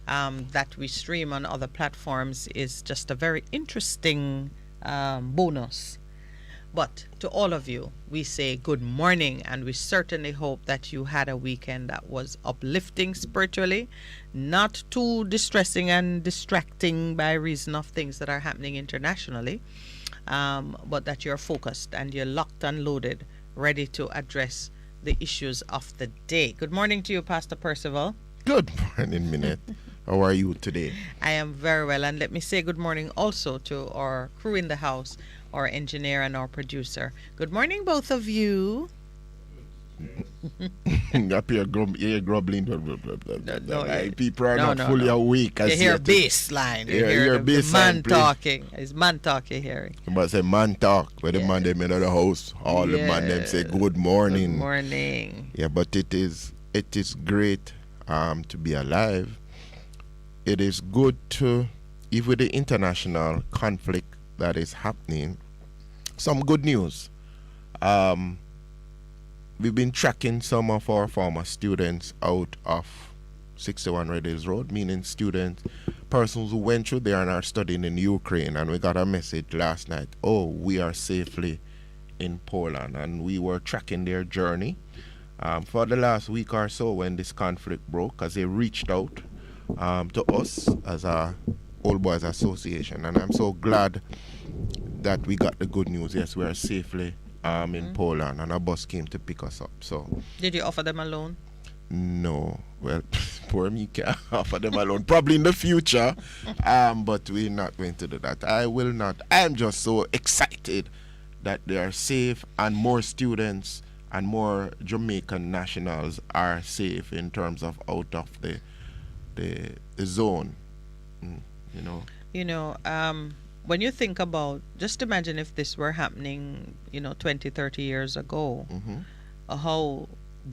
that we stream on other platforms is just a very interesting bonus. But to all of you, we say good morning, and we certainly hope that you had a weekend that was uplifting spiritually, not too distressing and distracting by reason of things that are happening internationally, but that you're focused and you're locked and loaded, ready to address the issues of the day. Good morning to you, Pastor Percival. Good morning, Minett. How are you today? I am very well, and let me say good morning also to our crew in the house, our engineer and our producer. Good morning, both of you. Up here, grumbling. People are not fully awake. You hear bass line. You hear the man talking. It's man talk you're hearing. Somebody say man talk. Where the man them in the house. All the man them say good morning. Good morning. Yeah, but it is great to be alive. It is good to, even with the international conflict that is happening, some good news. We've been tracking some of our former students out of 61 Red Hills Road, meaning students, persons who went through there and are studying in Ukraine. And we got a message last night, we are safely in Poland. And we were tracking their journey for the last week or so when this conflict broke, as they reached out to us as a Old Boys Association. And I'm so glad that we got the good news. Yes, we are safely in Poland, and a bus came to pick us up. So, did you offer them a loan? No. Well, poor me can't offer them a loan. Probably in the future, but we're not going to do that. I will not. I'm just so excited that they are safe, and more students and more Jamaican nationals are safe in terms of out of the zone. When you think about, just imagine if this were happening, 20, 30 years ago, how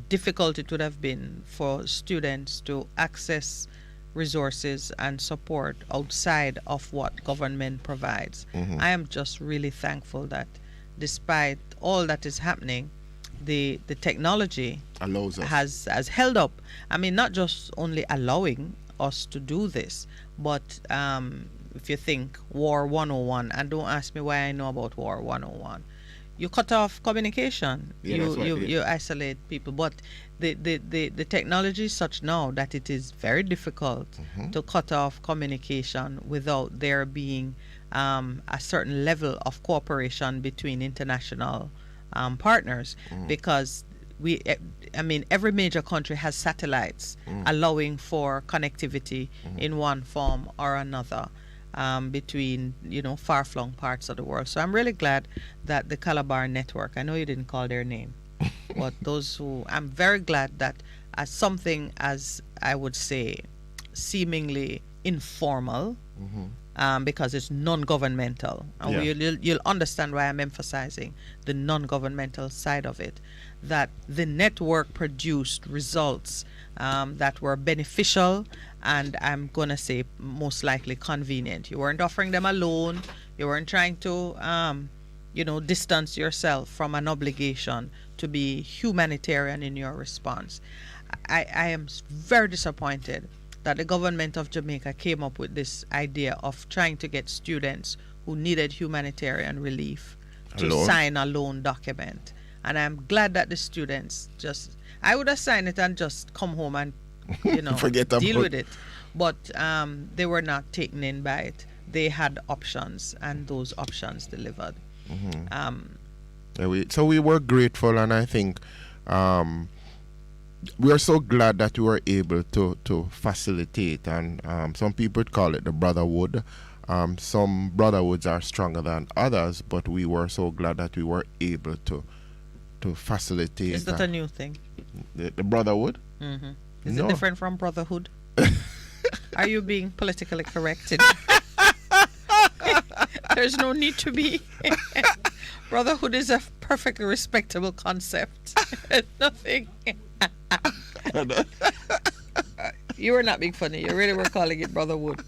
difficult it would have been for students to access resources and support outside of what government provides. I am just really thankful that despite all that is happening, the technology allows us. has held up. I mean, not just only allowing us to do this, but if you think War 101, and don't ask me why I know about War 101, you cut off communication. You isolate people. But the technology is such now that it is very difficult to cut off communication without there being a certain level of cooperation between international partners, because every major country has satellites allowing for connectivity in one form or another between far-flung parts of the world. So I'm really glad that the Calabar Network, I know you didn't call their name, but I'm very glad that as something as I would say seemingly informal, because it's non-governmental, and you'll understand why I'm emphasizing the non-governmental side of it, that the network produced results that were beneficial, and I'm going to say most likely convenient. You weren't offering them a loan. You weren't trying to, distance yourself from an obligation to be humanitarian in your response. I am very disappointed that the government of Jamaica came up with this idea of trying to get students who needed humanitarian relief to sign a loan document. And I'm glad that the students I would have signed it and just come home and, deal with it. But they were not taken in by it. They had options, and those options delivered. So we were grateful, and I think we are so glad that we were able to facilitate. And some people would call it the brotherhood. Some brotherhoods are stronger than others, but we were so glad that we were able to facilitate. Is that a new thing? The brotherhood? Is it different from brotherhood? Are you being politically corrected? There's no need to be. Brotherhood is a perfectly respectable concept. Nothing. You were not being funny. You really were calling it brotherhood.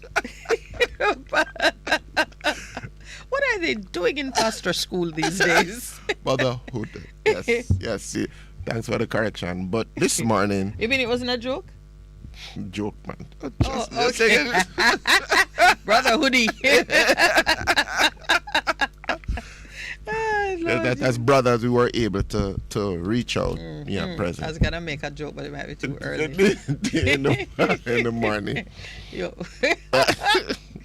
What are they doing in pastor school these days? Brotherhood. Yes. Thanks for the correction. But this morning... You mean it wasn't a joke? Joke, man. Oh, okay. Brother Hoodie. As brothers, we were able to reach out. Present. I was gonna make a joke, but it might be too early. in the morning. Yo.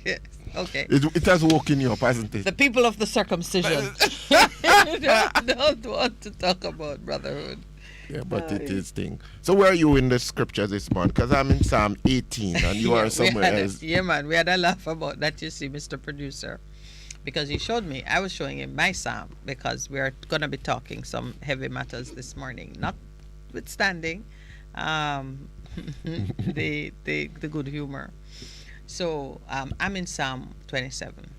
Yes. Okay. It has woken you up, hasn't it? The people of the circumcision don't want to talk about brotherhood. Yeah, but it is thing. So where are you in the scriptures this month? Because I'm in Psalm 18 and you are somewhere else. Yeah, man. We had a laugh about that, you see, Mr. Producer. Because he showed me, I was showing him my psalm, because we are going to be talking some heavy matters this morning, notwithstanding the good humor. So I'm in Psalm 27,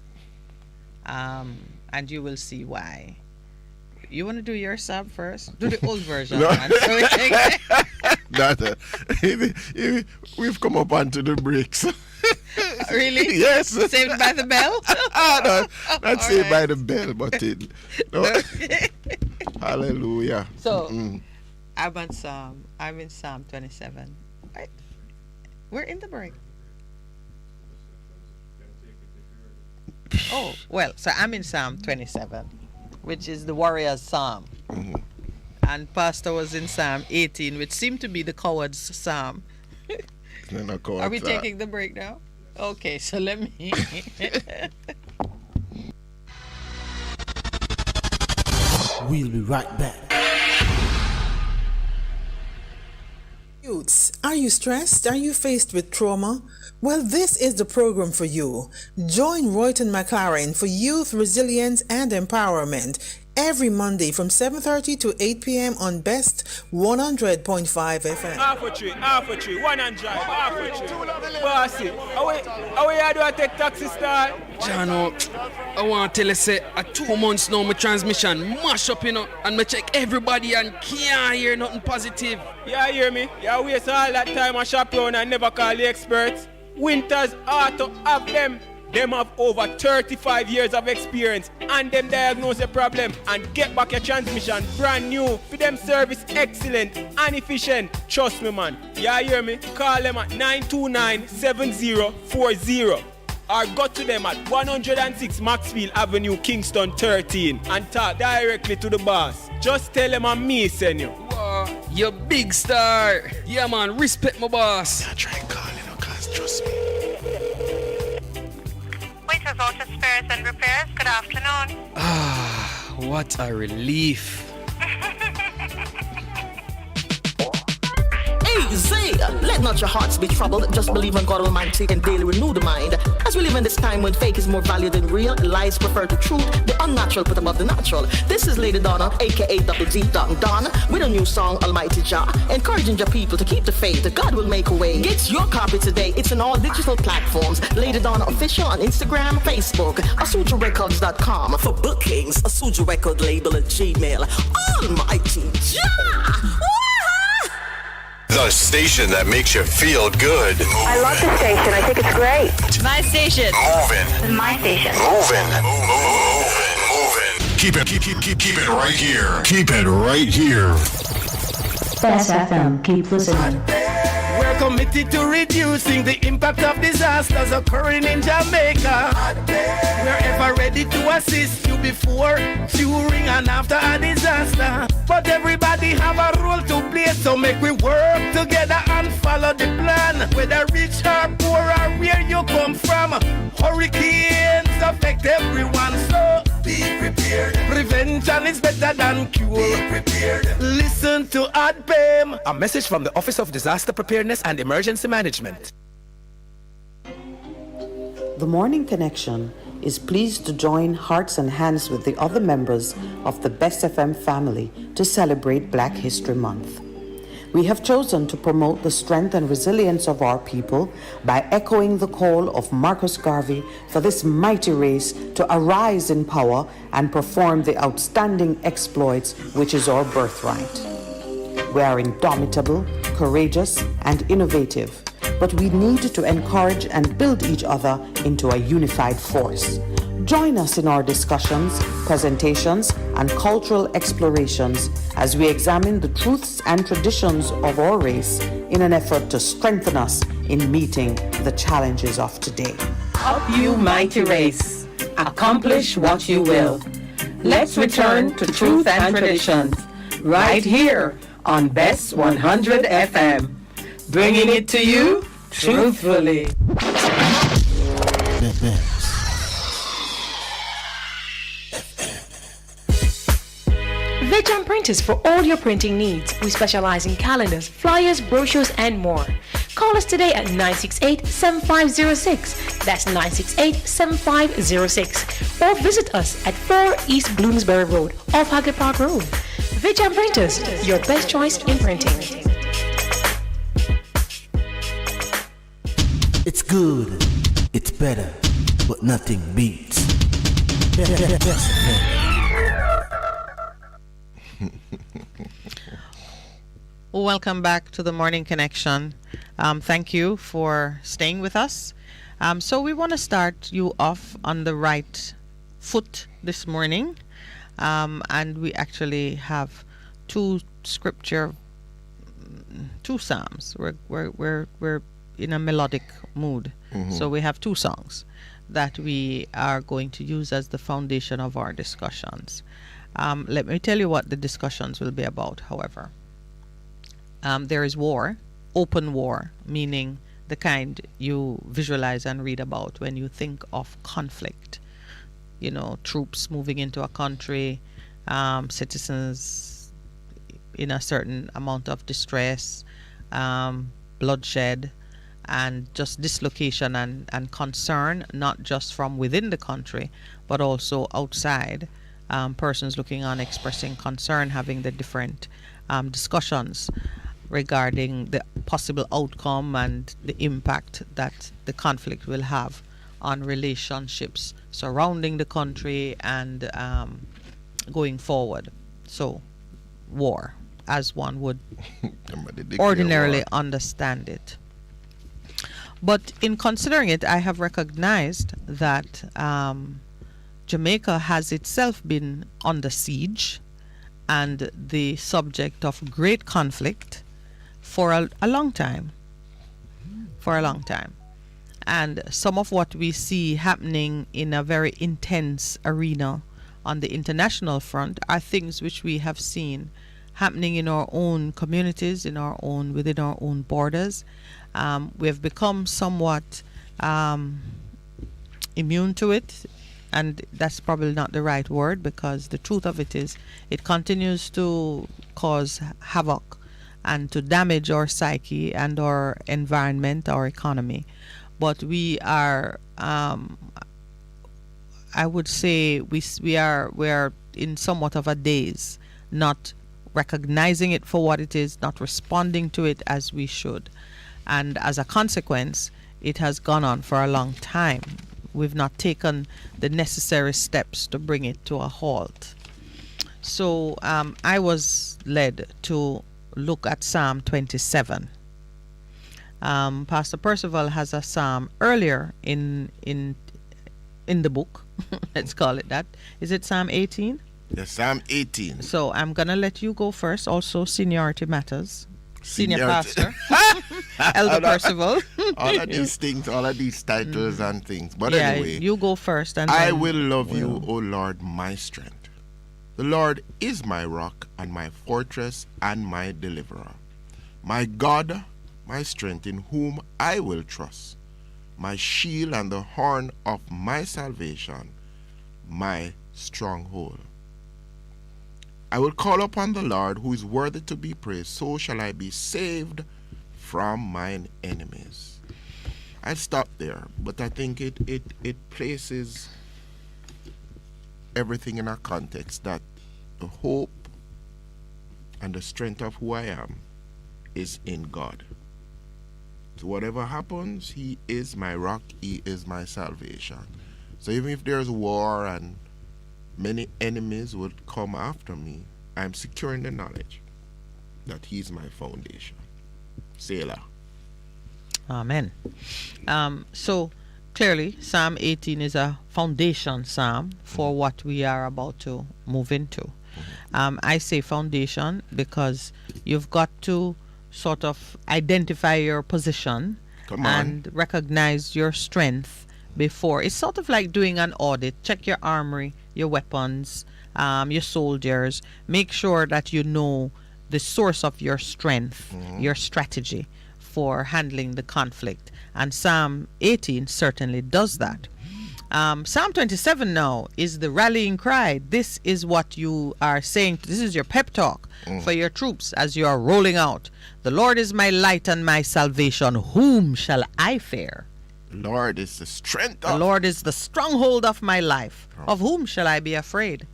and you will see why. You want to do your psalm first? Do the old version, man. We've come up onto the bricks. Really? Yes. Saved by the bell? No, not saved by the bell, but no. Hallelujah. So I'm in Psalm 27. Right? We're in the break. Oh, well, so I'm in Psalm 27, which is the warrior's psalm. Mm-hmm. And Pastor was in Psalm 18, which seemed to be the coward's psalm. Are we taking the break now? Okay, so let me. We'll be right back. Youths, are you stressed? Are you faced with trauma? Well, this is the program for you. Join Royton McLaren for Youth Resilience and Empowerment every Monday from 7:30 to 8 p.m. on Best 100.5 FM. Half a tree, 100, half a tree. Bossy, how you do I take taxi star? Jano, I want to tell you, say, 2 months now, my transmission mash up, and I check everybody and can't hear nothing positive. Yeah, hear me? You waste all that time on shop around and never call the experts. Winters Auto have them. Them have over 35 years of experience and them diagnose the problem and get back your transmission brand new. For them service excellent and efficient. Trust me, man. You hear me? Call them at 929-7040 or go to them at 106 Maxfield Avenue, Kingston 13 and talk directly to the boss. Just tell them I'm me, send you. Wow, you big star. Yeah, man, respect my boss. I try calling her, cause trust me. Waiters Auto Spares and Repairs, good afternoon. Ah, what a relief. Easy! Let not your hearts be troubled. Just believe in God Almighty and daily renew the mind. As we live in this time when fake is more valued than real, lies prefer to truth, the unnatural put above the natural. This is Lady Donna, aka Double D Don, with a new song, Almighty Jah, encouraging your people to keep the faith. God will make a way. Get your copy today. It's on all digital platforms. Lady Donna Official on Instagram, Facebook, AsujaRecords.com. For bookings, Asuja Record label at Gmail. Almighty Jah! The station that makes you feel good. I love the station. I think it's great. My station. Moving. My station. Moving. Keep it right here. Keep it right here. Bess FM, keep listening. We're committed to reducing the impact of disasters occurring in Jamaica. We're ever ready to assist you before, during, and after a disaster. But everybody have a role to play, so make we work together and follow the plan. Whether rich or poor or where you come from, hurricanes affect everyone, so be prepared. Prevention is better than cure. Be prepared. Listen to ADPEM. A message from the Office of Disaster Preparedness and Emergency Management. The Morning Connection is pleased to join hearts and hands with the other members of the Best FM family to celebrate Black History Month. We have chosen to promote the strength and resilience of our people by echoing the call of Marcus Garvey for this mighty race to arise in power and perform the outstanding exploits which is our birthright. We are indomitable, courageous, and innovative, but we need to encourage and build each other into a unified force. Join us in our discussions, presentations, and cultural explorations as we examine the truths and traditions of our race in an effort to strengthen us in meeting the challenges of today. Up you mighty race, accomplish what you will. Let's return to truth and traditions, right here on Bess 100 FM, bringing it to you truthfully. Veg Printers for all your printing needs. We specialize in calendars, flyers, brochures, and more. Call us today at 968-7506. That's 968-7506. Or visit us at 4 East Bloomsbury Road, off Haggard Park Road. Veg Printers, your best choice in printing. It's good, it's better, but nothing beats. Welcome back to the Morning Connection. Thank you for staying with us. So we want to start you off on the right foot this morning. And we actually have two psalms. We're in a melodic mood. So we have two songs that we are going to use as the foundation of our discussions. Let me tell you what the discussions will be about, however. There is war, open war, meaning the kind you visualize and read about when you think of conflict. You know, troops moving into a country, citizens in a certain amount of distress, bloodshed, and just dislocation and concern, not just from within the country, but also outside. Persons looking on, expressing concern, having the different discussions regarding the possible outcome and the impact that the conflict will have on relationships surrounding the country and going forward. So, war, as one would ordinarily understand it. But in considering it, I have recognized that Jamaica has itself been under siege and the subject of great conflict for a long time. And some of what we see happening in a very intense arena on the international front are things which we have seen happening in our own communities, within our own borders. We have become somewhat immune to it, and that's probably not the right word, because the truth of it is it continues to cause havoc and to damage our psyche and our environment, our economy. But we are, I would say, we are in somewhat of a daze, not recognizing it for what it is, not responding to it as we should. And as a consequence, it has gone on for a long time. We've not taken the necessary steps to bring it to a halt. So I was led to look at Psalm 27. Pastor Percival has a psalm earlier in the book. Let's call it that. Is it Psalm 18? Yes, Psalm 18. So I'm going to let you go first. Also, seniority matters. Senior pastor, Elder Percival. All of these things, all of these titles and things. But yeah, anyway, you go first. And I will love you, O Lord, my strength. The Lord is my rock and my fortress and my deliverer. My God, my strength, in whom I will trust. My shield and the horn of my salvation, my stronghold. I will call upon the Lord, who is worthy to be praised. So shall I be saved from mine enemies. I'll stop there, but I think it places everything in a context that the hope and the strength of who I am is in God. So whatever happens, He is my rock, He is my salvation. So even if there's war and many enemies would come after me, I'm secure in the knowledge that He's my foundation. Selah. Amen. So clearly, Psalm 18 is a foundation psalm for what we are about to move into. I say foundation because you've got to sort of identify your position and recognize your strength before. It's sort of like doing an audit. Check your armory, your weapons, your soldiers. Make sure that you know the source of your strength, your strategy for handling the conflict. And Psalm 18 certainly does that. Psalm 27 now is the rallying cry. This is what you are saying. This is your pep talk for your troops as you are rolling out. The Lord is my light and my salvation. Whom shall I fear? Lord is the strength The Lord is the stronghold of my life. Of whom shall I be afraid?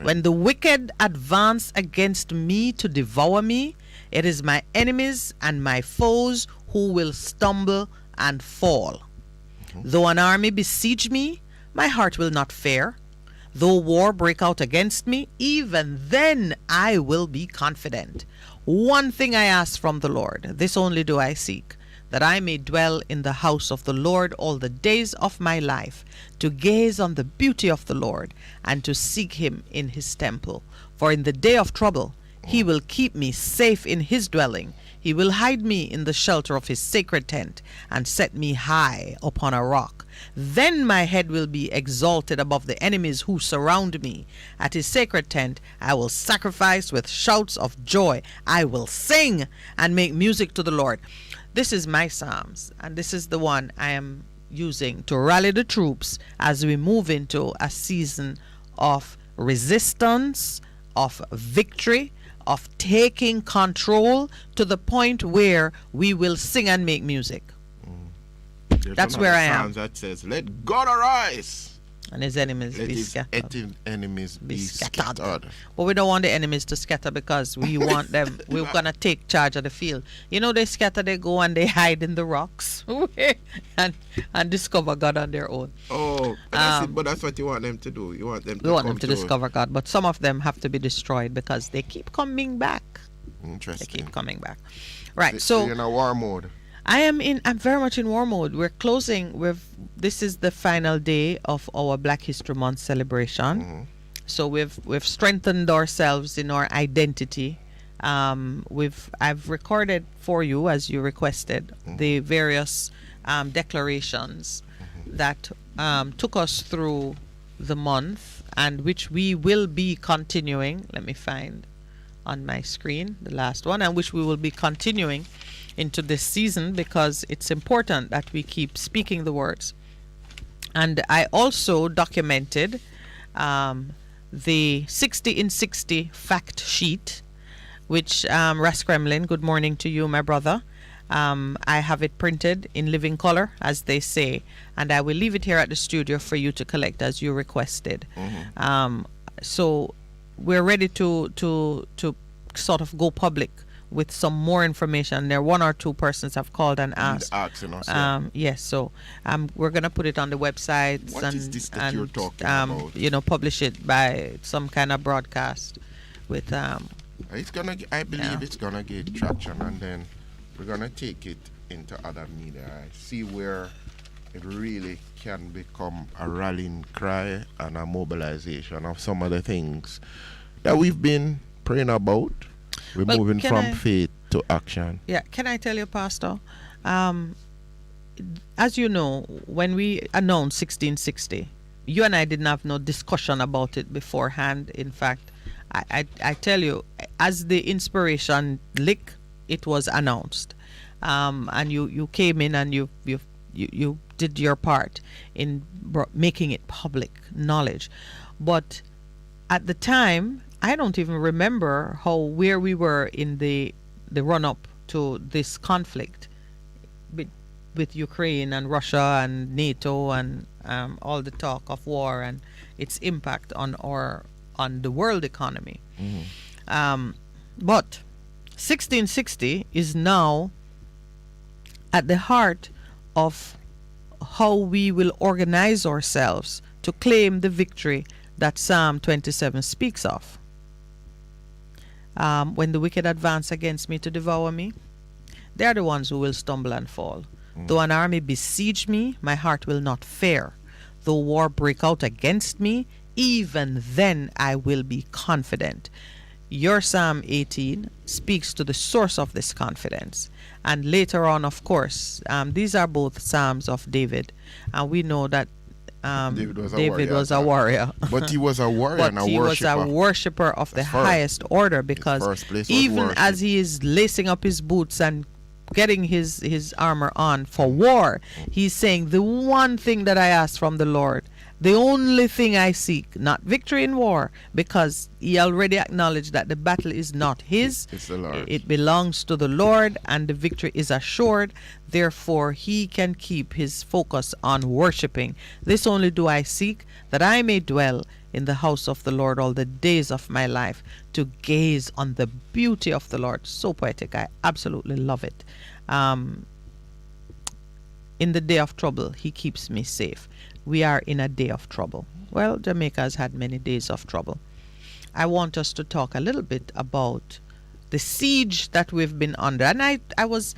When the wicked advance against me to devour me, it is my enemies and my foes who will stumble and fall. Though an army besiege me, my heart will not fear. Though war break out against me, even then I will be confident. One thing I ask from the Lord, this only do I seek, that I may dwell in the house of the Lord all the days of my life, to gaze on the beauty of the Lord, and to seek him in his temple. For in the day of trouble he will keep me safe in his dwelling. He will hide me in the shelter of his sacred tent, and set me high upon a rock. Then my head will be exalted above the enemies who surround me. At his sacred tent I will sacrifice with shouts of joy. I will sing and make music to the Lord. This is my Psalms, and this is the one I am using to rally the troops as we move into a season of resistance, of victory, of taking control to the point where we will sing and make music. That's where I am. That says, "Let God arise, and his enemies let be his scattered." Enemies be scattered. But we don't want the enemies to scatter because we want them. We're gonna take charge of the field. You know, they scatter, they go and they hide in the rocks and discover God on their own. Oh, but that's what you want them to do. You want them. We want them to discover God, but some of them have to be destroyed because they keep coming back. Interesting. They keep coming back. Right. So So you're in a war mode. I'm very much in war mode. We're closing this is the final day of our Black History Month celebration. So we've strengthened ourselves in our identity. I've recorded for you, as you requested, the various declarations that took us through the month, and which we will be continuing. Let me find on my screen the last one, and which we will be continuing into this season, because it's important that we keep speaking the words. And I also documented the 60 in 60 fact sheet, which Ras Kremlin, good morning to you, my brother. I have it printed in living color, as they say, and I will leave it here at the studio for you to collect as you requested. So we're ready to sort of go public with some more information. There, one or two persons have called and asked. Asking us, yes, so we're gonna put it on the websites. What is this that you're talking about? You know, publish it by some kind of broadcast with It's gonna. I believe it's gonna get traction, and then we're gonna take it into other media. I see where it really can become a rallying cry and a mobilization of some of the things that we've been praying about. We're moving from faith to action. Yeah, can I tell you, Pastor? As you know, when we announced 1660, you and I didn't have no discussion about it beforehand. In fact, I tell you, as the inspiration lick, it was announced, and you came in and you did your part in making it public knowledge. But at the time, I don't even remember where we were in the run up to this conflict with Ukraine and Russia and NATO and all the talk of war and its impact on the world economy. But 1660 is now at the heart of how we will organize ourselves to claim the victory that Psalm 27 speaks of. When the wicked advance against me to devour me, they are the ones who will stumble and fall. Though an army besiege me, my heart will not fear. Though war break out against me, even then I will be confident. your Psalm 18 speaks to the source of this confidence. And later on, of course, these are both Psalms of David. And we know that David was a warrior. But he was a warrior and a he worshiper. was a worshiper of the highest order, because even as he is lacing up his boots and getting his armor on for war, he's saying, the one thing that I ask from the Lord, the only thing I seek, not victory in war, because he already acknowledged that the battle is not his. It's the Lord. It belongs to the Lord, and the victory is assured. Therefore, he can keep his focus on worshiping. This only do I seek, that I may dwell in the house of the Lord all the days of my life, to gaze on the beauty of the Lord. So poetic. I absolutely love it. In the day of trouble, he keeps me safe. We are in a day of trouble. Well, Jamaica has had many days of trouble. I want us to talk a little bit about the siege that we've been under. And I was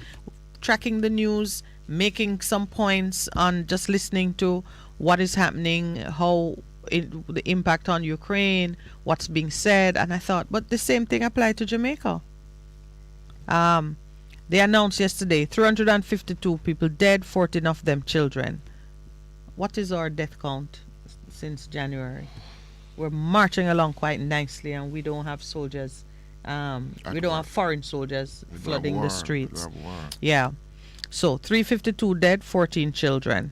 tracking the news, making some points on just listening to what is happening, how the impact on Ukraine, what's being said. And I thought, but the same thing applied to Jamaica. They announced yesterday 352 people dead, 14 of them children. What is our death count since January? We're marching along quite nicely, and we don't have soldiers. We don't have foreign soldiers flooding the streets. Yeah. So 352 dead, 14 children.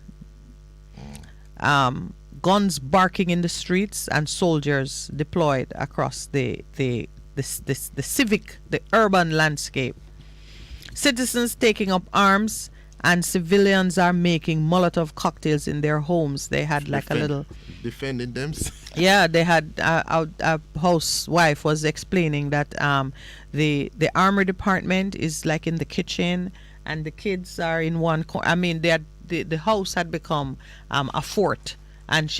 Guns barking in the streets, and soldiers deployed across the urban landscape. Citizens taking up arms, and civilians are making Molotov cocktails in their homes. They had like a little defending them. Yeah, they had a housewife was explaining that the armory department is like in the kitchen, and the kids are in one corner. I mean, the house had become a fort. And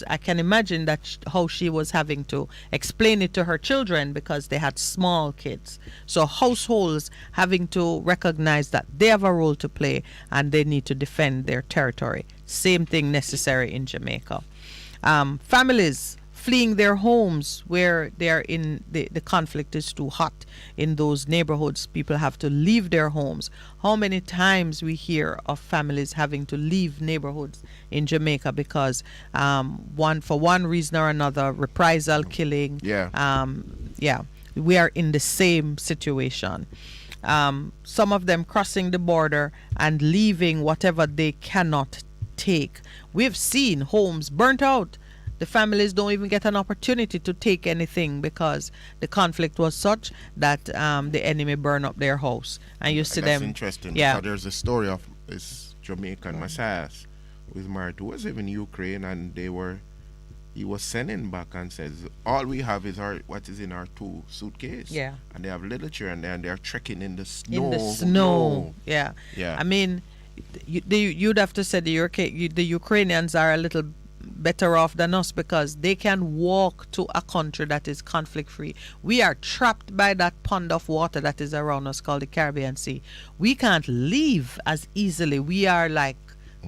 I can imagine how she was having to explain it to her children, because they had small kids. So households having to recognize that they have a role to play and they need to defend their territory. Same thing necessary in Jamaica. Families fleeing their homes where they're in the conflict is too hot in those neighborhoods. People have to leave their homes. How many times we hear of families having to leave neighborhoods in Jamaica because for one reason or another, reprisal killing. We are in the same situation. Some of them crossing the border and leaving whatever they cannot take. We've seen homes burnt out. The families don't even get an opportunity to take anything because the conflict was such that the enemy burned up their house. And you see them. That's interesting. Yeah. Because there's a story of this Jamaican Messias who is married to was even Ukraine, and he was sending back and says, all we have is what is in our 2 suitcases. Yeah. And they have little children there, and they're trekking in the snow. In the snow. Yeah. I mean, you'd have to say the Ukrainians are a little better off than us because they can walk to a country that is conflict free. We are trapped by that pond of water that is around us called the Caribbean Sea. We can't leave as easily. We are like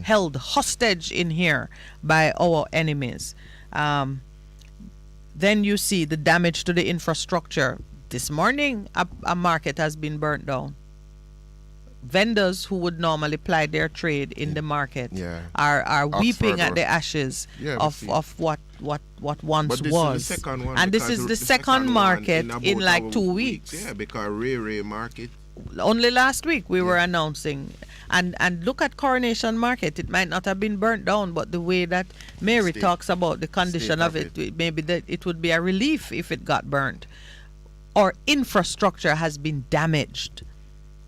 held hostage in here by our enemies. Then you see the damage to the infrastructure. This morning a market has been burnt down. Vendors who would normally ply their trade in the market are weeping at the ashes of what once was. And this is the second market in like 2 weeks. Yeah, because Ray Market. Only last week we were announcing. And look at Coronation Market. It might not have been burnt down, but the way that Mary talks about the condition of it, maybe that it would be a relief if it got burnt. Our infrastructure has been damaged.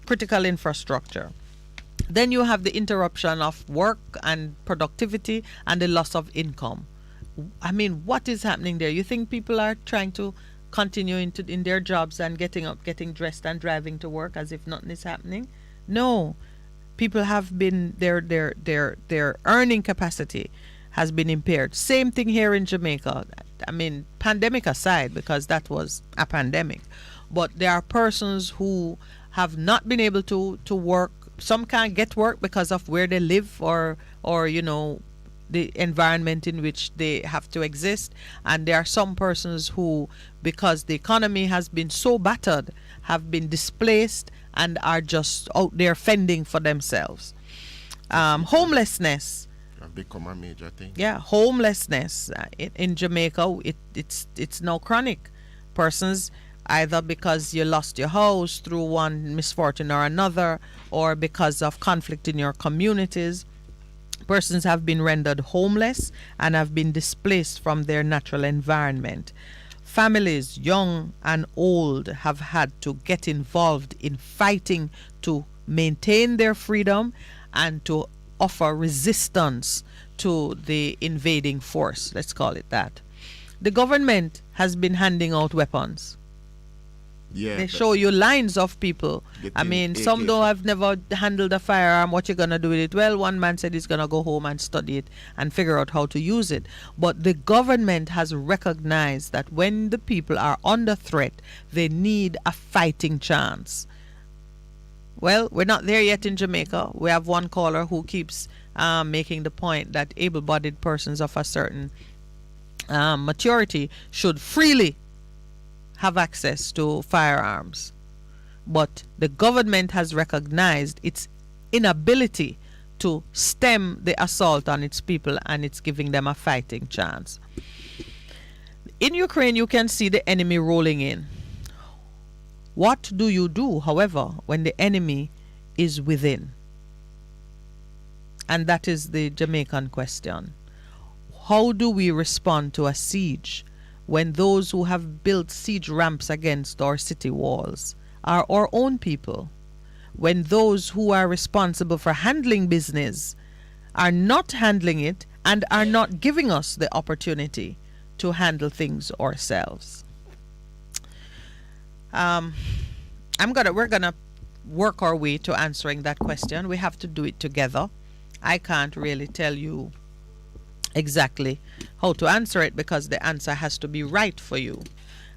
Critical infrastructure. Then you have the interruption of work and productivity and the loss of income. I mean, what is happening there? You think people are trying to continue in their jobs and getting up, getting dressed and driving to work as if nothing is happening? No. People have been their earning capacity has been impaired. Same thing here in Jamaica. I mean, pandemic aside, because that was a pandemic. But there are persons who have not been able to work. Some can't get work because of where they live or the environment in which they have to exist. And there are some persons who, because the economy has been so battered, have been displaced and are just out there fending for themselves. Homelessness have become a major thing. Yeah, homelessness in Jamaica, it's now chronic. Persons, either because you lost your house through one misfortune or another, or because of conflict in your communities, persons have been rendered homeless and have been displaced from their natural environment. Families, young and old, have had to get involved in fighting to maintain their freedom and to offer resistance to the invading force, let's call it that. The government has been handing out weapons. Yeah, they show you lines of people. I mean, some though have never handled a firearm. What you gonna do with it? Well, one man said he's gonna go home and study it and figure out how to use it. But the government has recognized that when the people are under threat, they need a fighting chance. Well, we're not there yet in Jamaica. We have one caller who keeps making the point that able-bodied persons of a certain maturity should freely have access to firearms. But the government has recognized its inability to stem the assault on its people, and it's giving them a fighting chance. In Ukraine, you can see the enemy rolling in. What do you do, however, when the enemy is within? And that is the Jamaican question. How do we respond to a siege when those who have built siege ramps against our city walls are our own people? When those who are responsible for handling business are not handling it and are not giving us the opportunity to handle things ourselves? We're gonna work our way to answering that question. We have to do it together. I can't really tell you exactly how to answer it because the answer has to be right for you,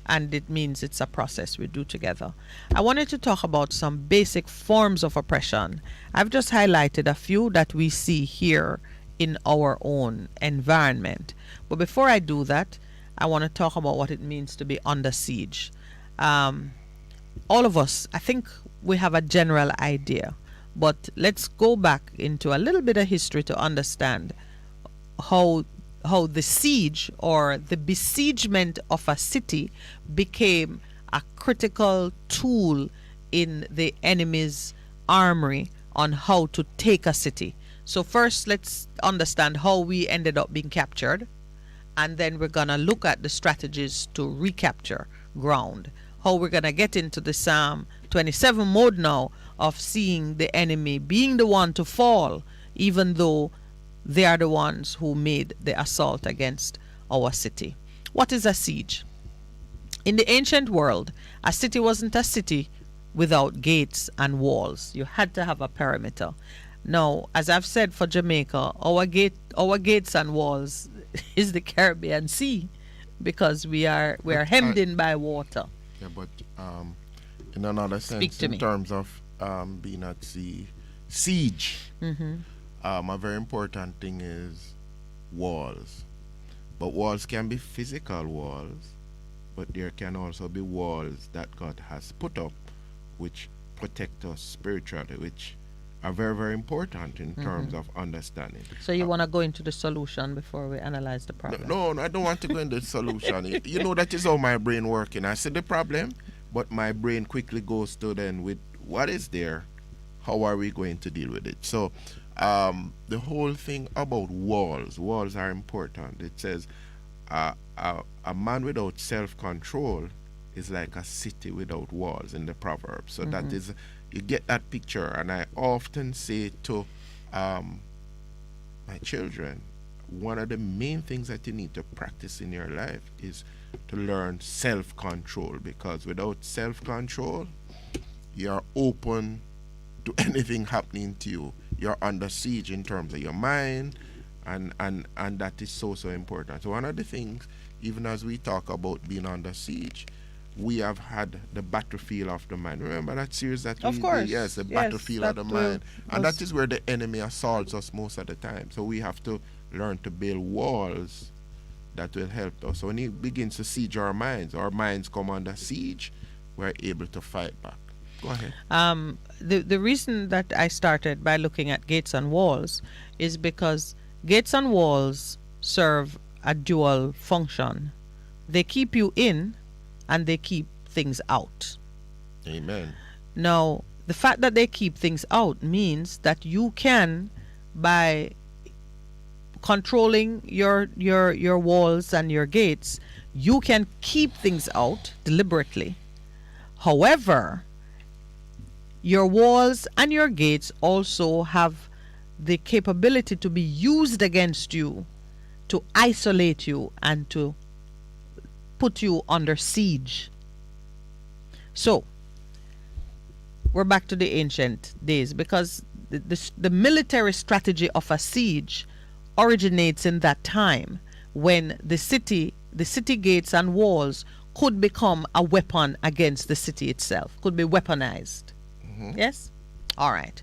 and it means it's a process we do together. I wanted to talk about some basic forms of oppression. I've just highlighted a few that we see here in our own environment. But before I do that, I want to talk about what it means to be under siege. All of us, I think we have a general idea, but let's go back into a little bit of history to understand how the siege or the besiegement of a city became a critical tool in the enemy's armory on how to take a city. So first, let's understand how we ended up being captured, and then we're going to look at the strategies to recapture ground. How we're going to get into the Psalm 27 mode now of seeing the enemy being the one to fall, even though they are the ones who made the assault against our city. What is a siege? In the ancient world, a city wasn't a city without gates and walls. You had to have a perimeter. Now, as I've said for Jamaica, our gates and walls is the Caribbean Sea, because we are hemmed in by water. Yeah, but in another sense, in terms of being at sea, siege, a very important thing is walls. But walls can be physical walls, but there can also be walls that God has put up which protect us spiritually, which are very, very important in terms of understanding. So you want to go into the solution before we analyze the problem? No, I don't want to go into the solution. You know, that is how my brain working. I see the problem, but my brain quickly goes to then with what is there, how are we going to deal with it? So the whole thing about walls are important. It says a man without self-control is like a city without walls in the Proverbs. So that is, you get that picture. And I often say to my children, one of the main things that you need to practice in your life is to learn self-control, because without self-control, you're open to anything happening to you. You're under siege in terms of your mind, and that is so important. So one of the things, even as we talk about being under siege, we have had the battlefield of the mind. Remember that series that we Of course. did? Yes, the Yes, battlefield of that the mind. And was- that is where the enemy assaults us most of the time. So we have to learn to build walls that will help us. So when he begins to siege our minds come under siege, we're able to fight back. Go ahead. The reason that I started by looking at gates and walls is because gates and walls serve a dual function. They keep you in and they keep things out. Amen. Now, the fact that they keep things out means that you can, by controlling your walls and your gates, you can keep things out deliberately. However, your walls and your gates also have the capability to be used against you, to isolate you and to put you under siege. So, we're back to the ancient days, because the military strategy of a siege originates in that time when the city gates and walls could become a weapon against the city itself, could be weaponized. Yes? All right.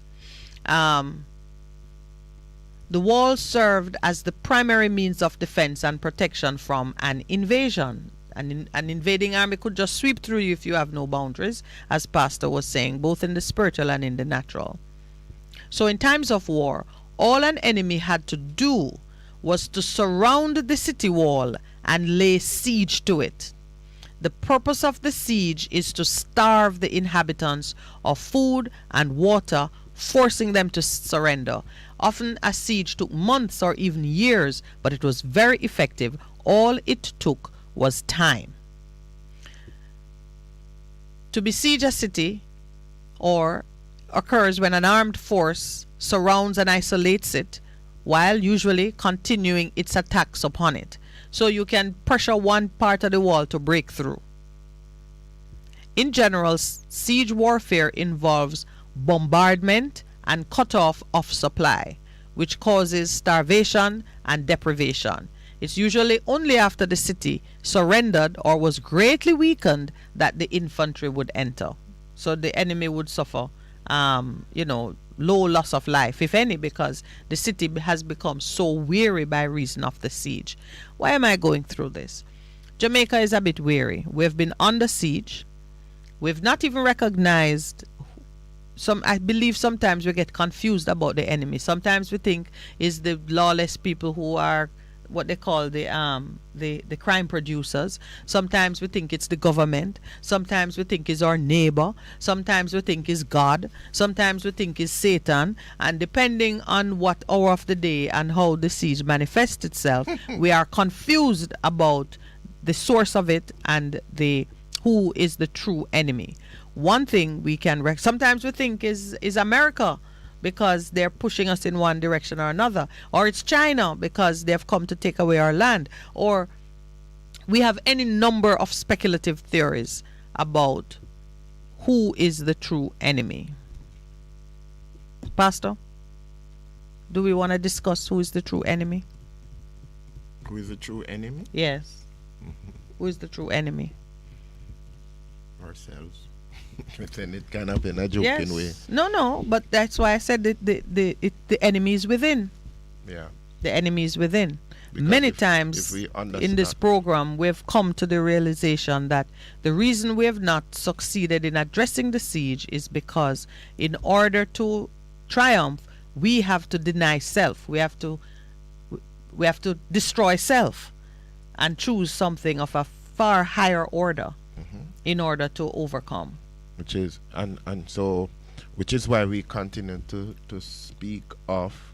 The walls served as the primary means of defense and protection from an invasion. An invading army could just sweep through you if you have no boundaries, as Pastor was saying, both in the spiritual and in the natural. So in times of war, all an enemy had to do was to surround the city wall and lay siege to it. The purpose of the siege is to starve the inhabitants of food and water, forcing them to surrender. Often a siege took months or even years, but it was very effective. All it took was time. To besiege a city occurs when an armed force surrounds and isolates it, while usually continuing its attacks upon it. So you can pressure one part of the wall to break through. In general, siege warfare involves bombardment and cutoff of supply, which causes starvation and deprivation. It's usually only after the city surrendered or was greatly weakened that the infantry would enter. So the enemy would suffer, low loss of life, if any, because the city has become so weary by reason of the siege. Why am I going through this? Jamaica is a bit weary. We've been under siege. We've not even recognized I believe sometimes we get confused about the enemy. Sometimes we think it's the lawless people who are what they call the crime producers. Sometimes we think it's the government. Sometimes we think it's our neighbor. Sometimes we think it's God. Sometimes we think it's Satan. And depending on what hour of the day and how the siege manifests itself, we are confused about the source of it and who is the true enemy. One thing we can sometimes we think is America, because they're pushing us in one direction or another, or it's China because they've come to take away our land, or we have any number of speculative theories about who is the true enemy. Pastor, do we want to discuss who is the true enemy? Who is the true enemy? Yes. Who is the true enemy? Ourselves. Then it kind of in a joking way. No, but that's why I said that the enemy is within. Yeah. The enemy is within. Because many times in this program, we've come to the realization that the reason we have not succeeded in addressing the siege is because in order to triumph, we have to deny self. We have to destroy self and choose something of a far higher order in order to overcome. Which is why we continue to speak of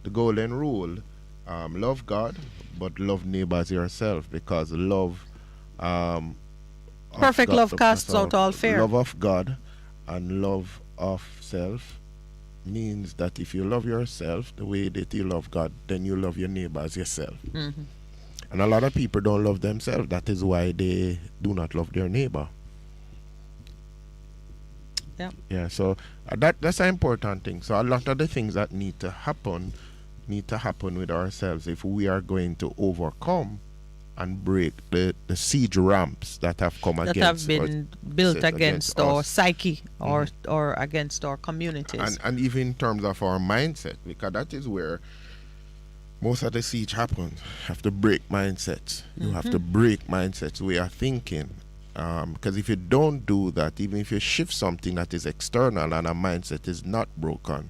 the golden rule. Love God, but love neighbor as yourself, because perfect love casts out all fear. Love of God and love of self means that if you love yourself the way that you love God, then you love your neighbor as yourself. And a lot of people don't love themselves. That is why they do not love their neighbor. Yeah, so that's an important thing. So a lot of the things that need to happen with ourselves if we are going to overcome and break the siege ramps that have come that against, have been built against our psyche or against our communities. And even in terms of our mindset, because that is where most of the siege happens. You have to break mindsets. You have to break mindsets, way of thinking. Because if you don't do that, even if you shift something that is external and a mindset is not broken,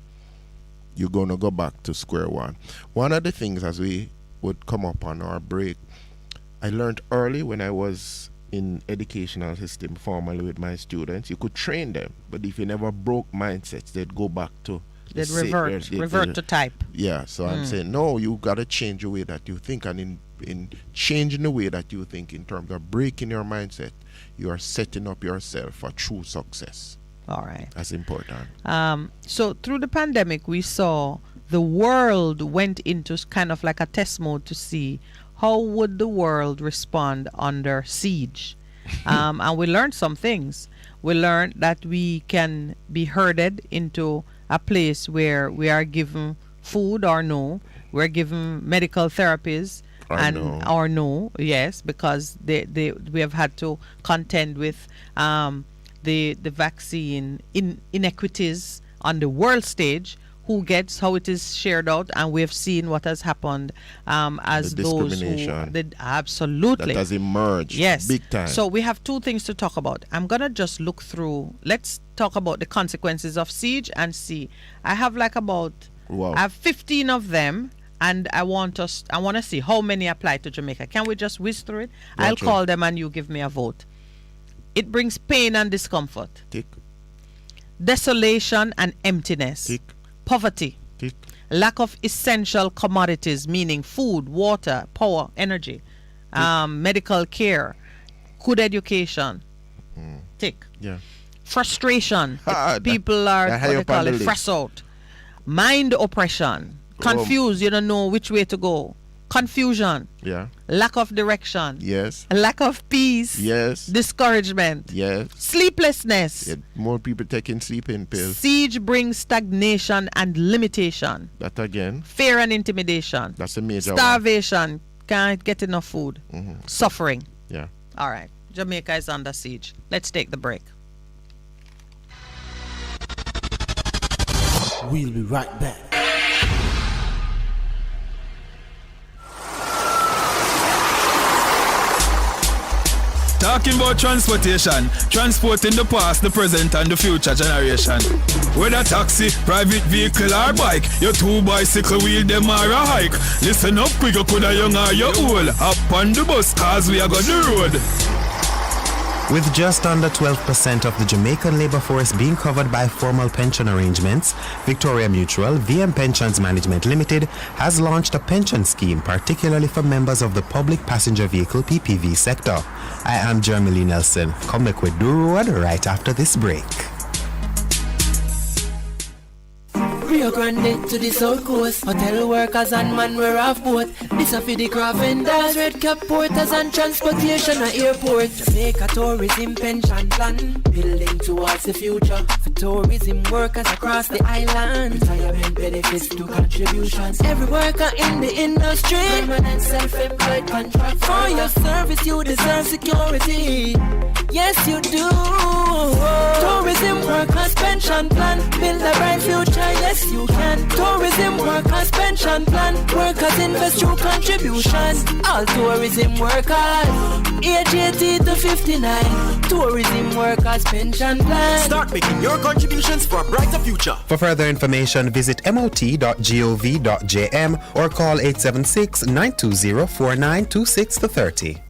you're going to go back to square one. One of the things, as we would come up on our break, I learned early when I was in educational system formally with my students, you could train them, but if you never broke mindsets, they'd go back to they'd revert to type. Yeah, so I'm saying, no, you got to change the way that you think, and in changing the way that you think in terms of breaking your mindset, you are setting up yourself for true success. All right. That's important. So through the pandemic, we saw the world went into kind of like a test mode to see how would the world respond under siege. And we learned some things. We learned that we can be herded into a place where we are given food or no. We're given medical therapies or no, yes, because we have had to contend with the vaccine inequities on the world stage. Who gets, how it is shared out, and we have seen what has happened as the those who did. Absolutely, that has emerged. Yes, big time. So we have two things to talk about. I'm gonna just look through. Let's talk about the consequences of siege and see. I have like about I have 15 of them, and I want to see how many apply to Jamaica. Can we just whiz through it? Gotcha. I'll call them and you give me a vote. It brings pain and discomfort. Tick. Desolation and emptiness. Tick. Poverty. Tick. Lack of essential commodities, meaning food, water, power, energy, medical care, good education. Tick. Yeah. Frustration. People are what they call it, fresh out. Mind oppression. Confused, you don't know which way to go. Confusion. Yeah. Lack of direction. Yes. Lack of peace. Yes. Discouragement. Yes. Sleeplessness. Yeah, more people taking sleeping pills. Siege brings stagnation and limitation. That again. Fear and intimidation. That's a major starvation. One. Can't get enough food. Suffering. Yeah. All right. Jamaica is under siege. Let's take the break. We'll be right back. Talking about transportation, transporting the past, the present and the future generation. Whether taxi, private vehicle or bike, your 2 bicycle wheel them or a hike. Listen up quick, you coulda young or you old. Up on the bus cause we are got the road. With just under 12% of the Jamaican labor force being covered by formal pension arrangements, Victoria Mutual, VM Pensions Management Limited, has launched a pension scheme particularly for members of the public passenger vehicle PPV sector. I am Jeremy Lee Nelson. Come back with the road right after this break. Rio Grande to the South Coast. Hotel workers and man wear off boat. This a for the craft vendors, red cap porters and transportation at airport. Jamaica tourism pension plan, building towards the future. For tourism workers across the island, retirement benefits to contributions. Every worker in the industry, permanent self-employed contract. For your service you deserve security. Yes you do. Tourism workers pension plan, build a bright future. Yes you can. Tourism workers pension plan, workers invest through contributions. All tourism workers, age 18 to 59. Tourism workers pension plan. Start making your contributions for a brighter future. For further information, visit mot.gov.jm or call 876-920-4926-30.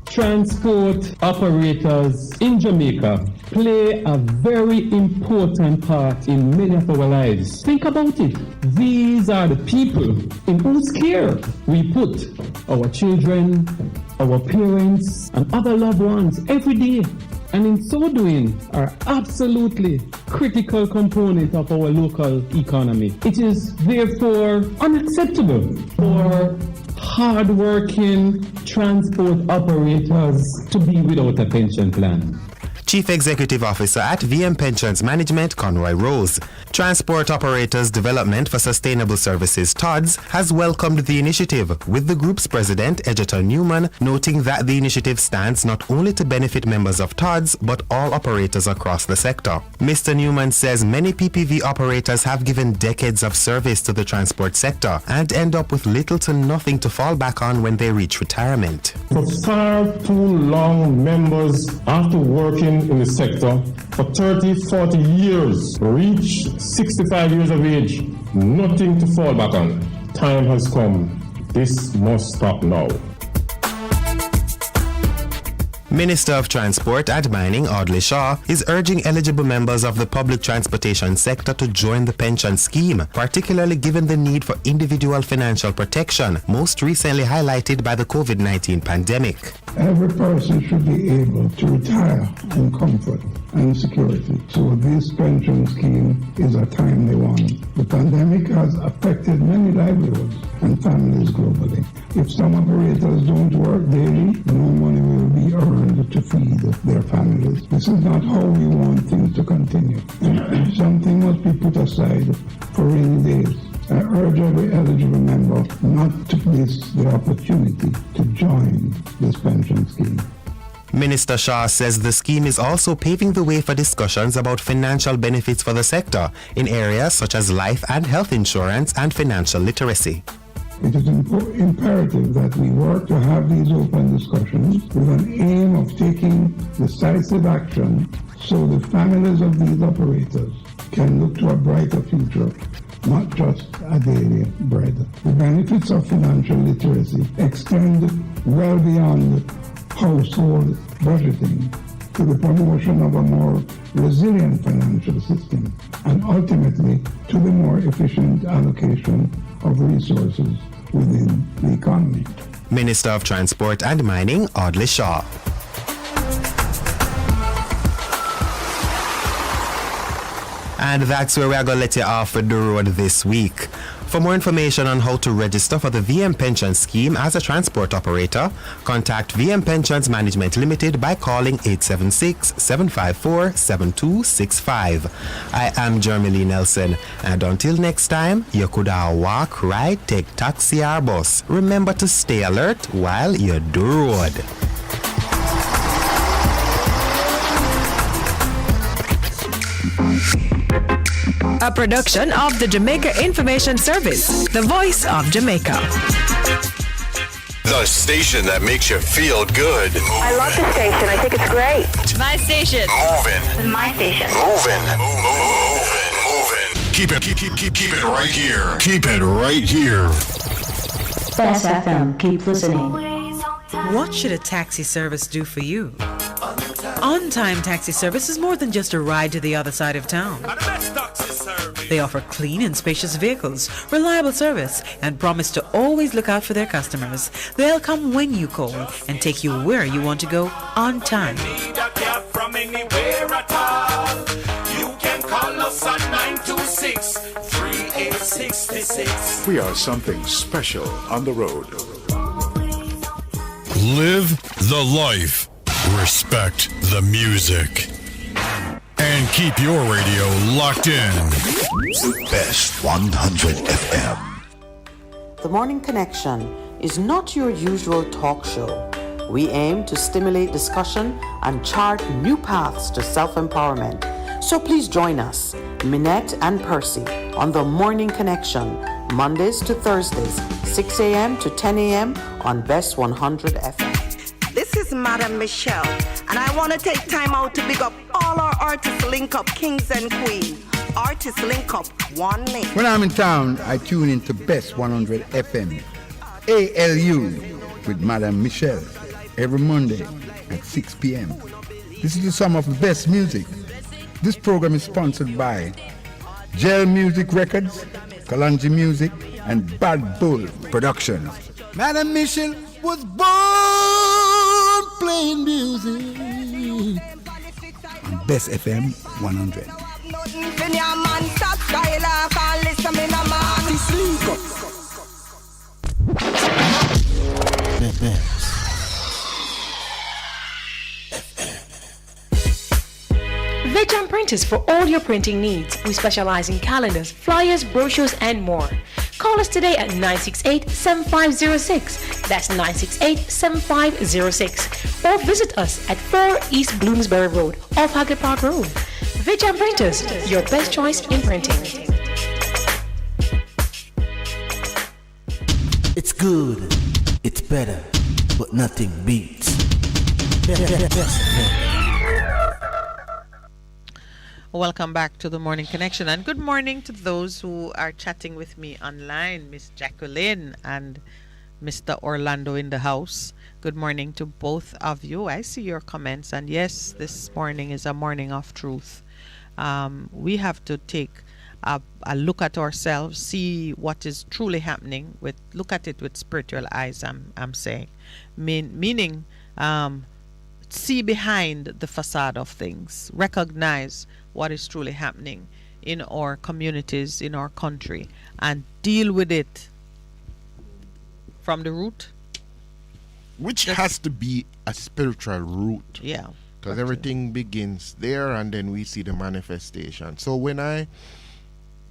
Transport operators in Jamaica play a very important part in many of our lives. Think about it. These are the people in whose care we put our children, our parents, and other loved ones every day. And in so doing, are absolutely critical component of our local economy. It is therefore unacceptable for hard-working transport operators to be without a pension plan. Chief Executive Officer at VM Pensions Management, Conroy Rose. Transport Operators Development for Sustainable Services, TODS, has welcomed the initiative, with the group's president, Egerton Newman, noting that the initiative stands not only to benefit members of TODS, but all operators across the sector. Mr. Newman says many PPV operators have given decades of service to the transport sector and end up with little to nothing to fall back on when they reach retirement. For far too long, members, after working in the sector for 30, 40 years, reach 65 years of age, nothing to fall back on. Time has come. This must stop now. Minister of Transport and Mining Audley Shaw is urging eligible members of the public transportation sector to join the pension scheme, particularly given the need for individual financial protection, most recently highlighted by the COVID-19 pandemic. Every person should be able to retire in comfort and security. So this pension scheme is a timely one. The pandemic has affected many livelihoods and families globally. If some operators don't work daily, no money will be earned to feed their families. This is not how we want things to continue. Something must be put aside for rainy days. I urge every eligible member not to miss the opportunity to join this pension scheme. Minister Shaw says the scheme is also paving the way for discussions about financial benefits for the sector in areas such as life and health insurance and financial literacy. It is imperative that we work to have these open discussions with an aim of taking decisive action so the families of these operators can look to a brighter future, not just a daily bread. The benefits of financial literacy extend well beyond household budgeting to the promotion of a more resilient financial system and ultimately to the more efficient allocation of resources within the economy. Minister of Transport and Mining Audley Shaw. And that's where we are going to let you off with the road this week. For more information on how to register for the VM Pension Scheme as a transport operator, contact VM Pensions Management Limited by calling 876-754-7265. I am Jeremy Lee Nelson, and until next time, you could walk, ride, take taxi or bus. Remember to stay alert while you do road. A production of the Jamaica Information Service, the voice of Jamaica. The station that makes you feel good. I love the station. I think it's great. My station. Moving. My station. Moving. Keep it right here. Keep it right here. Bess FM, keep listening. What should a taxi service do for you? On-time taxi service is more than just a ride to the other side of town. They offer clean and spacious vehicles, reliable service, and promise to always look out for their customers. They'll come when you call and take you where you want to go on time. From anywhere at all. You can call us at 926-3866. We are something special on the road. Live the life. Respect the music. And keep your radio locked in. Best 100 FM. The Morning Connection is not your usual talk show. We aim to stimulate discussion and chart new paths to self-empowerment. So please join us, Minett and Percy, on The Morning Connection, Mondays to Thursdays, 6 a.m. to 10 a.m. on Best 100 FM. This is Madam Michelle, and I want to take time out to big up all our artists link up, kings and queens. Artists link up, one link. When I'm in town, I tune into Best 100 FM, ALU, with Madam Michelle, every Monday at 6 p.m. This is some of the best music. This program is sponsored by Gel Music Records, Kalanji Music, and Bad Bull Productions. Madam Michelle was born playing music on Best FM 100. Veg and Print Printers for all your printing needs. We specialize in calendars, flyers, brochures, and more. Call us today at 968-7506. That's 968-7506. Or visit us at 4 East Bloomsbury Road, off Haggard Park Road. Vijam Printers, your best choice in printing. It's good, it's better, but nothing beats. Welcome back to the Morning Connection, and good morning to those who are chatting with me online, Miss Jacqueline and Mr. Orlando in the house. Good morning to both of you. I see your comments, and yes, this morning is a morning of truth. We have to take a look at ourselves, see what is truly happening, look at it with spiritual eyes, I'm saying. Meaning, see behind the facade of things, recognize what is truly happening in our communities, in our country, and deal with it from the root. Which has to be a spiritual root. Yeah. Because everything begins there, and then we see the manifestation. So when I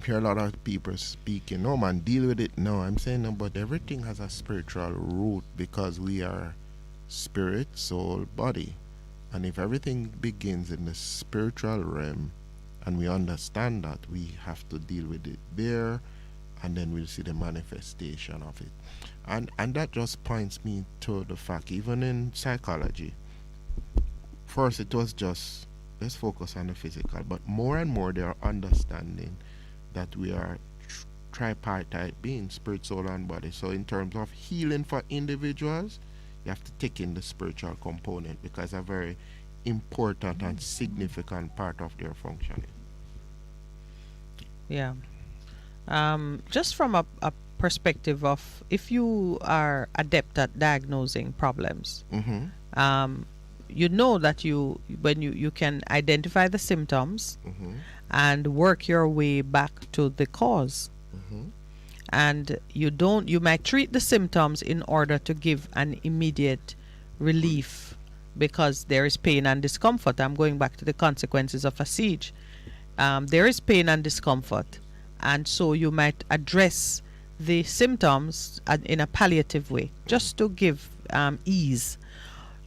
hear a lot of people speaking, no man, deal with it. No, I'm saying no, but everything has a spiritual root, because we are spirit, soul, body. And if everything begins in the spiritual realm, and we understand that, we have to deal with it there, and then we'll see the manifestation of it. And that just points me to the fact, even in psychology, first it was just, let's focus on the physical, but more and more they are understanding that we are tripartite beings, spirit, soul, and body. So in terms of healing for individuals, you have to take in the spiritual component, because a very important and significant part of their functioning. Yeah. Just from a perspective of, if you are adept at diagnosing problems, you know that when you can identify the symptoms and work your way back to the cause. And you might treat the symptoms in order to give an immediate relief, because there is pain and discomfort. I'm going back to the consequences of a siege. There is pain and discomfort, and so you might address the symptoms in a palliative way, just to give ease.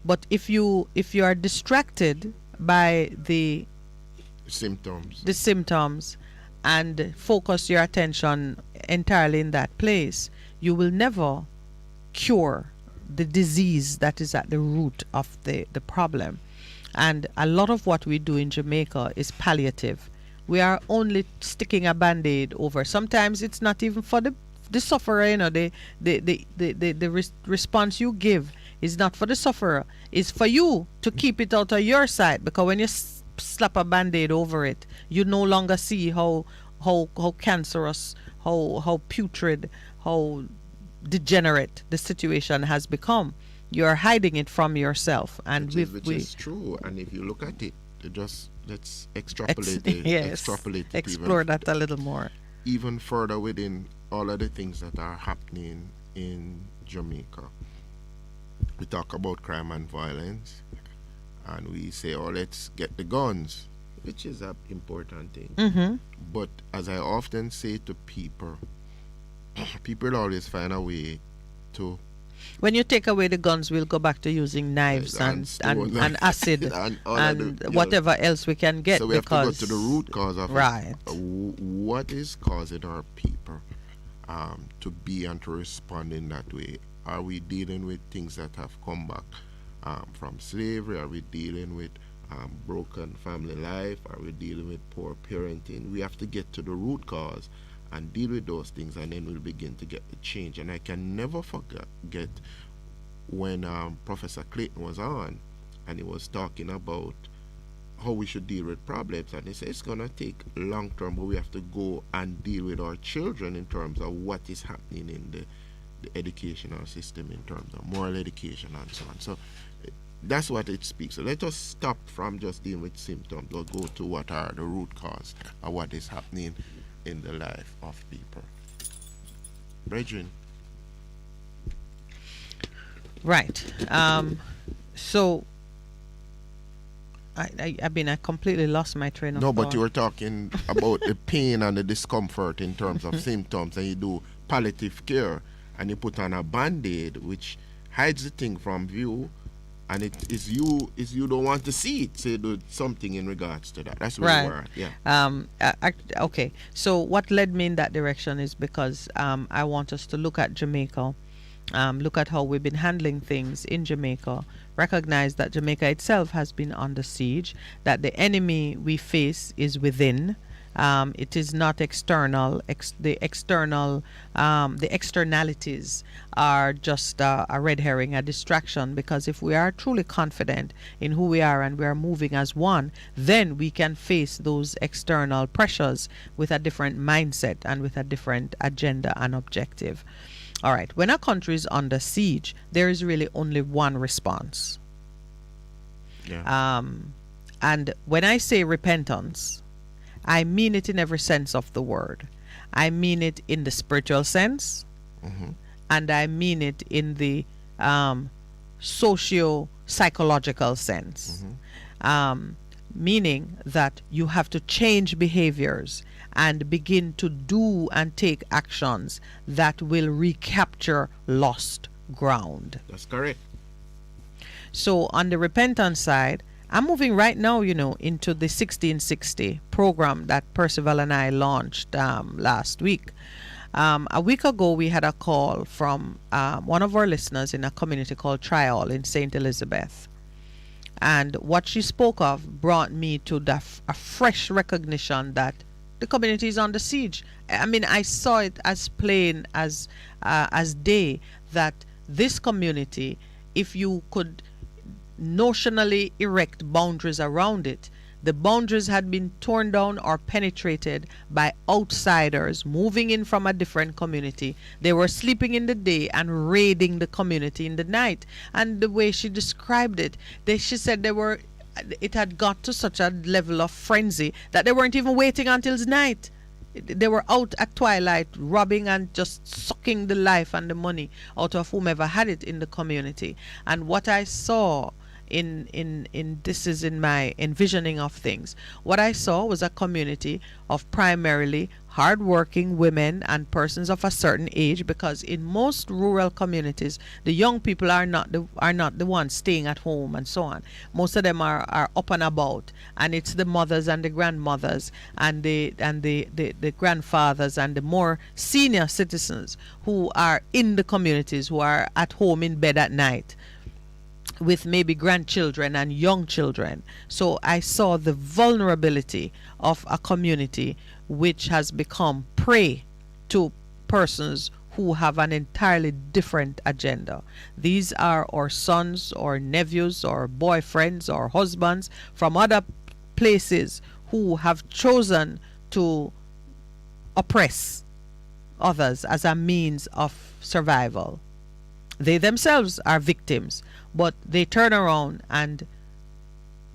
But if you are distracted by the symptoms and focus your attention entirely in that place, you will never cure the disease that is at the root of the problem. And a lot of what we do in Jamaica is palliative. We are only sticking a band-aid over. Sometimes it's not even for the sufferer, the response you give is not for the sufferer, it's for you to keep it out of your sight, because when you slap a band-aid over it, you no longer see how cancerous, how putrid, how degenerate the situation has become. You're hiding it from yourself, and which is true. And if you look at it, let's extrapolate explore that a little more, even further within all of the things that are happening in Jamaica. We talk about crime and violence, and we say, oh, let's get the guns, which is an important thing. But as I often say to people always find a way to... When you take away the guns, we'll go back to using knives and acid and whatever else we can get. So we have to go to the root cause of it. What is causing our people to be and to respond in that way? Are we dealing with things that have come back from slavery? Are we dealing with broken family life? Are we dealing with poor parenting? We have to get to the root cause and deal with those things, and then we'll begin to get the change. And I can never forget when Professor Clayton was on, and he was talking about how we should deal with problems, and he said it's going to take long term, but we have to go and deal with our children in terms of what is happening in the educational system, in terms of moral education and so on. So that's what it speaks. So let us stop from just dealing with symptoms, or go to what are the root cause of what is happening in the life of people. Brethren. Right. So I completely lost my train of thought. No, but you were talking about the pain and the discomfort in terms of symptoms, and you do palliative care, and you put on a band-aid which hides the thing from view, and it is you don't want to see it, so you do something in regards to that. That's where you were at. Yeah. Okay. So what led me in that direction is because I want us to look at Jamaica. Look at how we've been handling things in Jamaica, recognize that Jamaica itself has been under siege, that the enemy we face is within. It is not external. The externalities are just a red herring, a distraction, because if we are truly confident in who we are and we are moving as one, then we can face those external pressures with a different mindset and with a different agenda and objective. All right, when a country is under siege, there is really only one response. Yeah. And when I say repentance, I mean it in every sense of the word. I mean it in the spiritual sense, and I mean it in the socio-psychological sense. Meaning that you have to change behaviors and begin to do and take actions that will recapture lost ground. That's correct. So on the repentance side, I'm moving right now, into the 1660 program that Percival and I launched last week. A week ago, we had a call from one of our listeners in a community called Trial in St. Elizabeth. And what she spoke of brought me to a fresh recognition that the community is under siege. I mean, I saw it as plain as day that this community, if you could notionally erect boundaries around it, the boundaries had been torn down or penetrated by outsiders moving in from a different community. They were sleeping in the day and raiding the community in the night. And the way she described it, she said it had got to such a level of frenzy that they weren't even waiting until night. They were out at twilight robbing and just sucking the life and the money out of whomever had it in the community. And what I saw this is in my envisioning of things, what I saw was a community of primarily hardworking women and persons of a certain age, because in most rural communities the young people are not the ones staying at home and so on. Most of them are up and about, and it's the mothers and the grandmothers and the grandfathers and the more senior citizens who are in the communities, who are at home in bed at night with maybe grandchildren and young children. So I saw the vulnerability of a community which has become prey to persons who have an entirely different agenda. These are our sons or nephews or boyfriends or husbands from other places who have chosen to oppress others as a means of survival. They themselves are victims, but they turn around and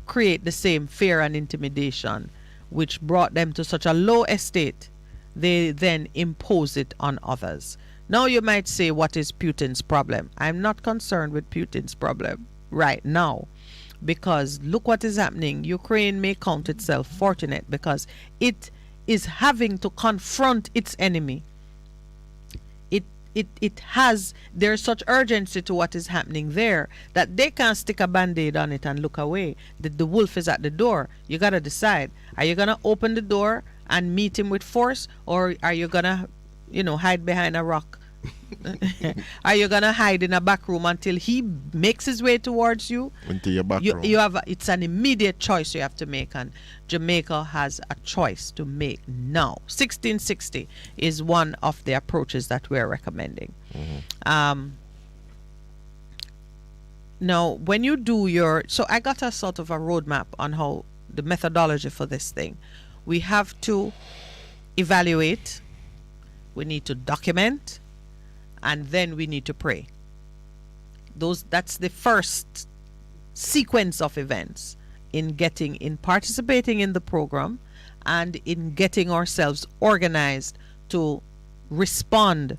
create the same fear and intimidation which brought them to such a low estate. They then impose it on others. Now you might say, what is Putin's problem? I'm not concerned with Putin's problem right now, because look what is happening. Ukraine may count itself fortunate because it is having to confront its enemy. There's such urgency to what is happening there that they can't stick a band-aid on it and look away. The wolf is at the door. You got to decide. Are you going to open the door and meet him with force, or are you going to, hide behind a rock? Are you going to hide in a back room until he makes his way towards you? Into your back room. It's an immediate choice you have to make, and Jamaica has a choice to make now. 1660 is one of the approaches that we're recommending. Now, when you do so I got a sort of a roadmap on how the methodology for this thing. We have to evaluate, we need to document, and then we need to pray. That's the first sequence of events in participating in the program and in getting ourselves organized to respond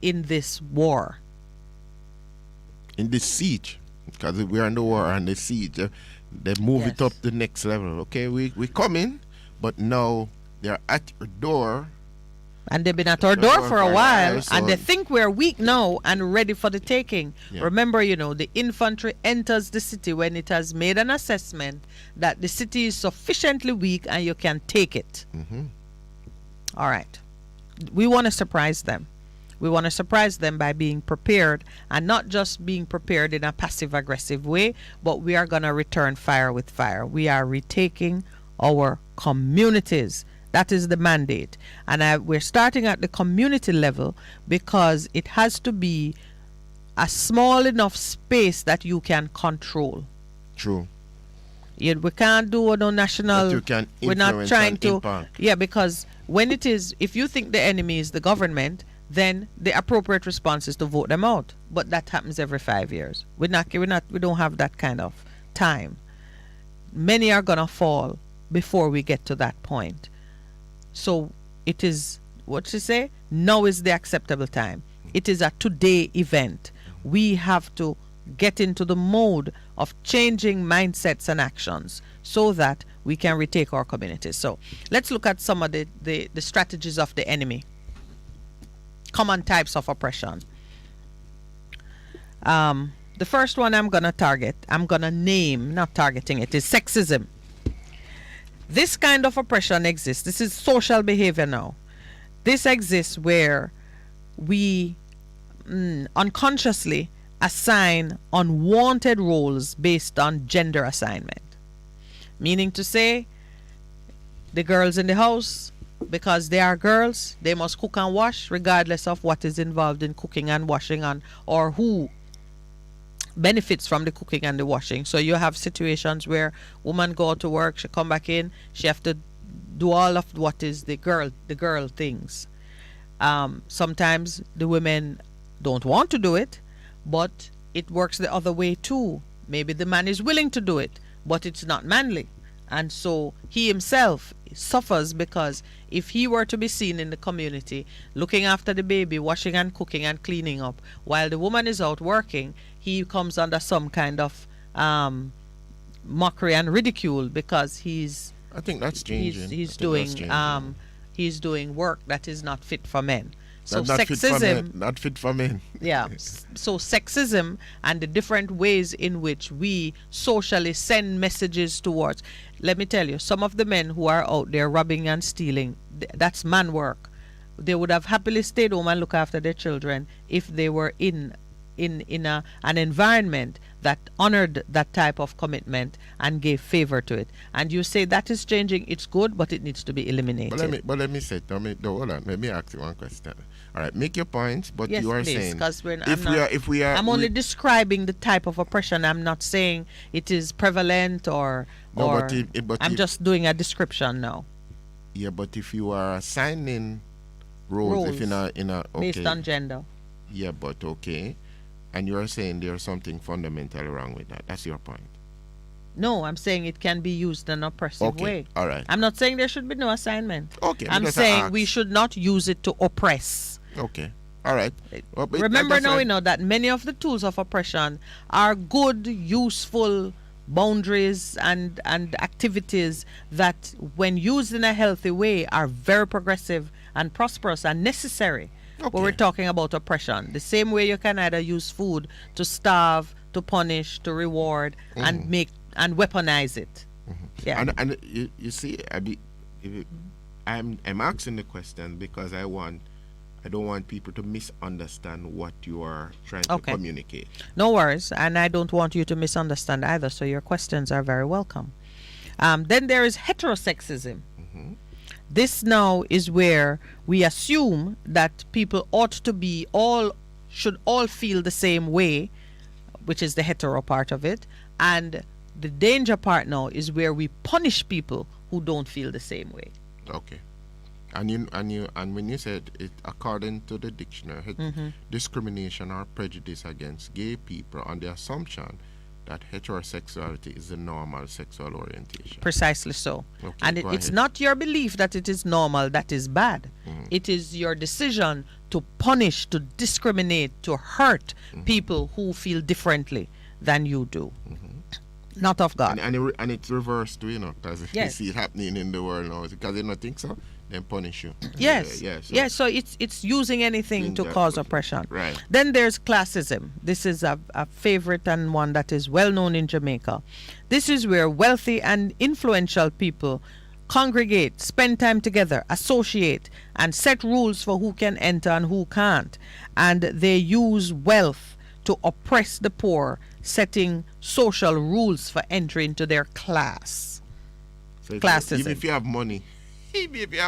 in this war. In this siege, because we are in the war and the siege. They move it up the next level. Okay, we coming, but now they're at your door. And they've been at our door for a while, so and they think we're weak now and ready for the taking. Yeah. Remember, the infantry enters the city when it has made an assessment that the city is sufficiently weak and you can take it. All right. We want to surprise them. We want to surprise them by being prepared, and not just being prepared in a passive-aggressive way, but we are going to return fire with fire. We are retaking our communities. That is the mandate. And we're starting at the community level because it has to be a small enough space that you can control. True. We can't do no national. That you can we're not trying to. impact. Yeah, because when it is, if you think the enemy is the government, then the appropriate response is to vote them out. But that happens every 5 years. We don't have that kind of time. Many are gonna fall before we get to that point. So it is, what you say? Now is the acceptable time. It is a today event. We have to get into the mode of changing mindsets and actions so that we can retake our communities. So let's look at some of the strategies of the enemy. Common types of oppression. The first one I'm going to name, not targeting it, is sexism. This kind of oppression exists. This is social behavior now. This exists where we unconsciously assign unwanted roles based on gender assignment. Meaning to say, the girls in the house, because they are girls, they must cook and wash regardless of what is involved in cooking and washing, or who benefits from the cooking and the washing. So you have situations where women go out to work, she come back in, she have to do all of what is the girl things. Sometimes the women don't want to do it, but it works the other way too. Maybe the man is willing to do it, but it's not manly. And so he himself suffers, because if he were to be seen in the community looking after the baby, washing and cooking and cleaning up, while the woman is out working, he comes under some kind of mockery and ridicule because I think that's changing. He's doing work that is not fit for men. So not sexism, not fit for men. Yeah. So sexism and the different ways in which we socially send messages towards. Let me tell you, some of the men who are out there robbing and stealing, that's man work. They would have happily stayed home and look after their children if they were in an environment that honored that type of commitment and gave favor to it. And you say that is changing. It's good, but it needs to be eliminated. But let me say, hold on. Let me ask you one question. All right, make your point, but yes, you are please, saying I'm only describing the type of oppression. I'm not saying it is prevalent or I'm just doing a description now. Yeah, but if you are assigning roles if in a okay, based on gender. Yeah, but okay. And you are saying there's something fundamentally wrong with that. That's your point. No, I'm saying it can be used in an oppressive way. All right. I'm not saying there should be no assignment. Okay. I'm saying we should not use it to oppress. Okay. All right. Well, remember now, we know that many of the tools of oppression are good, useful boundaries and activities that, when used in a healthy way, are very progressive and prosperous and necessary. Okay. But we're talking about oppression. The same way you can either use food to starve, to punish, to reward, and make and weaponize it. Yeah. And you see, I'm asking the question because I don't want people to misunderstand what you are trying to communicate. No worries, and I don't want you to misunderstand either. So your questions are very welcome. Then there is heterosexism. This now is where we assume that people should all feel the same way, which is the hetero part of it, and the danger part now is where we punish people who don't feel the same way. Okay. And when you said it, according to the dictionary, discrimination or prejudice against gay people on the assumption that heterosexuality is the normal sexual orientation. Precisely so. Okay, and it's not your belief that it is normal that is bad. It is your decision to punish, to discriminate, to hurt people who feel differently than you do. Not of God. And it's reversed too, because if you Yes. see it happening in the world now, because they don't think so, then punish you. Yes. So it's using anything to cause oppression. Right. Then there's classism. This is a favorite and one that is well known in Jamaica. This is where wealthy and influential people congregate, spend time together, associate, and set rules for who can enter and who can't. And they use wealth to oppress the poor, setting social rules for entry into their class. So Classism. Even if you have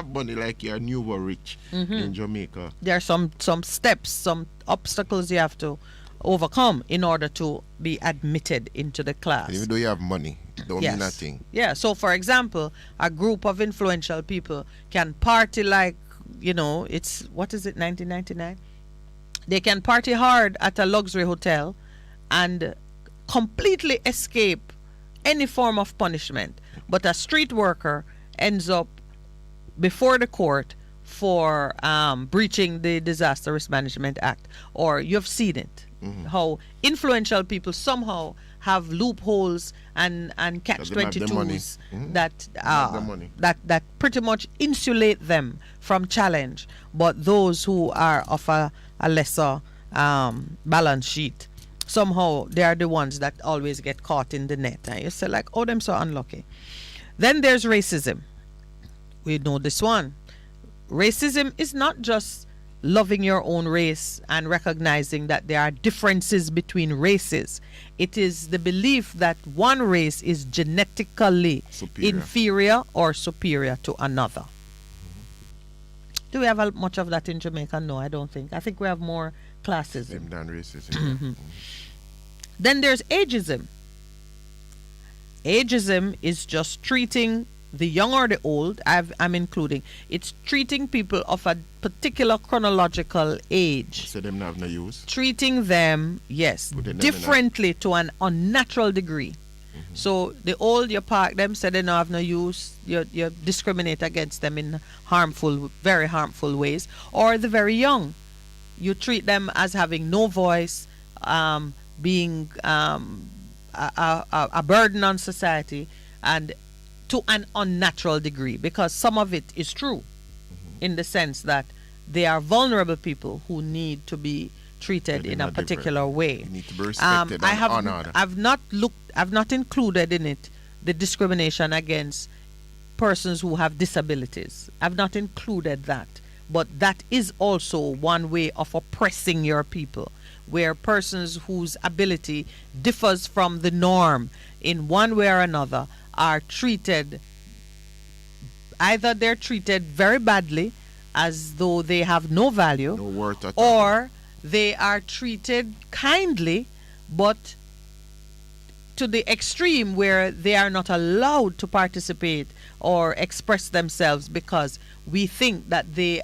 money, like you're new or rich in Jamaica. There are some steps, some obstacles you have to overcome in order to be admitted into the class. Even though you have money, it don't mean nothing. Yeah, so for example, a group of influential people can party like, it's, 1999? They can party hard at a luxury hotel and completely escape any form of punishment. But a street worker ends up before the court for breaching the Disaster Risk Management Act. Or you've seen it, how influential people somehow have loopholes and catch-22s that pretty much insulate them from challenge. But those who are of a lesser balance sheet, somehow they are the ones that always get caught in the net. And you say like, oh, them so unlucky. Then there's racism. We know this one. Racism is not just loving your own race and recognizing that there are differences between races. It is the belief that one race is genetically inferior or superior to another. Do we have much of that in Jamaica? No, I don't think. I think we have more classism than racism. Then there's ageism. Ageism is just treating the young or the old, I'm including, it's treating people of a particular chronological age. So them have no use. Treating them, differently to an unnatural degree. So the old, you park them, say they don't have no use, you discriminate against them in very harmful ways. Or the very young, you treat them as having no voice, being a burden on society, and to an unnatural degree, because some of it is true in the sense that they are vulnerable people who need to be treated in a particular way. You need to be respected and honored. I've not included in it the discrimination against persons who have disabilities. I've not included that, but that is also one way of oppressing your people, where persons whose ability differs from the norm in one way or another are treated, either they're treated very badly as though they have no value, no worth at all, or they are treated kindly but to the extreme where they are not allowed to participate or express themselves because we think that they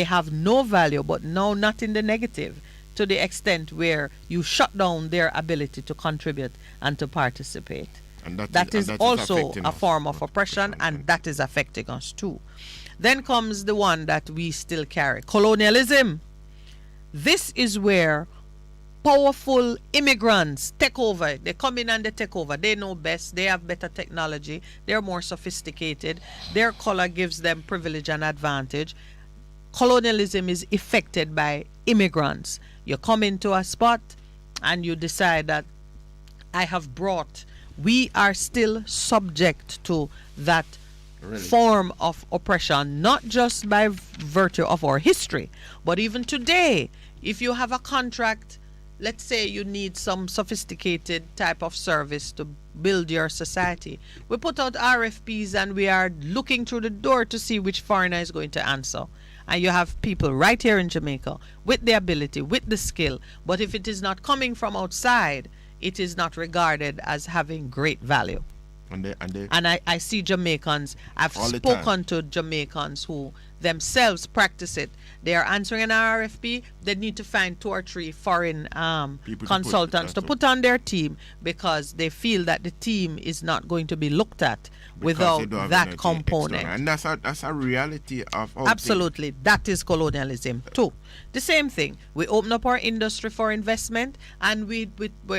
have no value, but no, not in the negative, to the extent where you shut down their ability to contribute and to participate. And that is also a form of oppression, and that is affecting us too. Then comes the one that we still carry, colonialism. This is where powerful immigrants take over. They come in and they take over. They know best. They have better technology. They're more sophisticated. Their color gives them privilege and advantage. Colonialism is affected by immigrants. You come into a spot and you decide that we are still subject to that form of oppression, not just by virtue of our history, but even today. If you have a contract, let's say you need some sophisticated type of service to build your society, we put out RFPs and we are looking through the door to see which foreigner is going to answer. And you have people right here in Jamaica with the ability, with the skill, but if it is not coming from outside, it is not regarded as having great value. And I see Jamaicans, I've spoken to Jamaicans who themselves practice it. They are answering an RFP, they need to find 2 or 3 foreign consultants to put on their team because they feel that the team is not going to be looked at without that component. And that's a reality of absolutely things. That is colonialism too. The same thing. We open up our industry for investment and we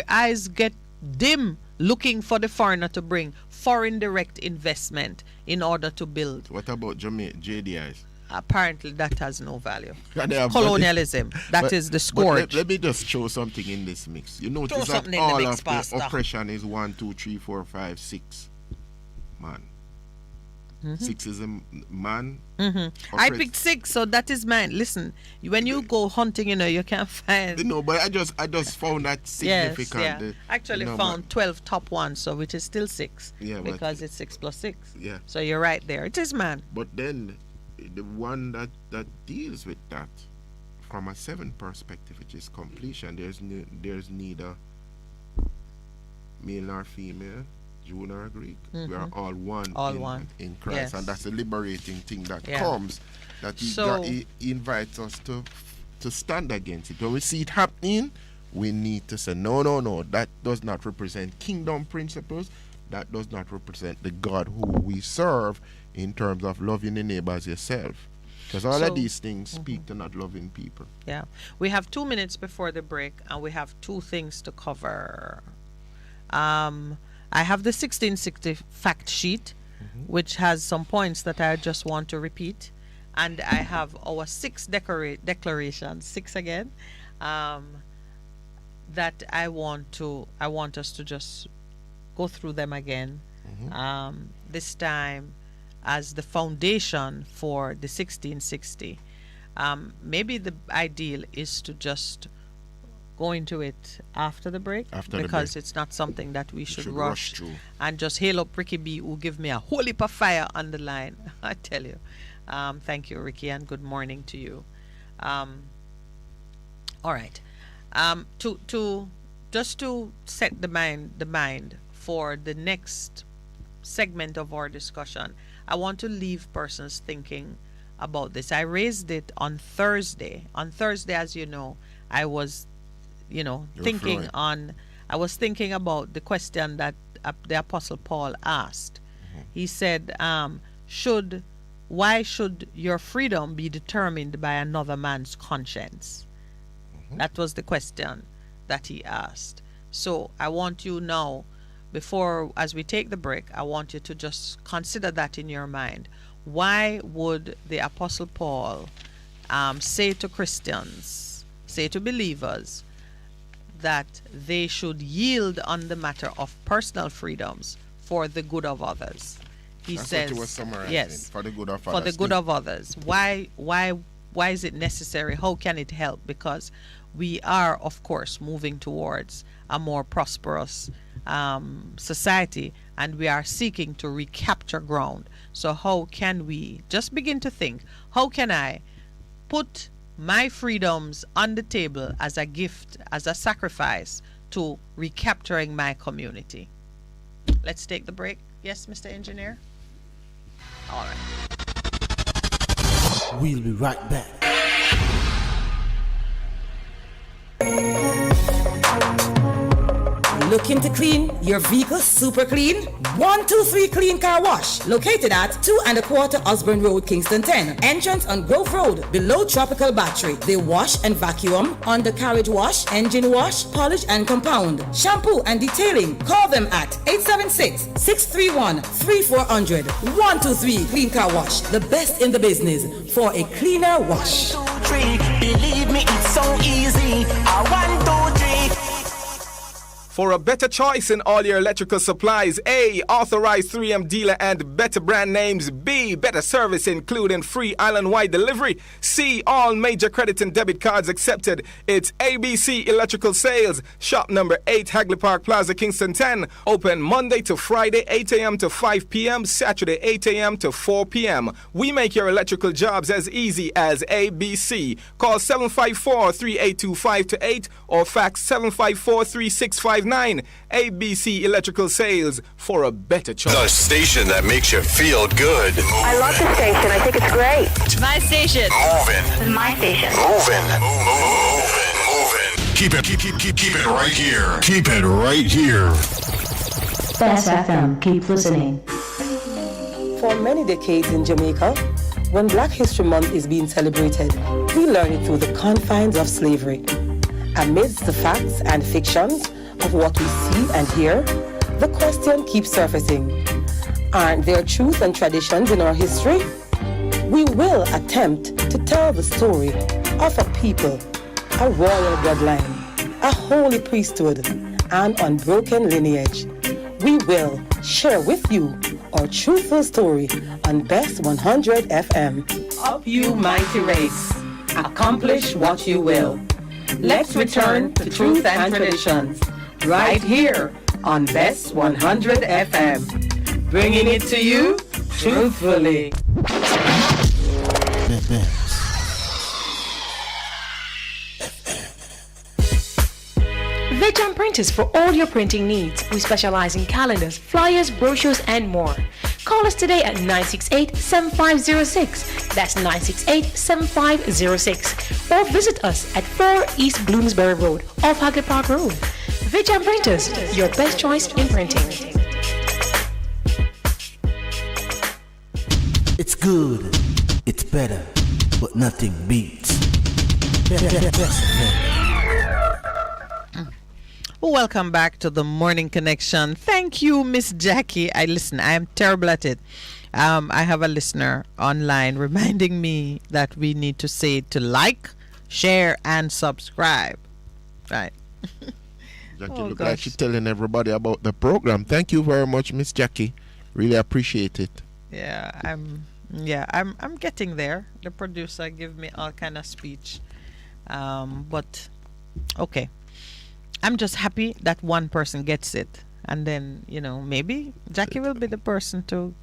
eyes get dim looking for the foreigner to bring foreign direct investment in order to build. What about JDIs? Apparently that has no value. Colonialism. That is the scourge. Let me just show something in this mix. You notice that all of the oppression is 1, 2, 3, 4, 5, 6 man. 6 is a man. I picked 6, so that is mine. Listen, when you go hunting, you can't find. No, but I just found that significant. Yes, yeah. Actually found 12 top ones, so which is still 6. Yeah, because it's 6 plus 6. Yeah. So you're right there. It is man. But then the one that deals with that from a 7 perspective, which is completion, there's neither male nor female, Jew nor Greek. We are all one in Christ. Yes. And that's a liberating thing that comes, that he invites us to stand against it. When we see it happening, we need to say, no, that does not represent kingdom principles. That does not represent the God who we serve in terms of loving the neighbor as yourself. Because all of these things speak to not loving people. Yeah. We have 2 minutes before the break, and we have 2 things to cover. I have the 1660 fact sheet, which has some points that I just want to repeat. And I have our 6 declarations, 6 again, that I want us to just go through them again. This time as the foundation for the 1660. Maybe the ideal is to just go into it after the break, because it's not something that we should rush through. And just hail up Ricky B, who give me a whole heap of fire on the line. I tell you. Thank you, Ricky, and good morning to you. All right. To set the mind for the next segment of our discussion, I want to leave persons thinking about this. I raised it on Thursday. On Thursday, as you know, I was, thinking about the question that the Apostle Paul asked. He said, why should your freedom be determined by another man's conscience? That was the question that he asked. So I want you now, as we take the break, I want you to just consider that in your mind. Why would the Apostle Paul say to Christians, say to believers, that they should yield on the matter of personal freedoms for the good of others? He says, what he was summarizing, yes, for the good of others. For the good of others. Why is it necessary? How can it help? Because we are, of course, moving towards a more prosperous society, and we are seeking to recapture ground. So how can we just begin to think, how can I put my freedoms on the table as a gift, as a sacrifice to recapturing my community? Let's take the break. Yes, Mr. Engineer? All right. We'll be right back. Looking to clean your vehicle super clean? 123 Clean Car Wash, located at 2 1/4 Osborne Road, Kingston 10. Entrance on Grove Road, below Tropical Battery. They wash and vacuum, undercarriage wash, engine wash, polish and compound, shampoo and detailing. Call them at 876-631-3400. 123 Clean Car Wash, the best in the business for a cleaner wash. 1, 2, 3, believe me, it's so easy. 1, 2, 3. For a better choice in all your electrical supplies, A, authorized 3M dealer and better brand names. B, better service including free island-wide delivery. C, all major credit and debit cards accepted. It's ABC Electrical Sales. Shop number 8, Hagley Park Plaza, Kingston 10. Open Monday to Friday, 8 a.m. to 5 p.m., Saturday, 8 a.m. to 4 p.m. We make your electrical jobs as easy as ABC. Call 754-382-528 or fax 754-3659. ABC Electrical Sales, for a better choice. The station that makes you feel good. I love the station. I think it's great. My station. Moving. My station. Moving. Keep it right here. Keep it right here. Bess FM, keep listening. For many decades in Jamaica, when Black History Month is being celebrated, we learn it through the confines of slavery. Amidst the facts and fictions of what we see and hear, the question keeps surfacing. Aren't there truth and traditions in our history? We will attempt to tell the story of a people, a royal bloodline, a holy priesthood, and unbroken lineage. We will share with you our truthful story on Best 100 FM. Up you mighty race, accomplish what you will. Let's return to truth and traditions, right here on Best 100 FM. Bringing it to you truthfully. Veg Printers for all your printing needs. We specialize in calendars, flyers, brochures, and more. Call us today at 968-7506. That's 968-7506. Or visit us at 4 East Bloomsbury Road, off Haggard Park Road. Veg Printers, your best choice in printing. It's good, it's better, but nothing beats. Welcome back to the Morning Connection. Thank you, Miss Jackie. I am terrible at it. I have a listener online reminding me that we need to say to like, share, and subscribe. Right. Jackie look like she's telling everybody about the program. Thank you very much, Miss Jackie. Really appreciate it. Yeah, I'm getting there. The producer give me all kind of speech. But okay. I'm just happy that one person gets it, and then maybe Jackie will be the person to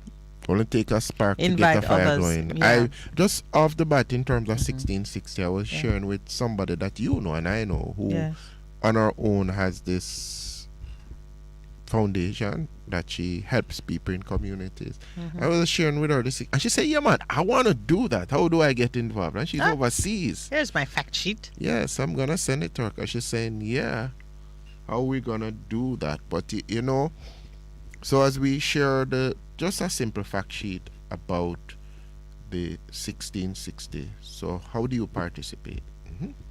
only take a spark to get a fire going. Yeah. I just off the bat in terms of 1660, I was sharing with somebody that and I know who on her own has this foundation that she helps people in communities. I was sharing with her this, and she said, "Yeah, man, I want to do that. How do I get involved?" And she's overseas. Here's my fact sheet. Yes, I'm gonna send it to her. Cause she's saying, "Yeah, how are we gonna do that?" But so as we share just a simple fact sheet about the 1660. So how do you participate?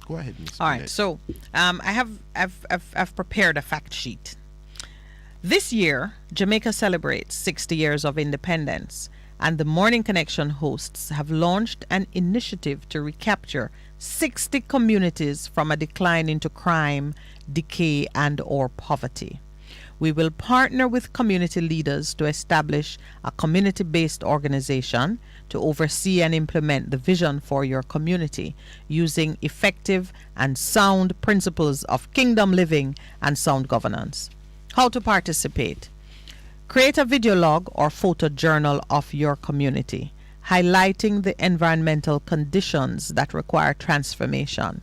Go ahead, Ms. All right. Minett. So I've prepared a fact sheet. This year, Jamaica celebrates 60 years of independence, and the Morning Connection hosts have launched an initiative to recapture 60 communities from a decline into crime, decay, and/or poverty. We will partner with community leaders to establish a community-based organization to oversee and implement the vision for your community using effective and sound principles of kingdom living and sound governance. How to participate? Create a video log or photo journal of your community, highlighting the environmental conditions that require transformation.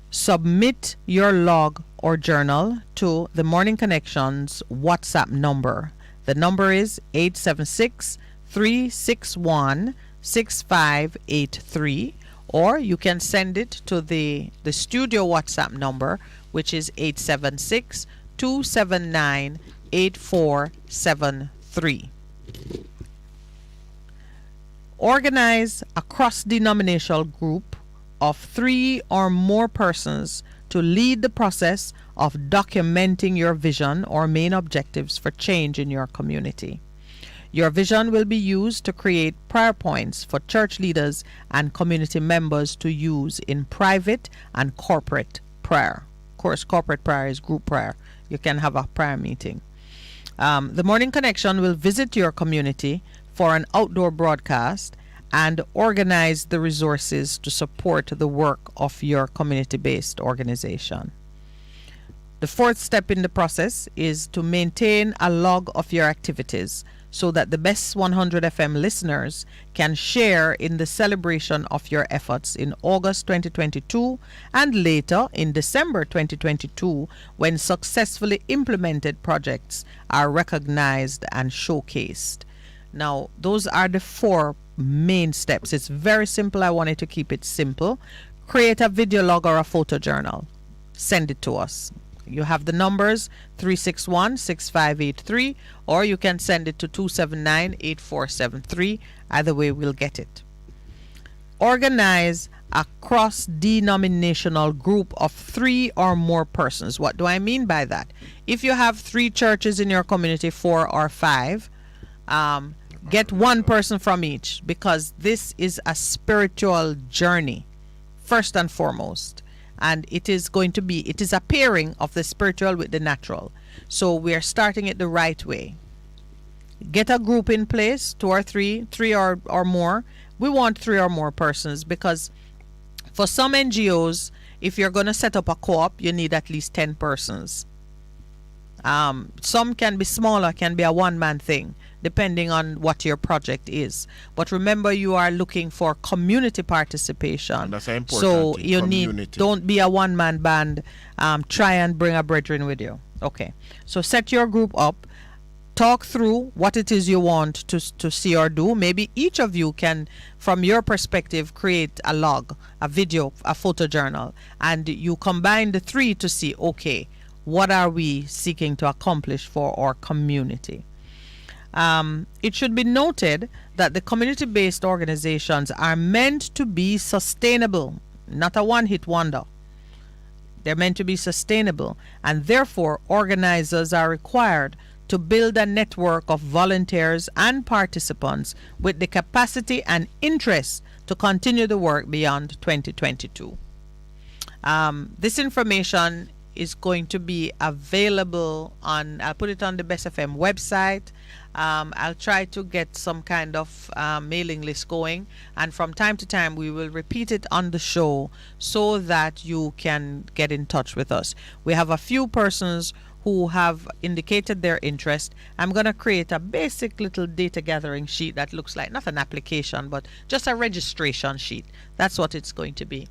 Submit your log or journal to the Morning Connection's WhatsApp number. The number is 876-361-6583, or you can send it to the studio WhatsApp number, which is 876-279-8473. Organize a cross-denominational group of 3 or more persons to lead the process of documenting your vision or main objectives for change in your community. Your vision will be used to create prayer points for church leaders and community members to use in private and corporate prayer. Of course, corporate prayer is group prayer. You can have a prayer meeting. The Morning Connection will visit your community for an outdoor broadcast and organize the resources to support the work of your community-based organization. The fourth step in the process is to maintain a log of your activities so that the Best 100 FM listeners can share in the celebration of your efforts in August 2022 and later in December 2022 when successfully implemented projects are recognized and showcased. Now, those are the 4 main steps. It's very simple. I wanted to keep it simple. Create a video log or a photo journal. Send it to us. You have the numbers 361-6583, or you can send it to 279-8473. Either way, we'll get it. Organize a cross-denominational group of 3 or more persons. What do I mean by that? If you have 3 churches in your community, 4 or 5, get one person from each, because this is a spiritual journey, first and foremost. And it is a pairing of the spiritual with the natural. So we are starting it the right way. Get a group in place, 2 or 3 or more. We want 3 or more persons, because for some NGOs, if you're going to set up a co-op, you need at least 10 persons. Some can be smaller, can be a one-man thing, depending on what your project is. But remember, you are looking for community participation. And that's important. So you don't be a one-man band. Try and bring a brethren with you. Okay. So set your group up. Talk through what it is you want to see or do. Maybe each of you can, from your perspective, create a log, a video, a photo journal, and you combine the 3 to see, okay, what are we seeking to accomplish for our community? It should be noted that the community-based organizations are meant to be sustainable, not a one-hit wonder. They're meant to be sustainable, and therefore organizers are required to build a network of volunteers and participants with the capacity and interest to continue the work beyond 2022. This information is going to be available on, I'll put it on the Bess FM website. I'll try to get some kind of mailing list going, and from time to time we will repeat it on the show so that you can get in touch with us. We have a few persons who have indicated their interest. I'm going to create a basic little data gathering sheet that looks like not an application, but just a registration sheet. That's what it's going to be.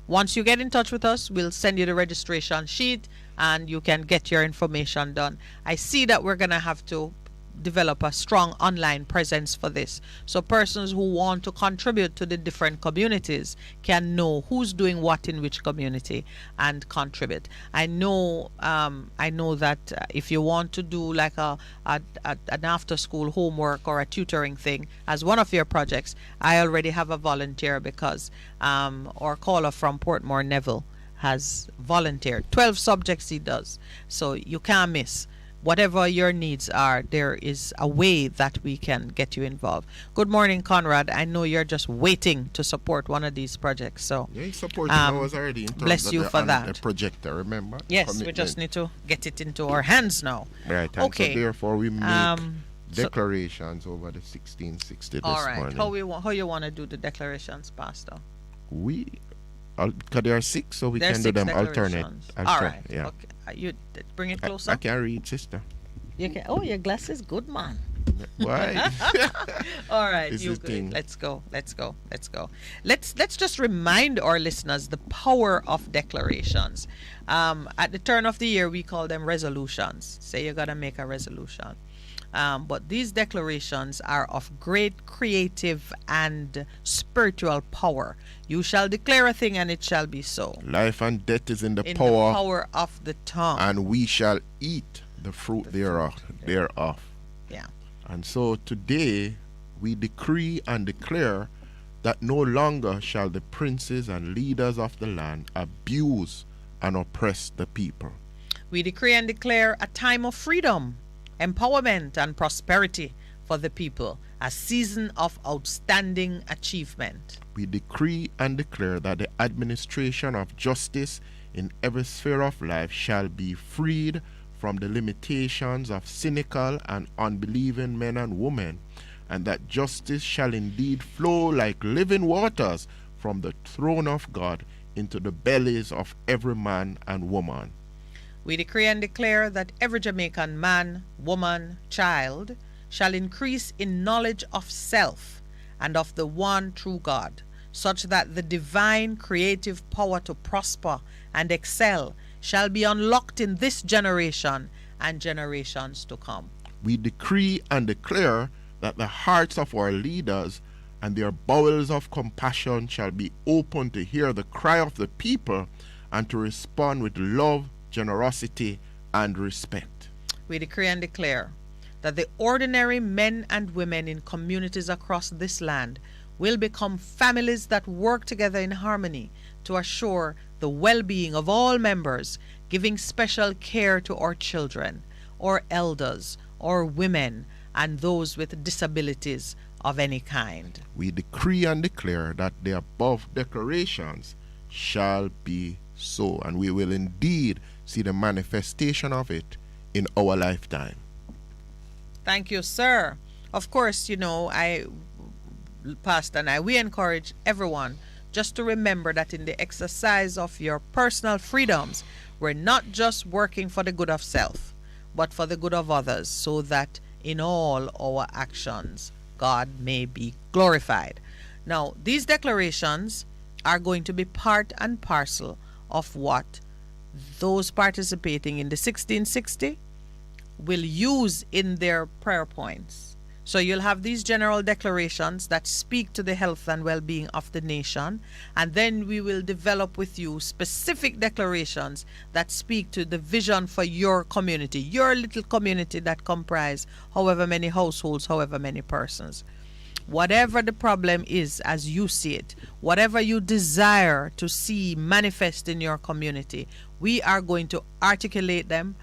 Once you get in touch with us, we'll send you the registration sheet and you can get your information done. I see that we're going to have to develop a strong online presence for this, so persons who want to contribute to the different communities can know who's doing what in which community and contribute. I know that if you want to do like an after school homework or a tutoring thing as one of your projects, I already have a volunteer, because our caller from Portmore, Neville, has volunteered 12 subjects he does, so you can't miss. Whatever your needs are, there is a way that we can get you involved. Good morning, Conrad. I know you're just waiting to support one of these projects. So yeah, he's supporting ours already. Bless you for that. The projector, remember? Yes, Commitment. We just need to get it into our hands now. Right. And okay. So therefore, we make declarations over the 1660 this all right. morning. How you want to do the declarations, Pastor? Because there are 6, so we can do them alternate. All right. Yeah. Okay. You bring it closer. I can read, sister. You can. Oh, your glasses, good man. Why? All right, this you good. Let's go. Let's just remind our listeners the power of declarations. At the turn of the year, we call them resolutions. Say you gotta make a resolution. But these declarations are of great creative and spiritual power. You shall declare a thing and it shall be so. Life and death is in the the power of the tongue. And we shall eat the fruit thereof. Yeah. And so today we decree and declare that no longer shall the princes and leaders of the land abuse and oppress the people. We decree and declare a time of freedom, empowerment, and prosperity for the people, a season of outstanding achievement. We decree and declare that the administration of justice in every sphere of life shall be freed from the limitations of cynical and unbelieving men and women, and that justice shall indeed flow like living waters from the throne of God into the bellies of every man and woman. We decree and declare that every Jamaican man, woman, child shall increase in knowledge of self and of the one true God, such that the divine creative power to prosper and excel shall be unlocked in this generation and generations to come. We decree and declare that the hearts of our leaders and their bowels of compassion shall be open to hear the cry of the people and to respond with love, generosity, and respect. We decree and declare that the ordinary men and women in communities across this land will become families that work together in harmony to assure the well-being of all members, giving special care to our children, or elders, or women, and those with disabilities of any kind. We decree and declare that the above declarations shall be so, and we will indeed see the manifestation of it in our lifetime. Thank you, sir. Of course, Pastor and I, we encourage everyone just to remember that in the exercise of your personal freedoms, we're not just working for the good of self, but for the good of others, so that in all our actions, God may be glorified. Now, these declarations are going to be part and parcel of what those participating in the 1660 will use in their prayer points. So you'll have these general declarations that speak to the health and well-being of the nation, and then we will develop with you specific declarations that speak to the vision for your community, your little community that comprise however many households, however many persons. Whatever the problem is as you see it, whatever you desire to see manifest in your community, we are going to articulate them,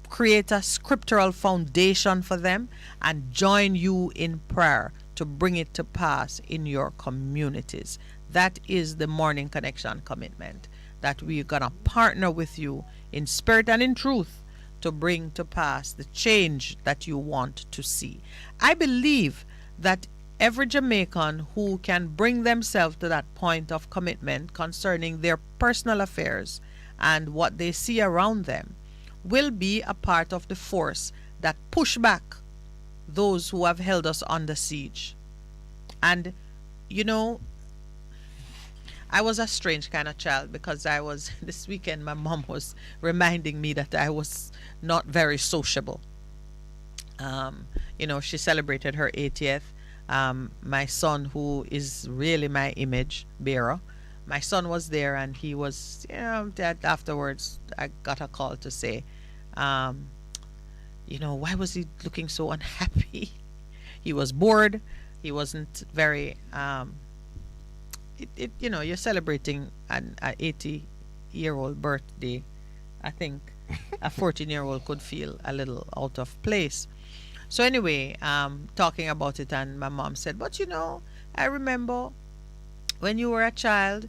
create a scriptural foundation for them, and join you in prayer to bring it to pass in your communities. That is the Morning Connection commitment, that we're going to partner with you in spirit and in truth to bring to pass the change that you want to see. I believe that every Jamaican who can bring themselves to that point of commitment concerning their personal affairs and what they see around them will be a part of the force that push back those who have held us under siege. And I was a strange kind of child, because this weekend my mom was reminding me that I was not very sociable. She celebrated her 80th. My son, who is really my image bearer, my son was there, and he was, that afterwards I got a call to say, why was he looking so unhappy? He was bored. He wasn't very, you're celebrating an 80-year-old birthday. I think a 14-year-old could feel a little out of place. So anyway, talking about it, and my mom said, but I remember when you were a child,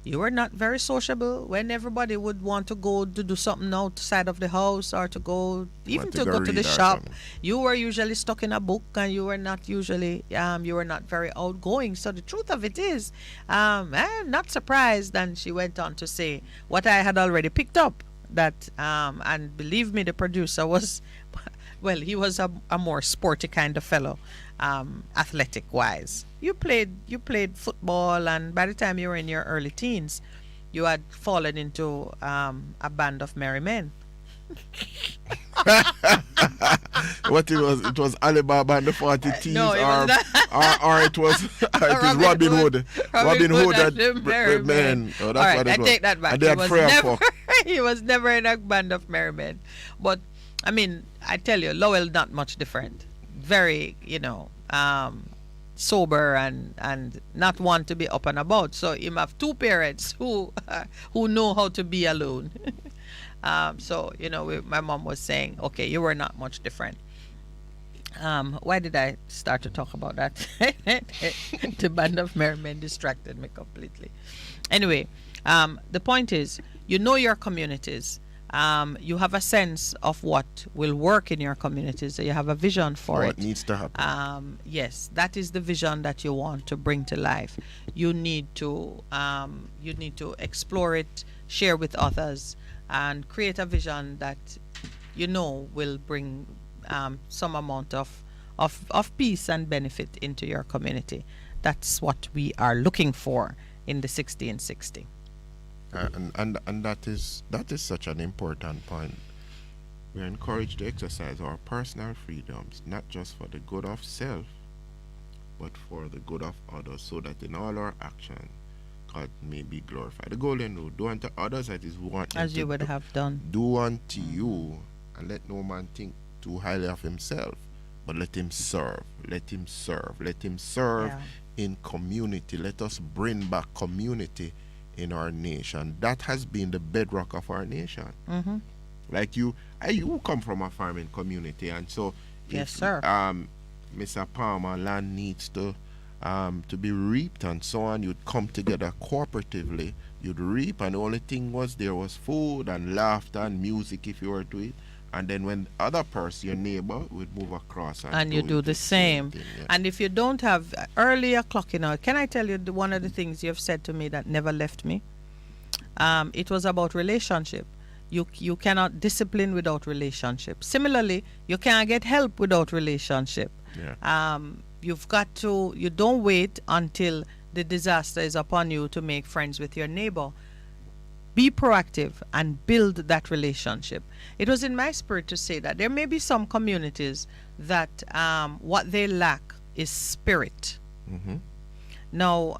you were not very sociable. When everybody would want to go to do something outside of the house, or to go, even to go to the shop, you were usually stuck in a book, and you were not usually, you were not very outgoing. So the truth of it is, I'm not surprised. And she went on to say what I had already picked up, that, and believe me, the producer was, well, he was a more sporty kind of fellow, athletic wise. You played football, and by the time you were in your early teens, you had fallen into a band of merry men. What it was Alibaba and the 40 Thieves, no, or it was Robin Hood. Robin Hood and merry men. Oh, that's all right, what it was. I take that back. He was never in a band of merry men. But I mean, I tell you, Lowell not much different. Very, sober and not want to be up and about. So him have two parents who know how to be alone. So my mom was saying, okay, you were not much different. Why did I start to talk about that? The band of merry men distracted me completely. Anyway, the point is, your communities. You have a sense of what will work in your communities. So you have a vision for it. What needs to happen. Yes, that is the vision that you want to bring to life. You need to explore it, share with others, and create a vision that will bring some amount of peace and benefit into your community. That's what we are looking for in the 1660. And that is such an important point. We are encouraged to exercise our personal freedoms, not just for the good of self, but for the good of others, so that in all our action, God may be glorified. The golden rule: do unto others as is want as you would have done. Do unto you, and let no man think too highly of himself, but let him serve. Let him serve. Let him serve in community. Let us bring back community in our nation. That has been the bedrock of our nation. Mm-hmm. Like you come from a farming community, and so yes, sir. Mr. Palmer, land needs to be reaped and so on. You'd come together cooperatively, you'd reap, and the only thing was food and laughter and music if you were to eat. And then when other person, your neighbor, would move across and you do the same thing, yeah. And if you don't have earlier clocking out, can I tell you one of the things you have said to me that never left me? It was about relationship. You cannot discipline without relationship. Similarly, you can't get help without relationship. Yeah. You don't wait until the disaster is upon you to make friends with your neighbor. Be proactive and build that relationship. It was in my spirit to say that there may be some communities that what they lack is spirit. Mm-hmm. Now,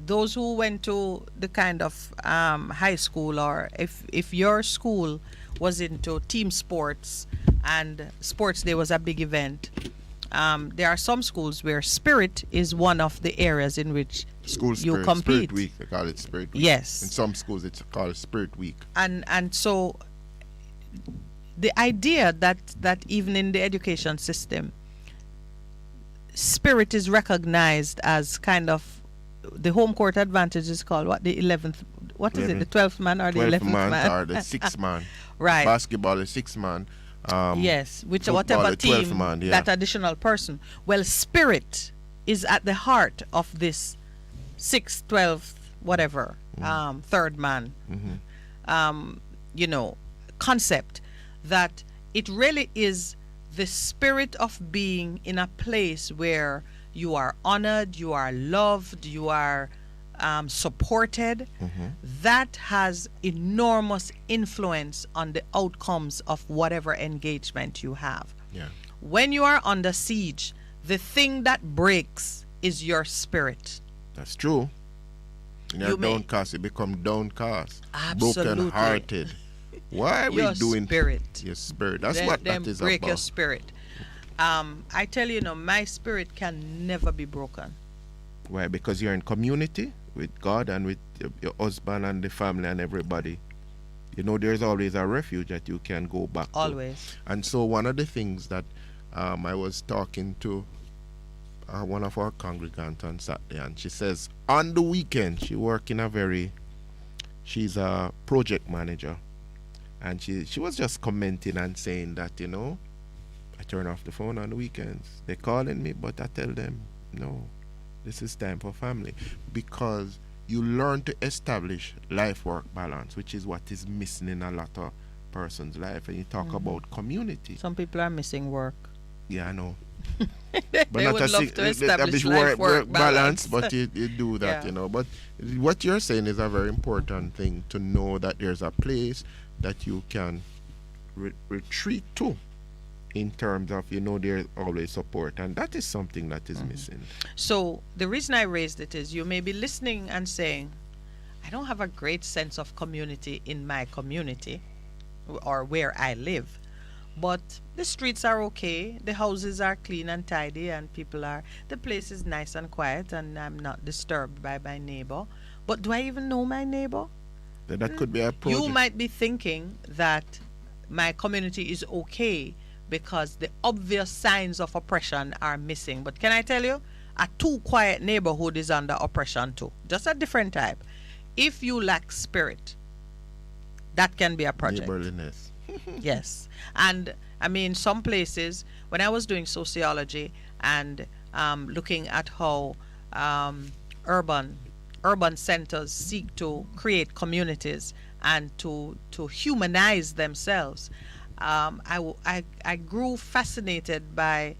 those who went to the kind of high school, or if your school was into team sports and sports day was a big event, there are some schools where spirit is one of the areas in which you compete. Spirit Week, they call it Spirit Week. Yes. In some schools it's called Spirit Week. And so the idea that even in the education system, spirit is recognized as kind of the home court advantage is called what? The 11th, what is it? The 12th man or the 11th man? Or the 6th man. Right. Basketball is 6th man. Yes, which whatever team, man, yeah. that additional person. Well, spirit is at the heart of this 6th, 12th, whatever, third man, concept, that it really is the spirit of being in a place where you are honored, you are loved, you are supported. That has enormous influence on the outcomes of whatever engagement you have. Yeah. When you are under siege, the thing that breaks is your spirit. That's true. You're downcast, you become downcast, broken hearted. Why are we doing spirit? Your spirit. That's what that is break about. Your spirit. I tell you, my spirit can never be broken. Why? Because you're in community with God and with your husband and the family and everybody. There's always a refuge that you can go back to. Always. And so one of the things that I was talking to one of our congregants on Saturday, and she says on the weekend she's a project manager, and she was just commenting and saying that I turn off the phone on the weekends. They're calling me, but I tell them no, this is time for family, because you learn to establish life-work balance, which is what is missing in a lot of person's life. And you talk about community. Some people are missing work. Yeah, I know. But they would love to establish life-work balance. But you do that, yeah. But what you're saying is a very important thing, to know that there's a place that you can retreat to, in terms of, there's always support, and that is something that is missing. So the reason I raised it is you may be listening and saying, I don't have a great sense of community in my community or where I live, but the streets are okay, the houses are clean and tidy, and the place is nice and quiet, and I'm not disturbed by my neighbor. But do I even know my neighbor? That could be a project. You might be thinking that my community is okay because the obvious signs of oppression are missing. But can I tell you, a too quiet neighborhood is under oppression too. Just a different type. If you lack spirit, that can be a project. Neighborliness. Yes. And some places, when I was doing sociology and looking at how urban centers seek to create communities and to humanize themselves, I grew fascinated by.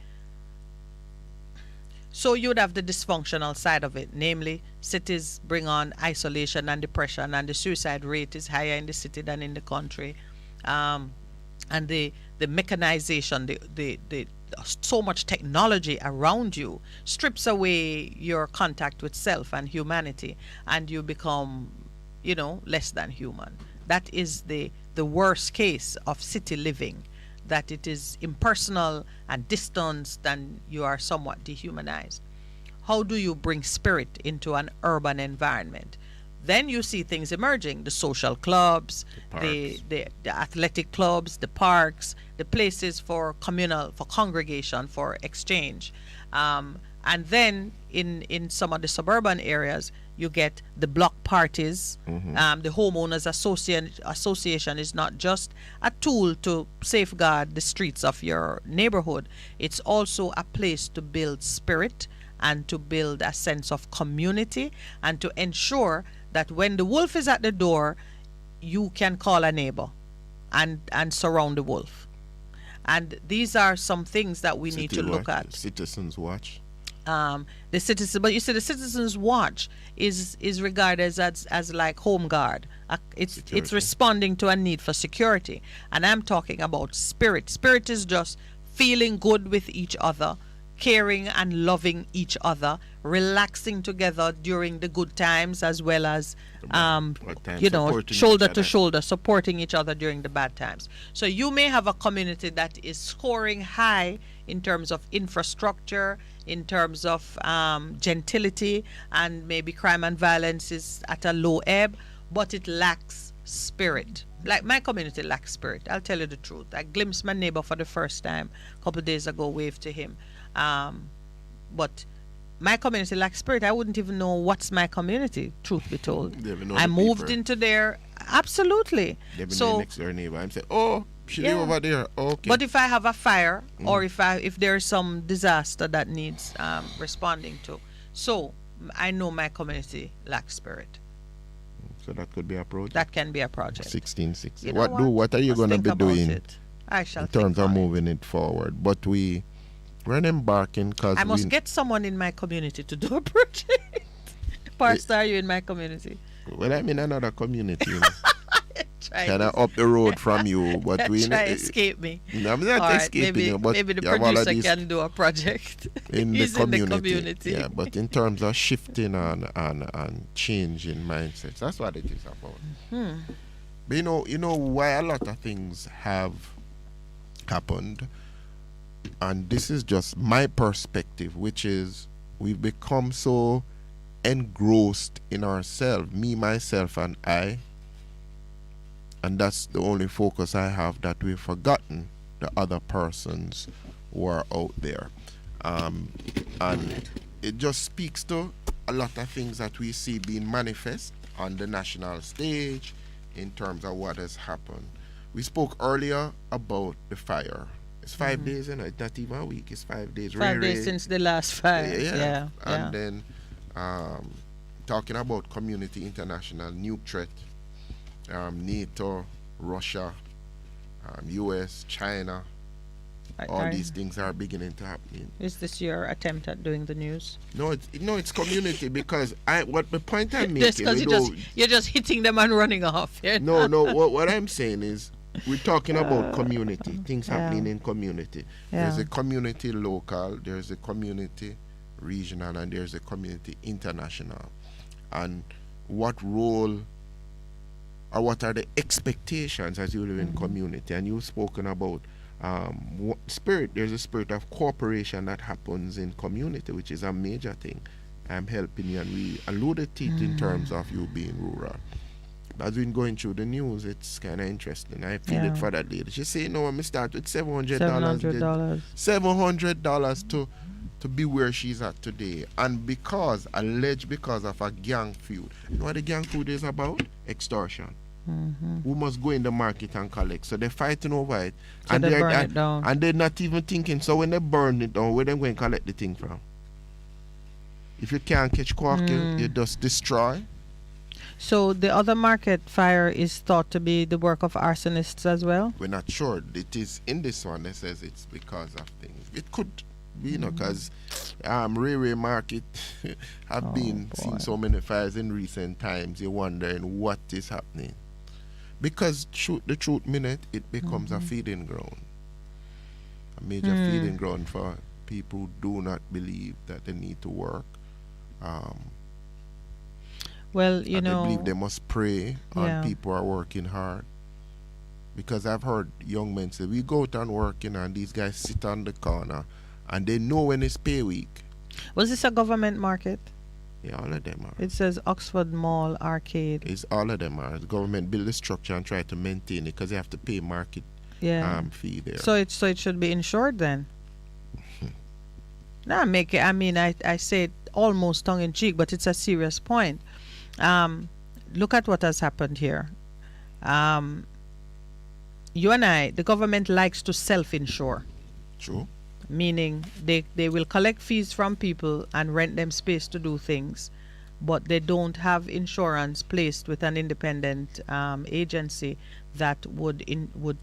So you'd have the dysfunctional side of it, namely cities bring on isolation and depression, and the suicide rate is higher in the city than in the country, and the mechanization, the so much technology around you strips away your contact with self and humanity, and you become, less than human. That is the worst case of city living, that it is impersonal and distanced, and you are somewhat dehumanized. how do you bring spirit into an urban environment? Then you see things emerging, the social clubs, the athletic clubs, the parks, the places for congregation, for exchange. And then in some of the suburban areas, you get the block parties. The homeowners association is not just a tool to safeguard the streets of your neighborhood. It's also a place to build spirit and to build a sense of community and to ensure that when the wolf is at the door, you can call a neighbor and surround the wolf. And these are some things that we need to look at. Citizens Watch. The Citizens Watch is regarded as like home guard. It's responding to a need for security. And I'm talking about spirit. Spirit is just feeling good with each other, caring and loving each other, relaxing together during the good times as well as shoulder to shoulder, supporting each other during the bad times. So you may have a community that is scoring high in terms of infrastructure, in terms of gentility, and maybe crime and violence is at a low ebb, but it lacks spirit. Like my community lacks spirit. I'll tell you the truth. I glimpsed my neighbor for the first time a couple of days ago, waved to him. But my community lacks spirit. I wouldn't even know what's my community, truth be told. I moved into there. Absolutely. So next door neighbor and say, oh, she live over there. Okay. But if I have a fire or if there's some disaster that needs responding to, so I know my community lacks spirit. So that could be a project. That can be a project. 1660. What are you going to be doing I shall in terms of moving it forward? But we're embarking because I must get someone in my community to do a project. Pastor, are you in my community? Well, I'm in another community. Kind of up the road from you, but we try escape me. No, I'm not escaping you, but maybe the producer can do a project. He's in the community. Yeah, but in terms of shifting and changing mindsets, that's what it is about. But you know why a lot of things have happened, and this is just my perspective, which is we've become so engrossed in ourselves, me, myself, and I. And that's the only focus I have, that we've forgotten the other persons who are out there. And it just speaks to a lot of things that we see being manifest on the national stage in terms of what has happened. We spoke earlier about the fire. It's 5 days, and it's not even a week. It's 5 days. 5 days since the last fire. Yeah. And then talking about community international, nuke threat, NATO, Russia, US, China, all these things are beginning to happen. Is this your attempt at doing the news? No, it's community, because what the point I'm making. Just because you're just hitting them and running off. Yeah? No. What I'm saying is, we're talking about community, things happening in community. There's a community local, there's a community regional, and there's a community international. And what role or what are the expectations as you live in community? And you've spoken about spirit. There's a spirit of cooperation that happens in community, which is a major thing. I'm helping you, and we alluded to it in terms of you being rural. As we're going through the news, it's kind of interesting. I feel it for that lady. She said, no, I'm start with $700. $700 to be where she's at today. And alleged because of a gang feud. You know what the gang feud is about? Extortion. Who must go in the market and collect. So they're fighting over it. So and they burn it down. And they're not even thinking, so when they burn it down, where they going to collect the thing from? If you can't catch quark, you just destroy. So the other market fire is thought to be the work of arsonists as well? We're not sure. It is in this one that says it's because of things. It could be, because Ray market have been seeing so many fires in recent times. You're wondering what is happening. Because the truth, Minett, it becomes a feeding ground. A major feeding ground for people who do not believe that they need to work. Well, they believe they must prey on people who are working hard. Because I've heard young men say, we go out and work, and these guys sit on the corner, and they know when it's pay week. Was this a government market? Yeah, all of them are. It says Oxford Mall Arcade. It's all of them are. The government build the structure and try to maintain it because they have to pay market fee there. So it should be insured then. No, I say it almost tongue in cheek, but it's a serious point. Look at what has happened here. You and I, the government likes to self-insure. True. Meaning they will collect fees from people and rent them space to do things, but they don't have insurance placed with an independent agency that would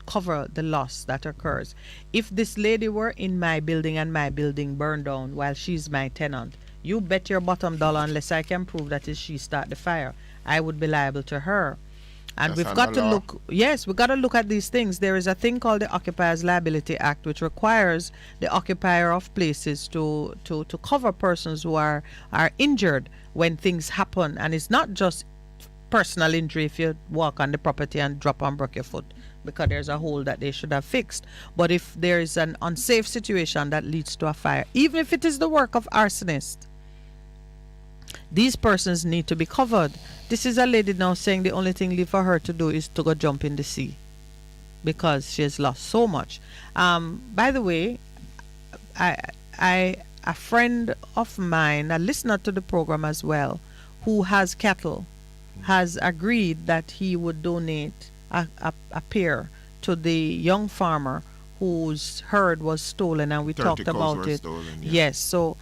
cover the loss that occurs. If this lady were in my building and my building burned down while she's my tenant, you bet your bottom dollar, unless I can prove that is she started the fire, I would be liable to her. And we've got to look, yes, we've got to look at these things. There is a thing called the Occupiers Liability Act, which requires the occupier of places to cover persons who are injured when things happen. And it's not just personal injury if you walk on the property and drop and break your foot because there's a hole that they should have fixed. But if there is an unsafe situation that leads to a fire, even if it is the work of arsonists, these persons need to be covered. This is a lady now saying the only thing left for her to do is to go jump in the sea because she has lost so much. By the way, a friend of mine, a listener to the program as well, who has cattle, has agreed that he would donate a pair to the young farmer whose herd was stolen, and we talked about it. Stolen, yeah. Yes, so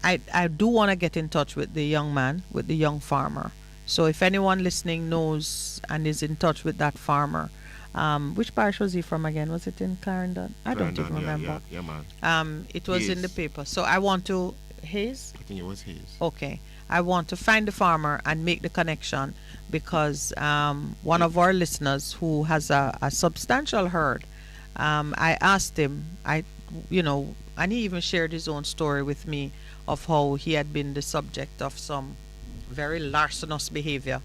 I do want to get in touch with the young man, with the young farmer. So if anyone listening knows and is in touch with that farmer, which parish was he from again? Was it in Clarendon? I don't even remember. Yeah, man. It was Hayes. in the paper. So I want to... Hayes? I think it was Hayes. Okay. I want to find the farmer and make the connection because one of our listeners who has a substantial herd, I asked him, and he even shared his own story with me of how he had been the subject of some very larcenous behavior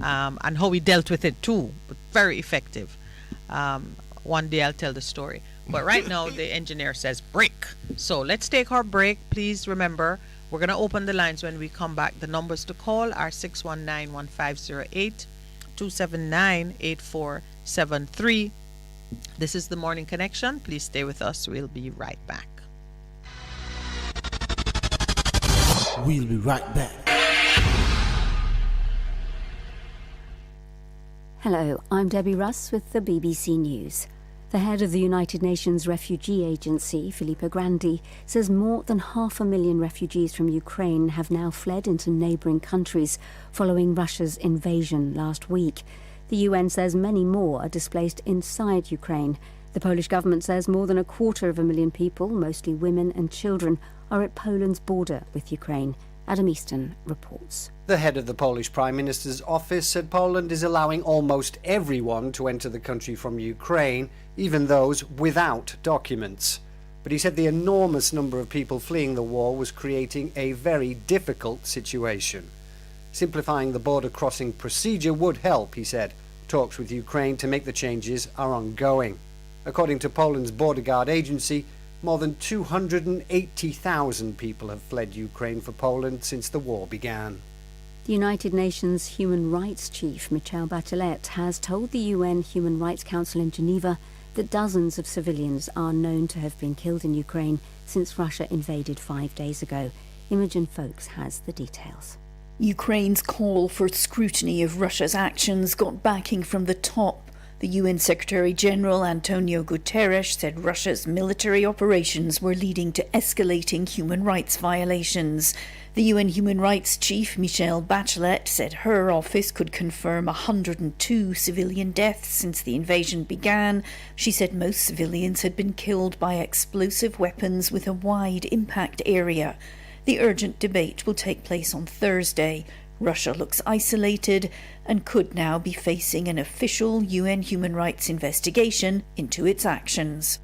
and how he dealt with it too, but very effective. One day I'll tell the story. But right now the engineer says break. So let's take our break. Please remember, we're going to open the lines when we come back. The numbers to call are 619-1508, 279-8473. This is the Morning Connection. Please stay with us. We'll be right back. We'll be right back. Hello, I'm Debbie Russ with the BBC News. The head of the United Nations Refugee Agency, Filippo Grandi, says more than 500,000 refugees from Ukraine have now fled into neighbouring countries following Russia's invasion last week. The UN says many more are displaced inside Ukraine. The Polish government says more than 250,000 people, mostly women and children, are at Poland's border with Ukraine. Adam Easton reports. The head of the Polish Prime Minister's office said Poland is allowing almost everyone to enter the country from Ukraine, even those without documents. But he said the enormous number of people fleeing the war was creating a very difficult situation. Simplifying the border crossing procedure would help, he said. Talks with Ukraine to make the changes are ongoing. According to Poland's border guard agency, more than 280,000 people have fled Ukraine for Poland since the war began. The United Nations Human Rights Chief, Michelle Bachelet, has told the UN Human Rights Council in Geneva that dozens of civilians are known to have been killed in Ukraine since Russia invaded 5 days ago. Imogen Folks has the details. Ukraine's call for scrutiny of Russia's actions got backing from the top. The UN Secretary-General Antonio Guterres said Russia's military operations were leading to escalating human rights violations. The UN Human Rights Chief, Michelle Bachelet, said her office could confirm 102 civilian deaths since the invasion began. She said most civilians had been killed by explosive weapons with a wide impact area. The urgent debate will take place on Thursday. Russia looks isolated and could now be facing an official UN human rights investigation into its actions.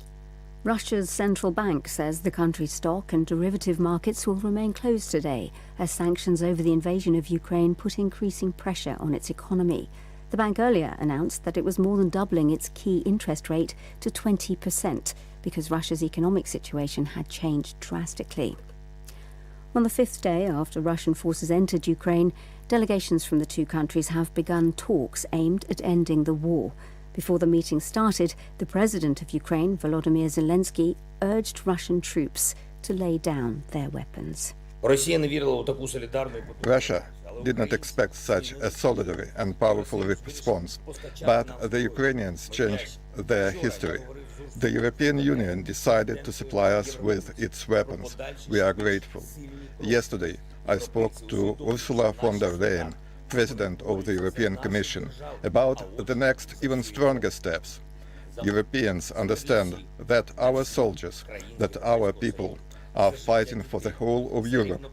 Russia's central bank says the country's stock and derivative markets will remain closed today as sanctions over the invasion of Ukraine put increasing pressure on its economy. The bank earlier announced that it was more than doubling its key interest rate to 20% because Russia's economic situation had changed drastically. On the fifth day after Russian forces entered Ukraine, delegations from the two countries have begun talks aimed at ending the war. Before the meeting started, the president of Ukraine, Volodymyr Zelensky, urged Russian troops to lay down their weapons. Russia did not expect such a solidary and powerful response, but the Ukrainians changed their history. The European Union decided to supply us with its weapons. We are grateful. Yesterday, I spoke to Ursula von der Leyen, President of the European Commission, about the next, even stronger steps. Europeans understand that our soldiers, that our people, are fighting for the whole of Europe.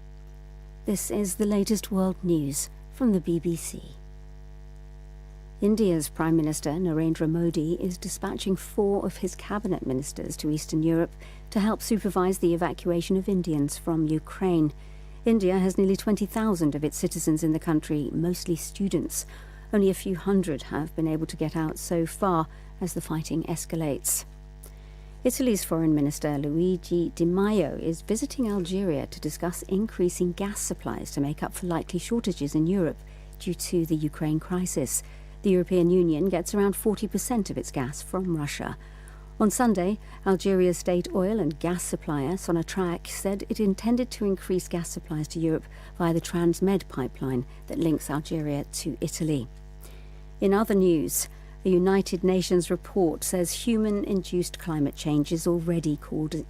This is the latest world news from the BBC. India's Prime Minister Narendra Modi is dispatching 4 of his cabinet ministers to Eastern Europe to help supervise the evacuation of Indians from Ukraine. India has nearly 20,000 of its citizens in the country, mostly students. Only a few hundred have been able to get out so far as the fighting escalates. Italy's Foreign Minister Luigi Di Maio is visiting Algeria to discuss increasing gas supplies to make up for likely shortages in Europe due to the Ukraine crisis. The European Union gets around 40% of its gas from Russia. On Sunday, Algeria's state oil and gas supplier Sonatrach said it intended to increase gas supplies to Europe via the TransMed pipeline that links Algeria to Italy. In other news, a United Nations report says human-induced climate change is already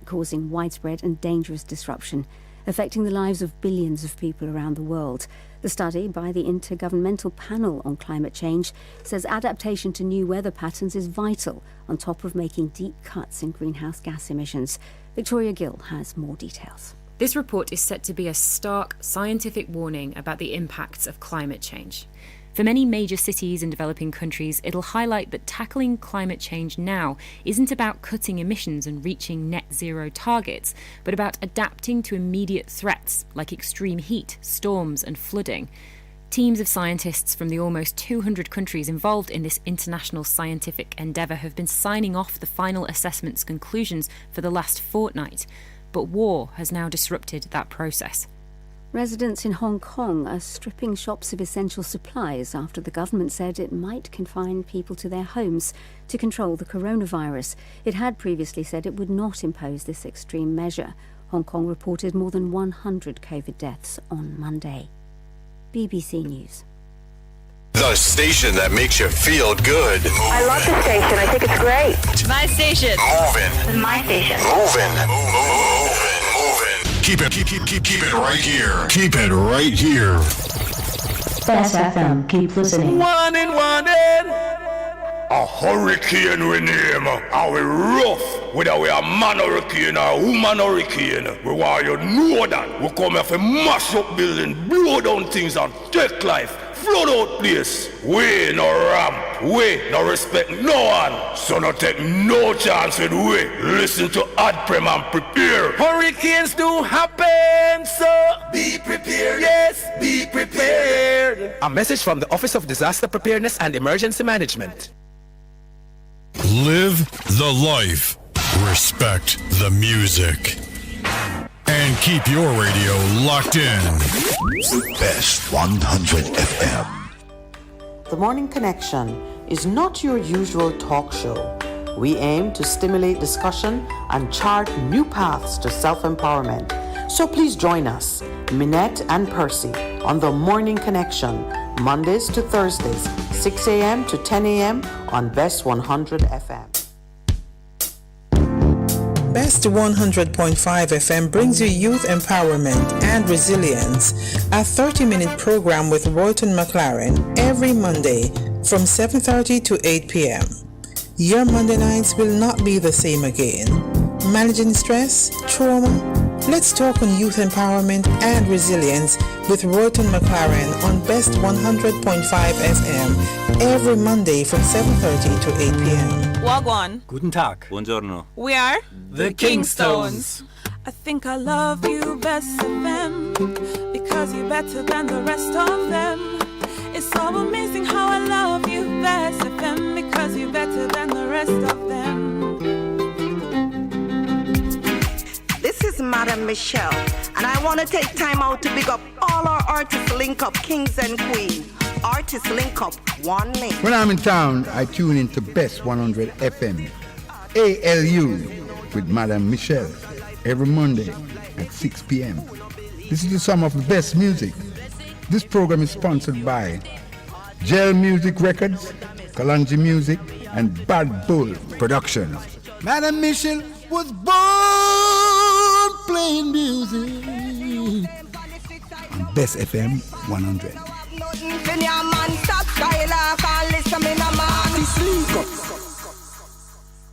causing widespread and dangerous disruption, affecting the lives of billions of people around the world. The study by the Intergovernmental Panel on Climate Change says adaptation to new weather patterns is vital, on top of making deep cuts in greenhouse gas emissions. Victoria Gill has more details. This report is set to be a stark scientific warning about the impacts of climate change. For many major cities in developing countries, it'll highlight that tackling climate change now isn't about cutting emissions and reaching net zero targets, but about adapting to immediate threats like extreme heat, storms and flooding. Teams of scientists from the almost 200 countries involved in this international scientific endeavour have been signing off the final assessment's conclusions for the last fortnight, but war has now disrupted that process. Residents in Hong Kong are stripping shops of essential supplies after the government said it might confine people to their homes to control the coronavirus. It had previously said it would not impose this extreme measure. Hong Kong reported more than 100 COVID deaths on Monday. BBC News. The station that makes you feel good. I love the station. I think it's great. My station. Moving. My station. Moving. Keep it right here. Keep it right here. Bess FM, keep listening. One in. A hurricane we name. Are we rough? Whether we are man hurricane or woman hurricane. We want you know that. We come here for mash up building, blow down things and take life. Flood out place. We no ramp. We no respect no one. So no take no chance with we. Listen to Adprem and prepare. Hurricanes do happen, so be prepared. Yes, be prepared. A message from the Office of Disaster Preparedness and Emergency Management. Live the life. Respect the music. And keep your radio locked in. Best 100 FM. The Morning Connection is not your usual talk show. We aim to stimulate discussion and chart new paths to self-empowerment. So please join us, Minett and Percy, on The Morning Connection, Mondays to Thursdays, 6 a.m. to 10 a.m. on Best 100 FM. Best 100.5 FM brings you youth empowerment and resilience, a 30-minute program with Royton McLaren every Monday from 7:30 to 8 p.m. Your Monday nights will not be the same again. Managing stress, trauma? Let's talk on youth empowerment and resilience with Royton McLaren on Best 100.5 FM every Monday from 7:30 to 8 p.m. Wagwan. Guten Tag. Buongiorno. We are the Kingstones. I think I love you best of them because you're better than the rest of them. It's so amazing how I love you. Bess FM because you're better than the rest of them. This is Madam Michelle, and I want to take time out to big up all our artists link up, kings and queens. Artists link up, one link. When I'm in town, I tune into Best 100 FM, ALU, with Madam Michelle, every Monday at 6 p.m. This is the sum of the best music. This program is sponsored by Gel Music Records, Kalanji Music, and Bad Bull Productions. Madam Michelle was born playing music on Best FM 100.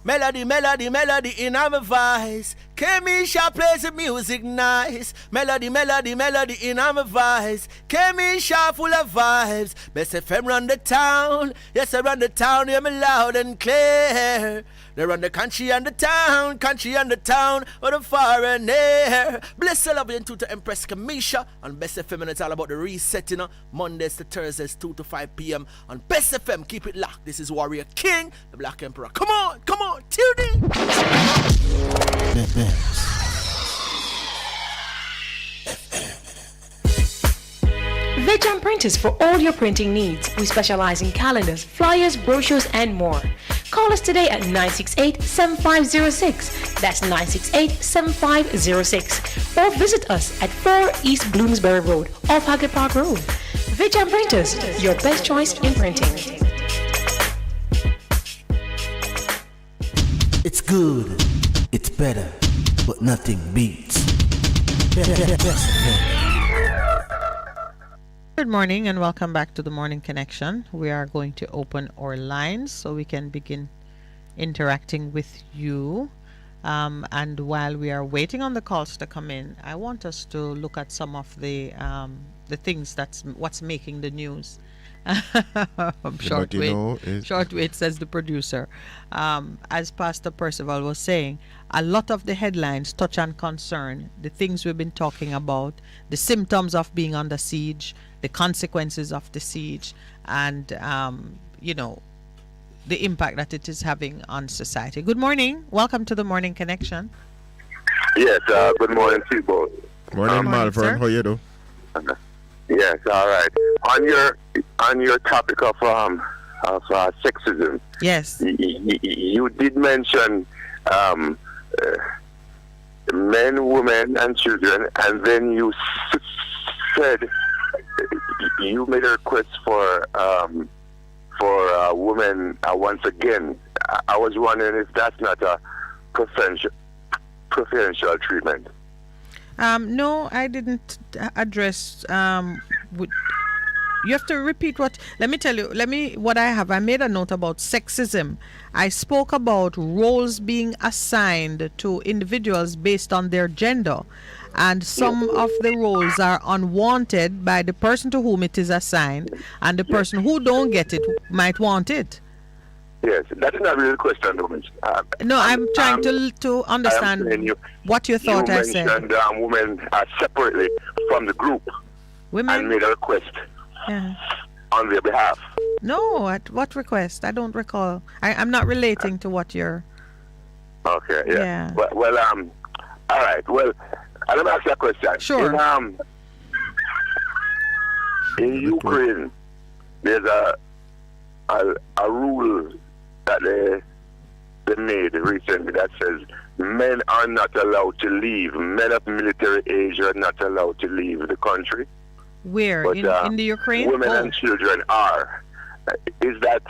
Melody, melody, melody in our voice. Kemisha plays the music nice. Melody, melody, melody in our voice. Kemisha full of vibes. Best FM run the town. Yes, I run the town. Hear me loud and clear. They run the country and the town, or the far and near. Bless the love into to Empress Kamisha on Best FM, and it's all about the reset, you know. Mondays to Thursdays, 2 to 5 p.m. on Best FM. Keep it locked. This is Warrior King, the Black Emperor. Come on, tune in. Veg Printers for all your printing needs. We specialize in calendars, flyers, brochures, and more. Call us today at 968-7506. That's 968-7506. Or visit us at 4 East Bloomsbury Road, off Haggard Park Road. Veg Printers, your best choice in printing. It's good, it's better, but nothing beats. Good morning and welcome back to the Morning Connection. We are going to open our lines so we can begin interacting with you. And while we are waiting on the calls to come in, I want us to look at some of the things what's making the news. Shortwait, says the producer. As Pastor Percival was saying, a lot of the headlines touch on concern, the things we've been talking about, the symptoms of being under siege, the consequences of the siege, and the impact that it is having on society. Good morning. Welcome to the Morning Connection. Yes, good morning to you both. Morning, Malvern. How you do? Yes, all right. On your topic of sexism. Yes. You did mention men, women, and children, and then you said you made a request for women once again. I was wondering if that's not a preferential treatment. No, I didn't address. You have to repeat what. Let me tell you. What I have. I made a note about sexism. I spoke about roles being assigned to individuals based on their gender, and some of the roles are unwanted by the person to whom it is assigned, and the person who don't get it might want it. Yes, that's not really the question, though. No, I'm trying to understand what you thought I said. You mentioned women separately from the group. Women? And made a request on their behalf. No, what request? I don't recall. I'm not relating to what you're... Okay, yeah. Well, all right. Well, let me ask you a question. Sure. In Ukraine, there's a rule that they made recently that says men are not allowed to leave. Men of military age are not allowed to leave the country. Where? But, in the Ukraine? Women and children are. Is that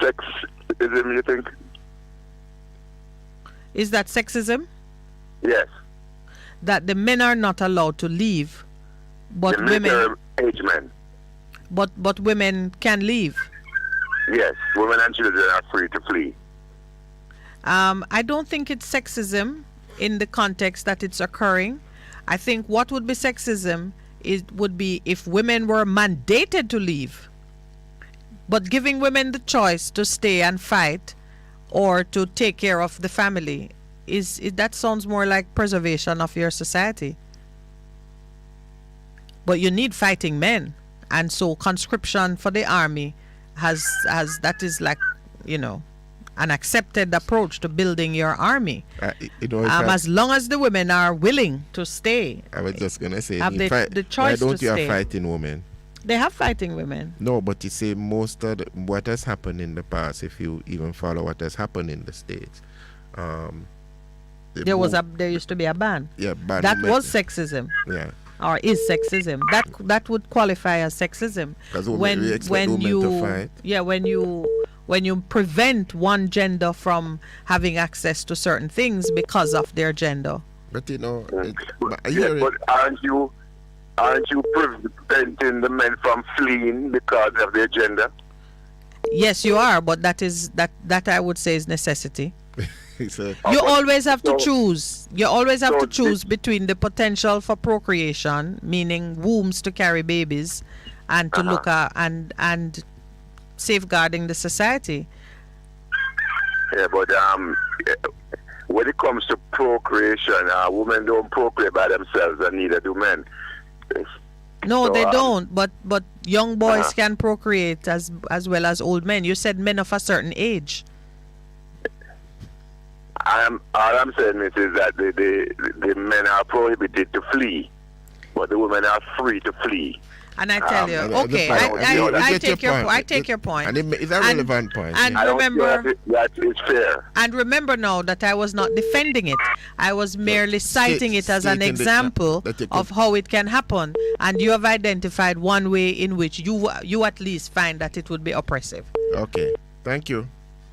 sexism, you think? Is that sexism? Yes. That the men are not allowed to leave, but the women... military age men. But women can leave. Yes, women and children are free to flee. I don't think it's sexism in the context that it's occurring. I think what would be sexism would be if women were mandated to leave. But giving women the choice to stay and fight or to take care of the family, that sounds more like preservation of your society. But you need fighting men. And so conscription for the army has that is like, you know, an accepted approach to building your army. As long as the women are willing to stay. I was just gonna say, have the choice why don't to you stay. have fighting women? They have fighting women. No, but you say most of what has happened in the past, if you even follow what has happened in the States, there used to be a ban. Yeah, ban. That was sexism. Yeah. Or is sexism. That would qualify as sexism. When you to fight. Yeah, when you prevent one gender from having access to certain things because of their gender. But you know, but aren't you preventing the men from fleeing because of their gender? Yes, you are, but that I would say is necessity. You always have to choose. You always have to choose between the potential for procreation, meaning wombs to carry babies, and to look at and safeguarding the society. Yeah, but when it comes to procreation, women don't procreate by themselves, and neither do men. No, So, they don't. But young boys can procreate as well as old men. You said men of a certain age. All I'm saying is that the men are prohibited to flee, but the women are free to flee. And I tell you, okay, I take your point. And it's a relevant point. And I don't remember feel that is fair. And remember now that I was not defending it. I was merely citing it as an example of how it can happen. And you have identified one way in which you at least find that it would be oppressive. Okay, thank you.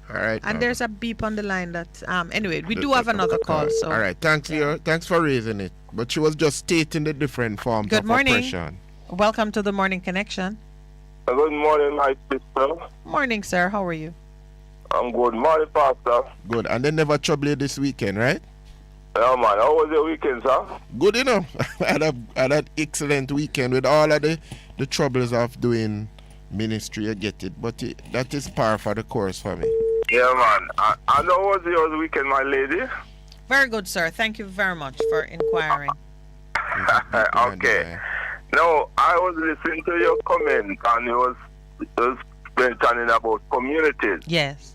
All right. And there's a beep on the line that anyway, we do have another call. So all right, thanks for raising it. But she was just stating the different forms of oppression. Welcome to the Morning Connection. Good morning, my sister. Morning, sir. How are you? I'm good. Morning, Pastor. Good. And they never trouble you this weekend, right? Yeah, man. How was your weekend, sir? Good, you know. I had an excellent weekend with all of the troubles of doing ministry. I get it. But that is par for the course for me. Yeah, man. And how was your weekend, my lady? Very good, sir. Thank you very much for inquiring. Okay. No, I was listening to your comment, and it was mentioning about communities. Yes.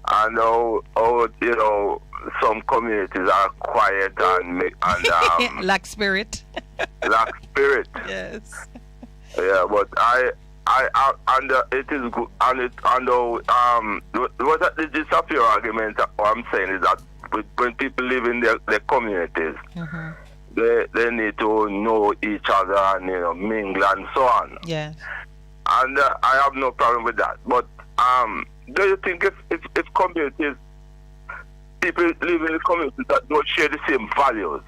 And how you know, some communities are quiet and lack spirit. Lack spirit. Yes. Yeah, but and it is good, what the disappear argument. What I'm saying is that when people live in their communities, they need to know each other and mingle and so on. Yes. And I have no problem with that. But do you think if communities, people live in the communities that don't share the same values,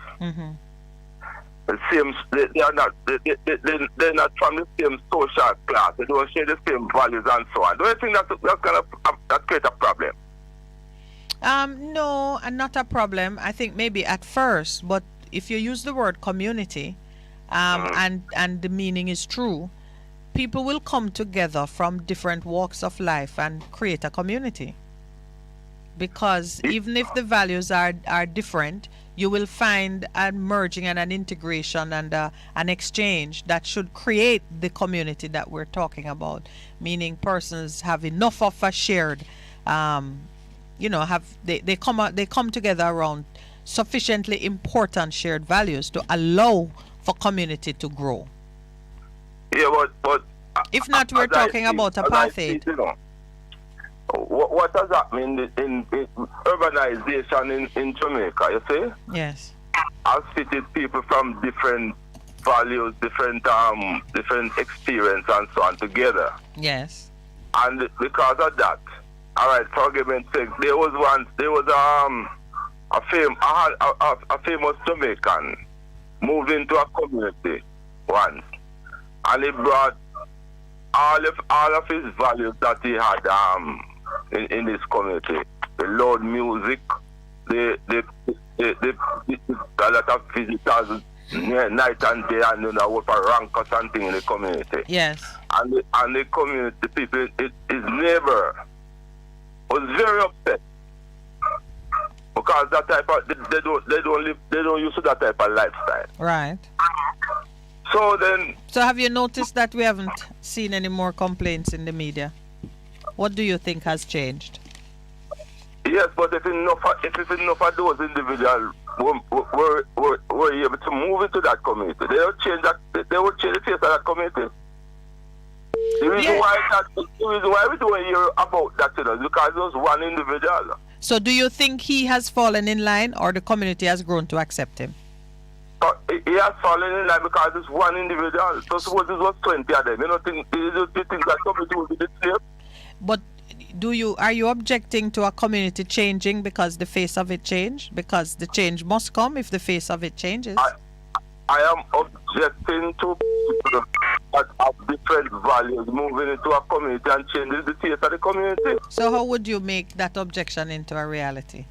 the same, they're not from the same social class, they don't share the same values and so on, do you think that's create a problem? No, and not a problem. I think maybe at first, but if you use the word community, and the meaning is true, people will come together from different walks of life and create a community. Because even if the values are different, you will find a merging and an integration and an exchange that should create the community that we're talking about. Meaning persons have enough of a shared, they come together around sufficiently important shared values to allow for community to grow. Yeah, but if not, we're talking about apartheid. What does that mean in urbanization in Jamaica, you see? Yes. Has fitted people from different values, different experience and so on together. Yes. And because of that, all right, for argument's sake, there was a famous Jamaican moved into a community once, and he brought all of his values that he had in this community. The loud music, the a lot of visitors night and day, and with a rankers and thing in the community. Yes. And the community people, his neighbor was very upset because that type of they don't use that type of lifestyle. Right. So then... So have you noticed that we haven't seen any more complaints in the media? What do you think has changed? Yes, but if it's enough of those individuals were able to move into that community, they will change the face of that community. The reason why we don't hear about that, is because it was one individual. So do you think he has fallen in line, or the community has grown to accept him? He has fallen in line because it's one individual. So suppose it was 20 of them. You don't think that community will be the same? But are you objecting to a community changing because the face of it changed? Because the change must come if the face of it changes. I am objecting to people that have different values moving into a community and changing the face of the community. So how would you make that objection into a reality?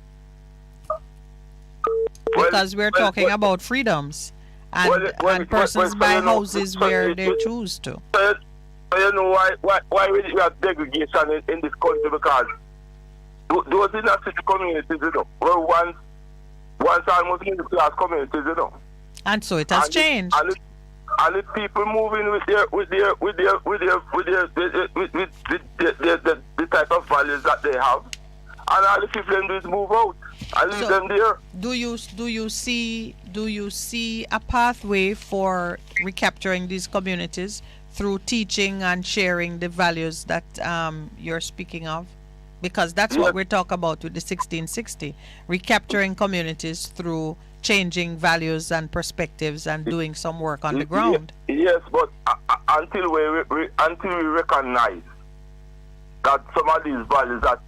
Because we're talking about freedoms and persons buy houses where they choose to. You know why we have segregation in this country? Because those inner city communities, were once almost middle class communities, And so it has changed. And if people moving with the type of values that they have, and all the people in this move out and leave them there. Do you see a pathway for recapturing these communities through teaching and sharing the values that you're speaking of? Because that's what we're talking about with the 1660, recapturing communities through changing values and perspectives and doing some work on the ground. Yes, but until we recognize that some of these values that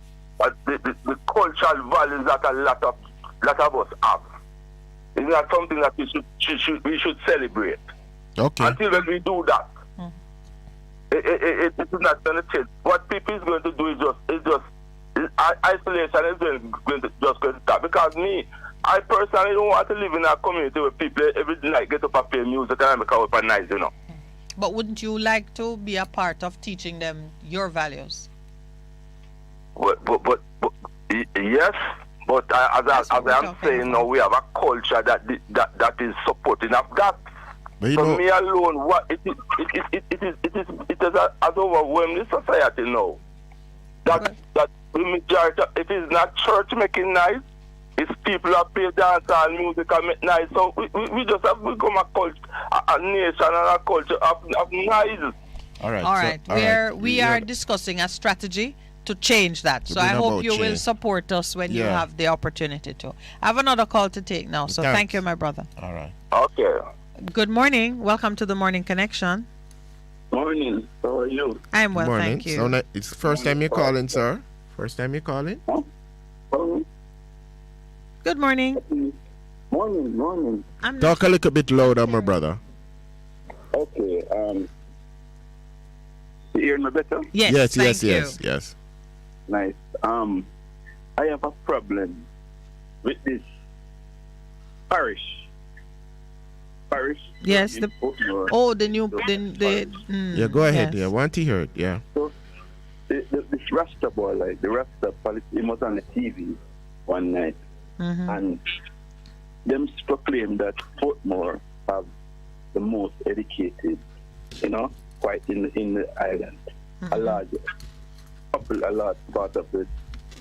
the cultural values that a lot of us have, is not something that we should celebrate. Okay. Until we do that, it is not going to change. What people is going to do is just isolation is going to stop. Because I personally don't want to live in a community where people every night get up and play music and make up and nice, But wouldn't you like to be a part of teaching them your values? But yes, but as I'm saying now, we have a culture that is supporting of that. For me alone, it is as overwhelming society now. That the majority, it is not church making nice. It's people that play dance and music and make nice. So we just have become a nation and a culture of nice. All right. We are discussing a strategy to change that. So I hope you will support us when you have the opportunity to. I have another call to take now. So thank you, my brother. All right. Okay. Good morning. Welcome to the Morning Connection. Morning. How are you? I'm well, thank you. So it's the first time you're calling, sir? First time you're calling? Good morning. Morning. Talk a little bit louder, my brother. Okay. You hear me better? Yes. Yes. Nice. I have a problem with this parish. Yes. The new. Yeah, go ahead. Yes. Yeah, want to hear it. Yeah. So this Rasta boy, like the Rasta politics, he was on the TV one night, and them proclaim that Portmore have the most educated, quite in the island. A large part of the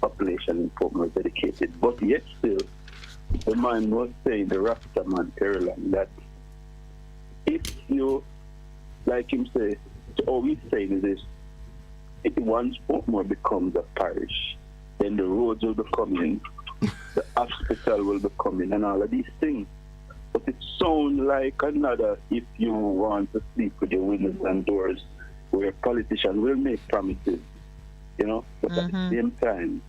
population in Portmore is educated, but yet still, the man was saying, the Rasta man, Percival, that if you, like him say, all he's saying is this: if once Portmore becomes a parish, then the roads will be coming, the hospital will be coming, and all of these things. But it sounds like another if you want to sleep with your windows and doors, where politicians will make promises, but at the same time,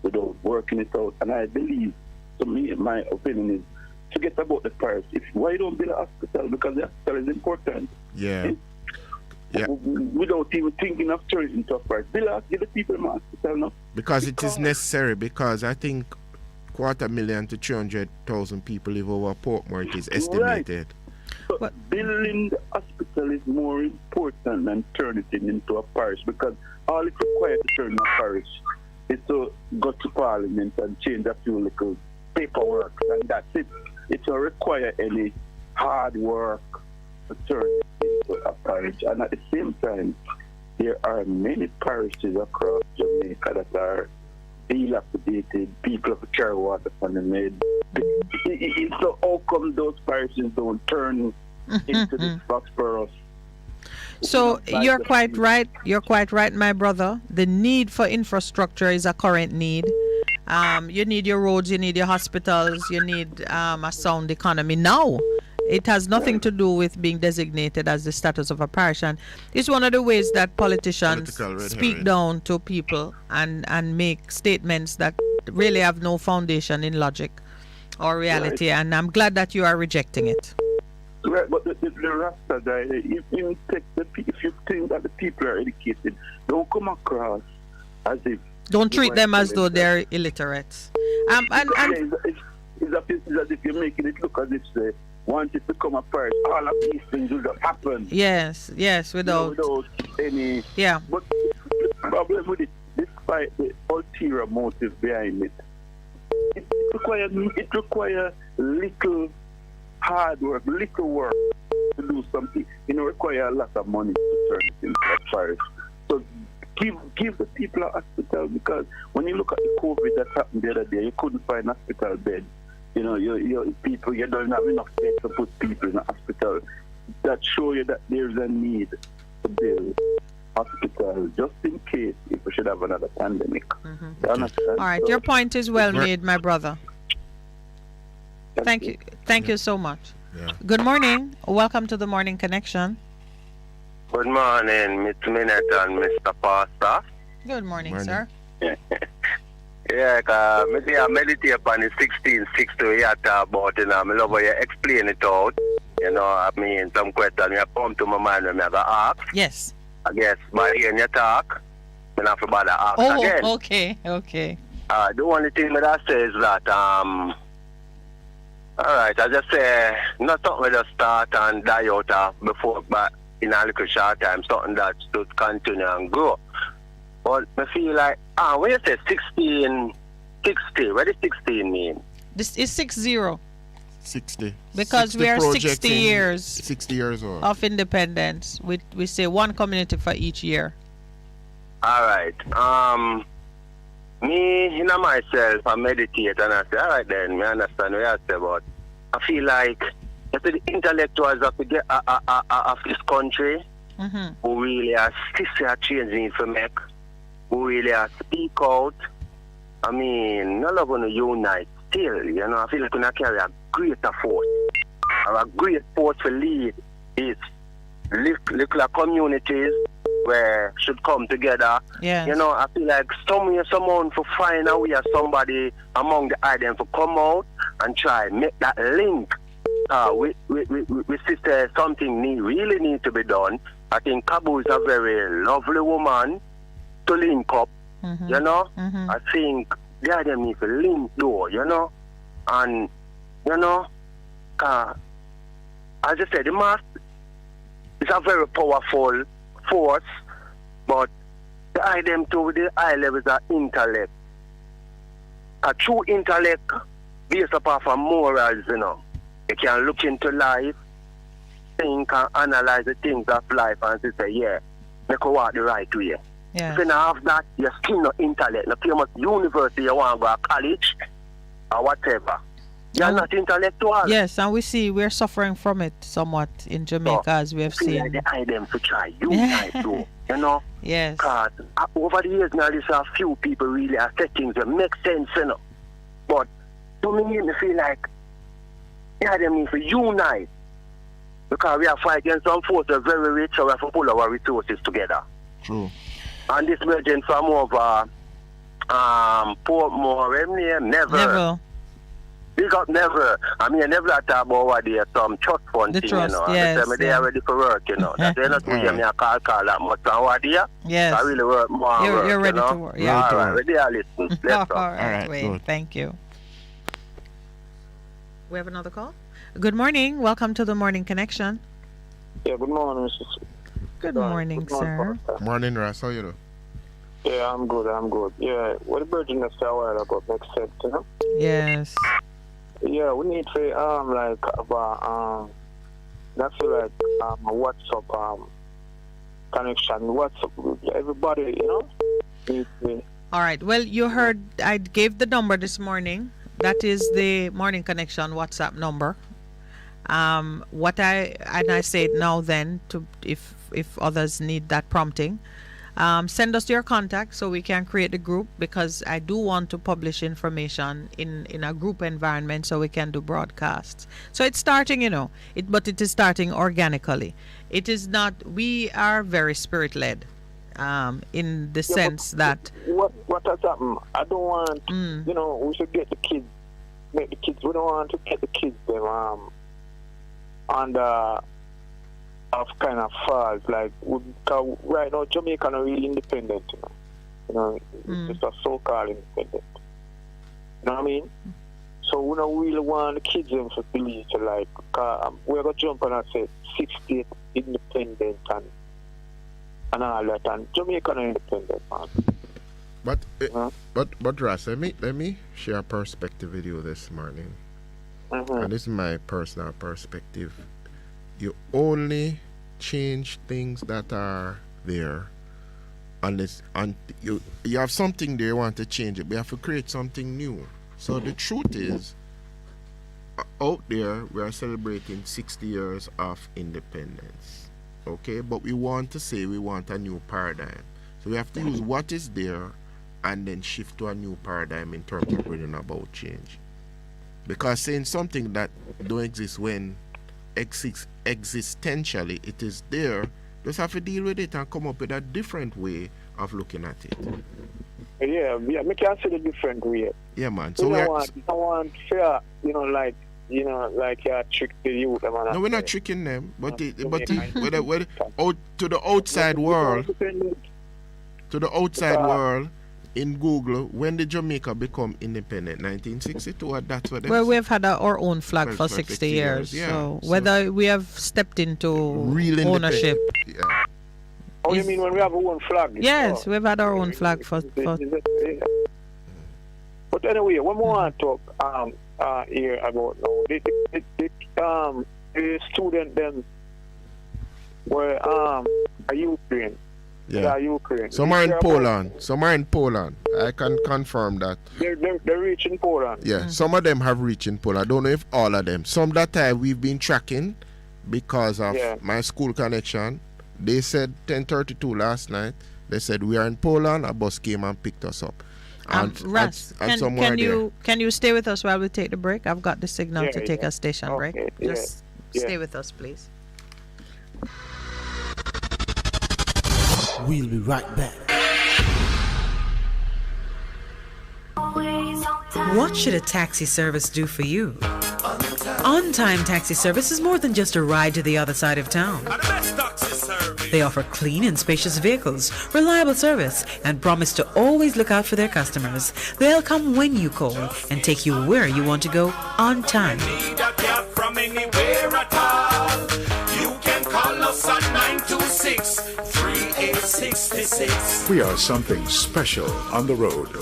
without working it out. And I believe, to me, my opinion is, forget about the parish. Why don't build a hospital? Because the hospital is important. Yeah. Without even thinking of turning into a parish. Give the people a hospital now. Because it is necessary, because I think 250,000 to 300,000 people live over Portmore, it is estimated. Right. So building the hospital is more important than turning it into a parish, because all it's required to turn a parish is to go to Parliament and change a few little paperwork, and that's it. It will require any hard work to turn it into a parish. And at the same time, there are many parishes across Jamaica that are dilapidated. People have to carry water from the maid. So how come those parishes don't turn into this prosperous? So you're quite right. You're quite right, my brother. The need for infrastructure is a current need. You need your roads, you need your hospitals, you need a sound economy now. It has nothing to do with being designated as the status of a parish, and it's one of the ways that politicians speak down to people and make statements that really have no foundation in logic or reality. And I'm glad that you are rejecting it. Right, but the Rasta guy, if you think that the people are educated, don't come across as if... Don't treat them as though they're illiterates. It's as if you're making it look as if they want it to come apart. All of these things will just happen. Yes, without any... Yeah. But the problem with it, despite the ulterior motive behind it, it requires little hard work, little work to do something. Require a lot of money to turn it into a parish. So give the people a hospital, because when you look at the COVID that happened the other day, you couldn't find hospital beds. You don't have enough space to put people in a hospital. That show you that there's a need to build hospitals just in case if we should have another pandemic. All right, your point is well made, my brother. Thank you. Thank you so much. Yeah. Good morning. Welcome to the Morning Connection. Good morning, Mr. Minett and Mr. Pastor. Good morning, sir. I meditate upon the 1660 you talk about, I love how you explain it out. Some questions you come to my mind when I go ask. Yes. I guess by hearing you talk, I have to bother ask again. Okay. The only thing that I say is that, alright, I just say, not something we just start and die out before, but in a little short time, something that should continue and grow. But I feel like, when you say 1660, what does 16 mean? This is 60. 60. Because 60 we are 60 years. 60 years old. Of independence. We say one community for each year. Alright. Me, myself, I meditate and I say, alright then, I understand what you say, but I feel like the intellectuals of this country who really are still changing to make, who really are speak out. None of them unite still, I feel like we carry a greater force. Or a great force to lead is little communities where should come together. Yes. I feel like someone to find a way or somebody among the items to come out and try make that link. We see something really need to be done. I think Kabu is a very lovely woman to link up, I think the item need to link though, and as I said, the mass is a very powerful force, but the item to the high levels of intellect. A true intellect based upon morals, You can look into life, think and analyze the things of life and say, make you walk the right way. Yeah. If you don't have that, you're still not intellect. No care much university you want to go to college or whatever. You're not intellectual. Yes, and we're suffering from it somewhat in Jamaica, as we have seen. Like the item to try unite though, Yes. Because over the years now, there's a few people really are saying things that make sense, But to me, I feel like them need to unite. Because we are fighting some forces very rich, so we have to pull our resources together. True. And this region from over Portmore, never. Big up never. Never talk about what they are some trust fund thing, Yes, they are ready for work, That they're not doing me a call that much on what they are. Yes. I really work more. You're ready to work. Yeah. All right, ready to listen. Let's go. All right, wait. Thank you. We have another call. Good morning. Welcome to the Morning Connection. Yeah, good morning, Mrs. Good morning, sir. Morning, Ras. How you doing? Yeah, I'm good. Yeah, what the Virgin said a while ago makes sense, Yes. Yeah, we need to that's like a WhatsApp connection. WhatsApp, everybody, needs me. All right. Well, you heard I gave the number this morning. That is the Morning Connection WhatsApp number. I say it now then to if others need that prompting. Send us your contact so we can create the group, because I do want to publish information in a group environment so we can do broadcasts. So it's starting, but it is starting organically. It is not, we are very spirit-led in the sense that... What has happened? I don't want, we should get the kids, we don't want to get the kids them under... of kind of falls, like right now Jamaica are really independent, it's a so-called independent. You know what I mean? So we don't really want the kids them to believe like we're gonna jump on and say 60 independent and all that, and Jamaica are independent, man. But Ross, let me share a perspective with you this morning. And this is my personal perspective. You only change things that are there unless you have something there you want to change it, but you have to create something new. So the truth is, out there we are celebrating 60 years of independence, okay, but we want to say we want a new paradigm. So we have to use what is there and then shift to a new paradigm in terms of bringing about change, because saying something that don't exist when existentially it is there, just have to deal with it and come up with a different way of looking at it. Yeah, we can see the different way. Yeah, man. So I want fair, like you trick the youth. No, we're not tricking them, but to the outside world, world. In Google, when did Jamaica become independent? 1962, or that's what. Well, we've had our own flag for 60 years. Yeah. So whether we have stepped into real ownership. Yeah. Oh, you mean when we have our own flag? Yes, we've had our own flag for. But anyway, when we want to talk here about now, the student then were a Ukraine. Yeah, Ukraine. Some are in Poland. Some are in Poland. I can confirm that. They're reaching Poland. Yeah, some of them have reached in Poland. I don't know if all of them. Some that time we've been tracking because of my school connection. They said 10:32 last night. They said we are in Poland. A bus came and picked us up. Russ, can you stay with us while we take the break? I've got the signal to take a station break. Just stay with us, please. We'll be right back. What should a taxi service do for you? On-Time Taxi Service is more than just a ride to the other side of town. They offer clean and spacious vehicles, reliable service, and promise to always look out for their customers. They'll come when you call and take you where you want to go on time. Call us at 926-3866. We are something special on the road.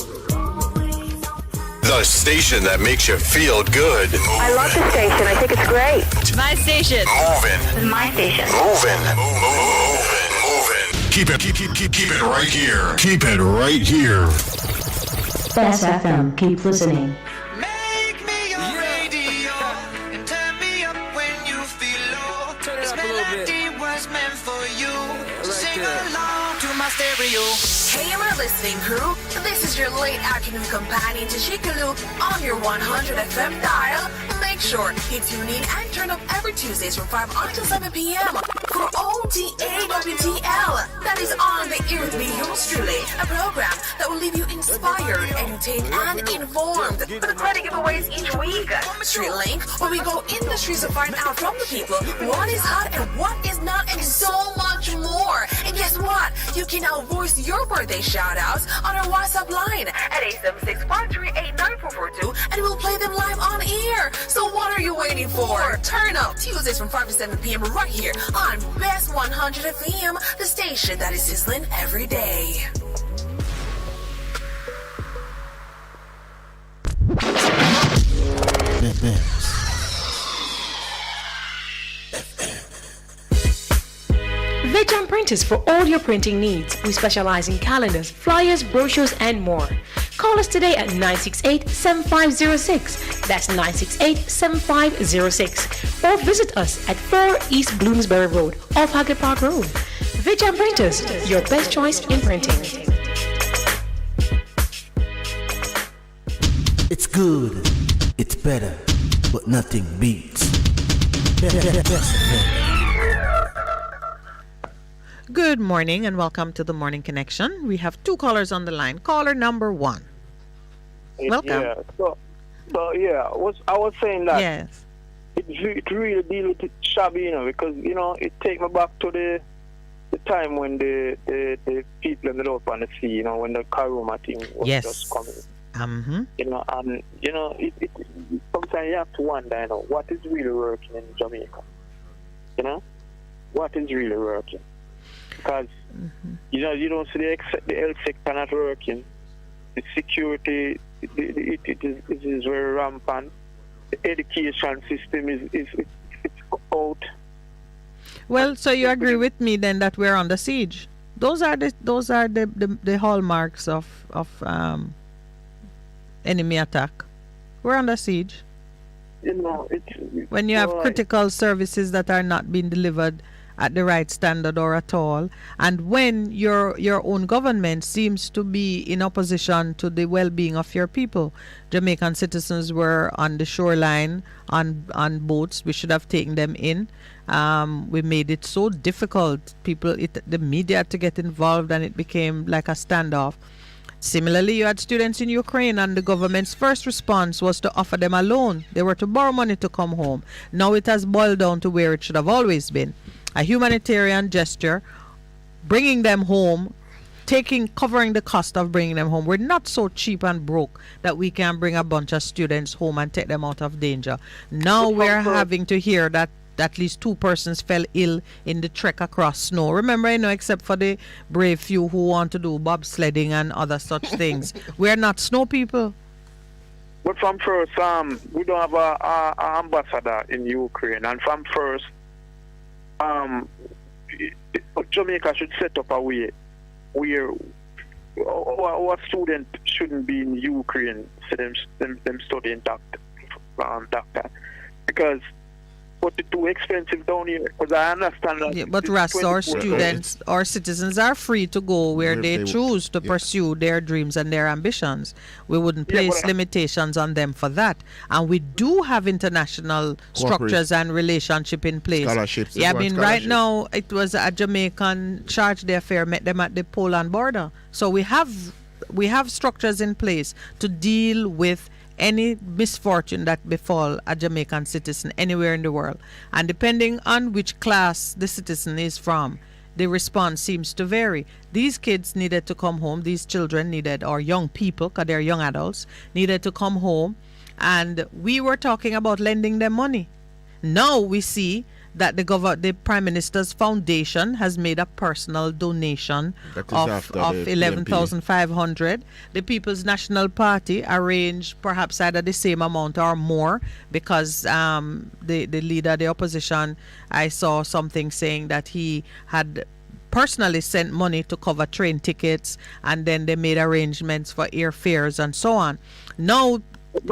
The station that makes you feel good. I love the station. I think it's great. My station. Moving. My station. Moving. Keep it right here. Keep it right here. Bess FM. Keep listening. Hey, my listening crew. This is your late afternoon companion to Chickaloo on your 100 FM dial. Make sure you tune in and turn up every Tuesdays from 5 until 7 p.m. for OTAWTL. That is On the Ear with me, yours truly. A program that will leave you inspired, entertained, and informed. With the credit giveaways each week. Street Link, where we go in the streets to find out from the people what is hot and what is not, and so much more. And guess what? You can now voice your birthday shout-outs on our WhatsApp line at 876-538-9442, and we'll play them live on air. So what are you waiting for? Turn up Tuesdays from 5 to 7 p.m. right here on Best 100 FM, the station that is sizzling every day. Bess FM. Printers for all your printing needs. We specialize in calendars, flyers, brochures, and more. Call us today at 968-7506. That's 968-7506. Or visit us at 4 East Bloomsbury Road, off Haggard Park Road. Vijay Printers, your best choice in printing. It's good, it's better, but nothing beats. Good morning and welcome to the Morning Connection. We have 2 callers on the line. Caller number 1. Welcome. Yeah. So yeah, I was saying that. Yes. It really deal with it shabby, because it take me back to the time when the people ended up on the sea, when the Karuma thing was just coming. Mm-hmm. And it sometimes you have to wonder, what is really working in Jamaica? What is really working? Because you don't see the health sector not working. The security it is very rampant. The education system is out. Well, so you agree with me then that we're under siege? Those are the hallmarks of enemy attack. We're under siege. When you have critical services that are not being delivered at the right standard or at all, and when your own government seems to be in opposition to the well-being of your people. Jamaican citizens were on the shoreline on boats. We should have taken them in. We made it so difficult, the media to get involved, and it became like a standoff. Similarly, you had students in Ukraine, and the government's first response was to offer them a loan. They were to borrow money to come home. Now it has boiled down to where it should have always been. A humanitarian gesture, bringing them home, covering the cost of bringing them home. We're not so cheap and broke that we can bring a bunch of students home and take them out of danger. Now we're having to hear that at least 2 persons fell ill in the trek across snow. Remember, except for the brave few who want to do bobsledding and other such things. We're not snow people. But from first, we don't have a ambassador in Ukraine, and from first, Jamaica should set up a way where our students shouldn't be in Ukraine, so them studying doctor, because it's too expensive down here. Because I understand that. Yeah, but Ras, our students, our citizens are free to go where they choose to pursue their dreams and their ambitions. We wouldn't place limitations on them for that. And we do have international structures and relationship in place. Scholarships. Yeah, right now it was a Jamaican charge d'affaires met them at the Poland border. So we have structures in place to deal with any misfortune that befall a Jamaican citizen anywhere in the world. And depending on which class the citizen is from, the response seems to vary. These kids needed to come home. These children needed, or young people, because they're young adults, needed to come home. And we were talking about lending them money. Now we see that the Prime Minister's foundation has made a personal donation of 11,500. The People's National Party arranged perhaps either the same amount or more, because the leader of the opposition, I saw something saying that he had personally sent money to cover train tickets, and then they made arrangements for airfares and so on. Now,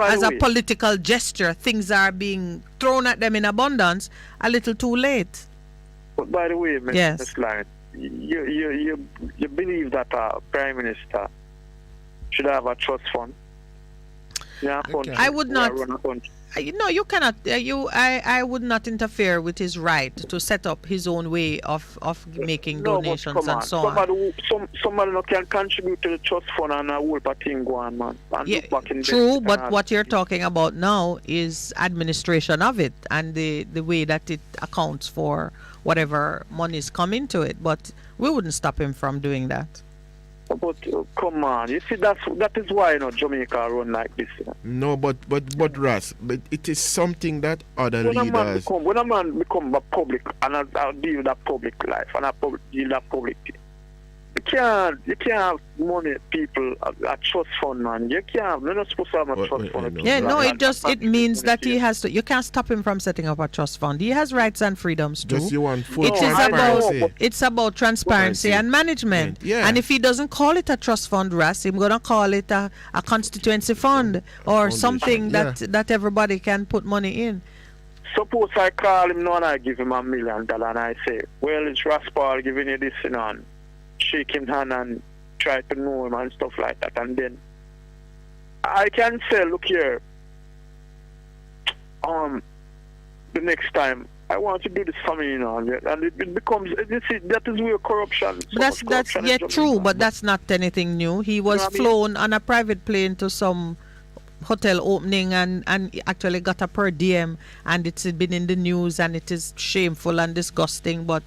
as a political gesture, things are being thrown at them in abundance, a little too late. But by the way, Ms. Clarence, you believe that a Prime Minister should have a trust fund? Yeah, I would not. No, you cannot. I would not interfere with his right to set up his own way of making donations and so on. Somebody can contribute to the trust fund and a whole thing go on, man. True, but what you're talking about now is administration of it and the way that it accounts for whatever monies come into it. But we wouldn't stop him from doing that. But come on, you see that is why Jamaica run like this. No, but Ras, but it is something that other leaders. When a man become a public and I deal with that public life and I deal with that public thing, You can't have money people a trust fund, man. You can't. You're not supposed to have a trust fund. Yeah, no, it means that he has to. You can't stop him from setting up a trust fund. He has rights and freedoms too. Just you want full transparency. It's about transparency and management. Yeah. And if he doesn't call it a trust fund, Ras, he's gonna call it a constituency fund or something that everybody can put money in. Suppose I call him now and I give him $1 million and I say, well, it's Raspal giving you this, and shake him hand and try to know him and stuff like that. And then I can say, look here, the next time I want to do this for me, and it becomes, that is where corruption. That's true, but that's not anything new. He was flown on a private plane to some hotel opening and actually got a per diem, and it's been in the news, and it is shameful and disgusting, but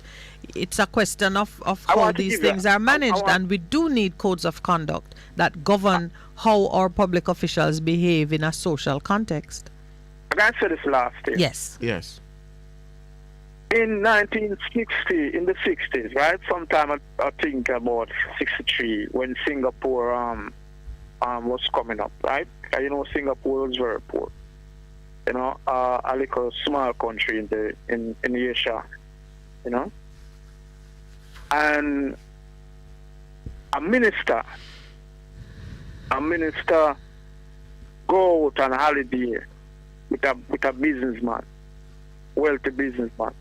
it's a question of how these things are managed, and we do need codes of conduct that govern how our public officials behave in a social context. I can say this last thing. Yes. In 1960, in the 60s, right? Sometime I think about 63, when Singapore was coming up, right? Singapore was very poor. A little small country in Asia, and a minister go out on a holiday with a businessman, wealthy businessman,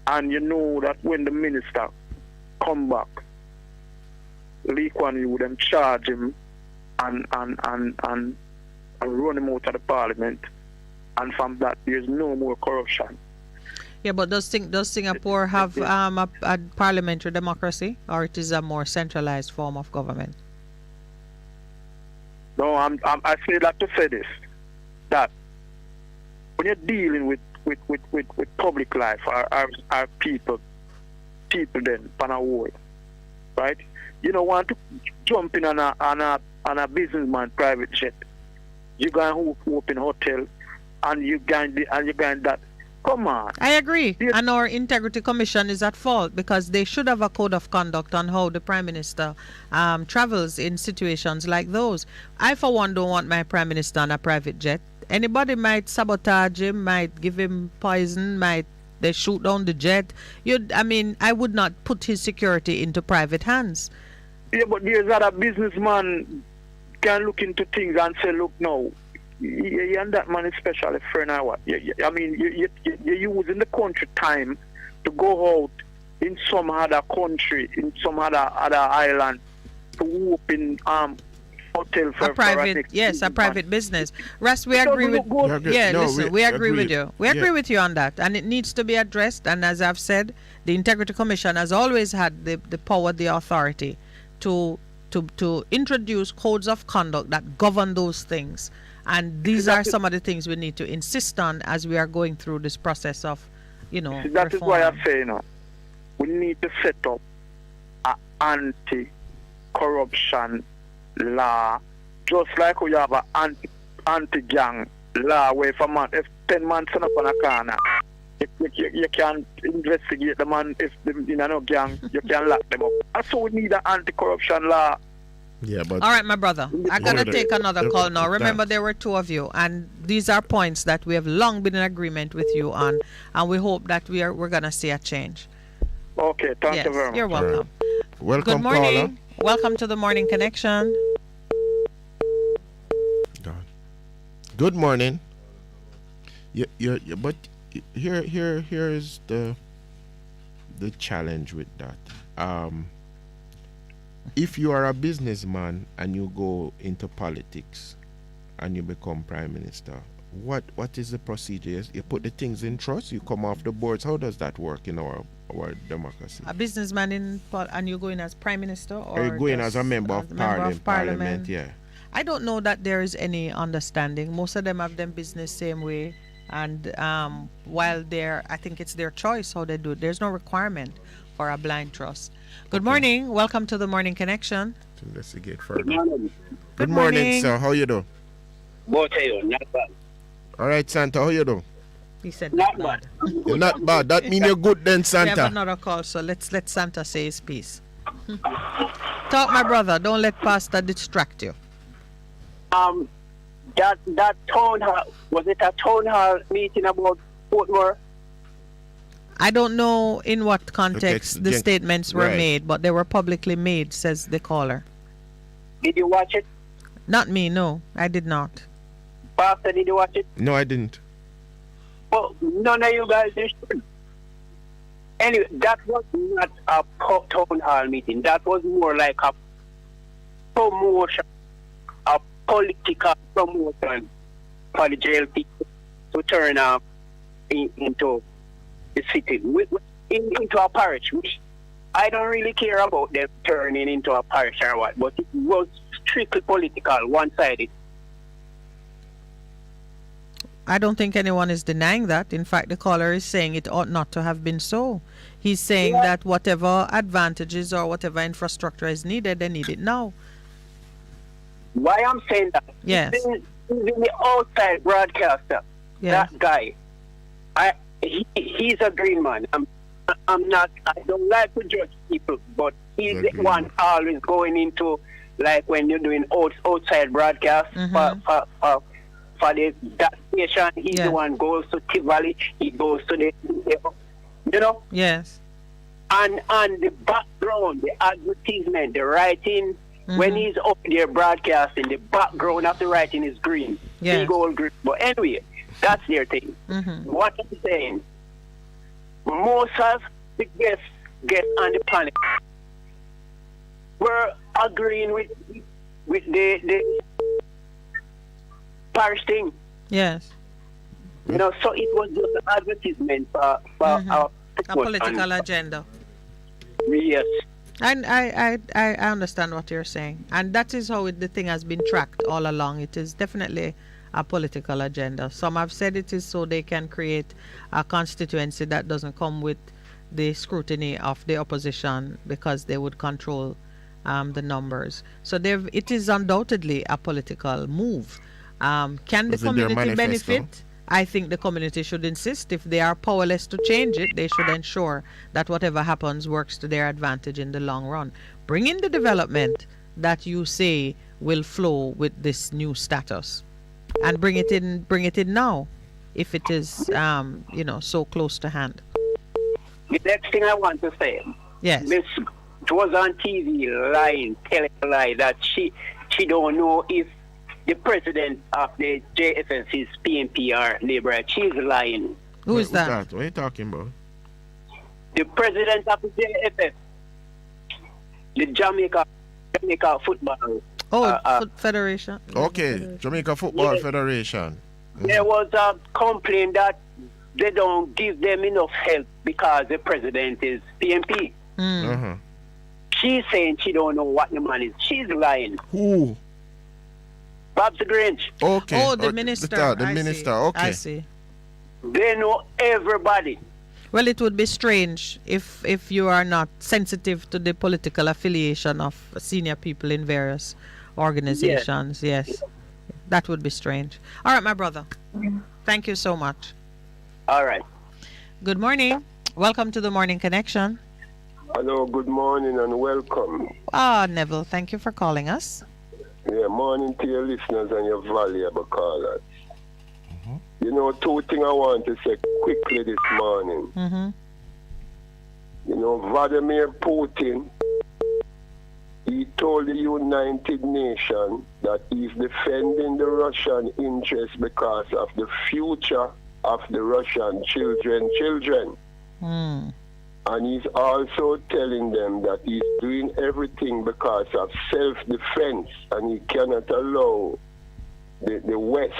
and you know that when the minister come back, Lee Kuan Yew would charge him and run him out of the parliament, and from that there's no more corruption. Yeah, but does Singapore have a parliamentary democracy, or it is a more centralized form of government? No, I say that to say this, that when you're dealing with public life, our people then on a world, right? You don't want to jump in on a businessman private jet. You go and open hotel, and you gain that. Come on. I agree. And our Integrity Commission is at fault, because they should have a code of conduct on how the Prime Minister travels in situations like those. I, for one, don't want my Prime Minister on a private jet. Anybody might sabotage him, might give him poison, they shoot down the jet. I would not put his security into private hands. Yeah, but there's other businessman can look into things and say, look, no, you and that man is special, a friend or what. You're using the country time to go out in some other country, in some other island, to open hotel for a private business. Russ, we agree with we agree with you. We agree with you on that, and it needs to be addressed. And as I've said, the Integrity Commission has always had the power, the authority to introduce codes of conduct that govern those things. And these are some of the things we need to insist on as we are going through this process of, that reform. is why I say, we need to set up an anti-corruption law, just like we have an anti-gang law, where if 10 man turn up on a corner, you can't investigate the man. If in no gang, you can lock them up. And so we need an anti-corruption law. Yeah, but all right, my brother, I gotta take another call now. Remember, there were two of you, and these are points that we have long been in agreement with you on, and we hope that we're gonna see a change. Okay, thank you very much. You're welcome. Welcome, good morning. caller. Welcome to the Morning Connection. Good morning. But here's the challenge with that. If you are a businessman and you go into politics and you become prime minister, what is the procedure? You put the things in trust, you come off the boards. How does that work in our democracy? A businessman and you go in as prime minister, or you go in as a member of parliament? Yeah. I don't know that there is any understanding. Most of them have them business same way, and while I think it's their choice how they do it. There's no requirement for a blind trust. Good morning. Welcome to the Morning Connection. To investigate further. Good morning, sir. How you doing? Not bad. All right, Santa. How you doing? He said not bad. You're not bad. That means you're good then, Santa. We have another call, so let's let Santa say his piece. Talk, my brother. Don't let pastor distract you. That town hall, was it a town hall meeting about Portmore? I don't know in what context the statements were made, but they were publicly made, says the caller. Did you watch it? Not me, no. I did not. Pastor, did you watch it? No, I didn't. Well, none of you guys should. Anyway, that was not a town hall meeting. That was more like a promotion, a political promotion for the jail people to turn into the city, into a parish, which I don't really care about them turning into a parish or what, but it was strictly political, one-sided. I don't think anyone is denying that. In fact, the caller is saying it ought not to have been so. He's saying that whatever advantages or whatever infrastructure is needed, they need it now. Why I'm saying that? Yes. Even the outside broadcaster, that guy, he's a green man. I'm not. I don't like to judge people, but he's the one always going into, like when you're doing outside broadcast for that station. He's the one goes to Tivoli. He goes to the, you know. Yes. And the background, the advertisement, the writing. When he's up there broadcasting, the background of the writing is green. Yes. Big old green. But anyway, that's their thing. What I'm saying, most of the guests on the panel were agreeing with the parish thing. Yes. You know, so it was just an advertisement for a political agenda. Yes. And I understand what you're saying. And that is how the thing has been tracked all along. It is definitely a political agenda. Some have said it is so they can create a constituency that doesn't come with the scrutiny of the opposition because they would control the numbers. So it is undoubtedly a political move. Can the community benefit? I think the community should insist. If they are powerless to change it, they should ensure that whatever happens works to their advantage in the long run. Bring in the development that you say will flow with this new status, and bring it in now, if it is so close to hand. The next thing I want to say, yes, Miss was on TV lying, telling a lie that she don't know if the president of the JFS is PNP or Labour. She's lying. Who is that? What are you talking about? The president of the JFS, the Jamaica Football. Federation. Okay, Jamaica Football Federation. There was a complaint that they don't give them enough help because the president is PNP. She's saying she don't know what the man is. She's lying. Who? Babs Grange. Okay. Oh, the minister. The minister. Okay. I see. They know everybody. Well, it would be strange if you are not sensitive to the political affiliation of senior people in various organizations. Yes. That would be strange. All right, my brother. Thank you so much. All right. Good morning. Welcome to the Morning Connection. Hello, good morning and welcome. Neville, thank you for calling us. Yeah, morning to your listeners and your valuable callers. You know, two things I want to say quickly this morning. You know, Vladimir Putin, he told the United Nations that he's defending the Russian interest because of the future of the Russian children. And he's also telling them that he's doing everything because of self-defense, and he cannot allow the West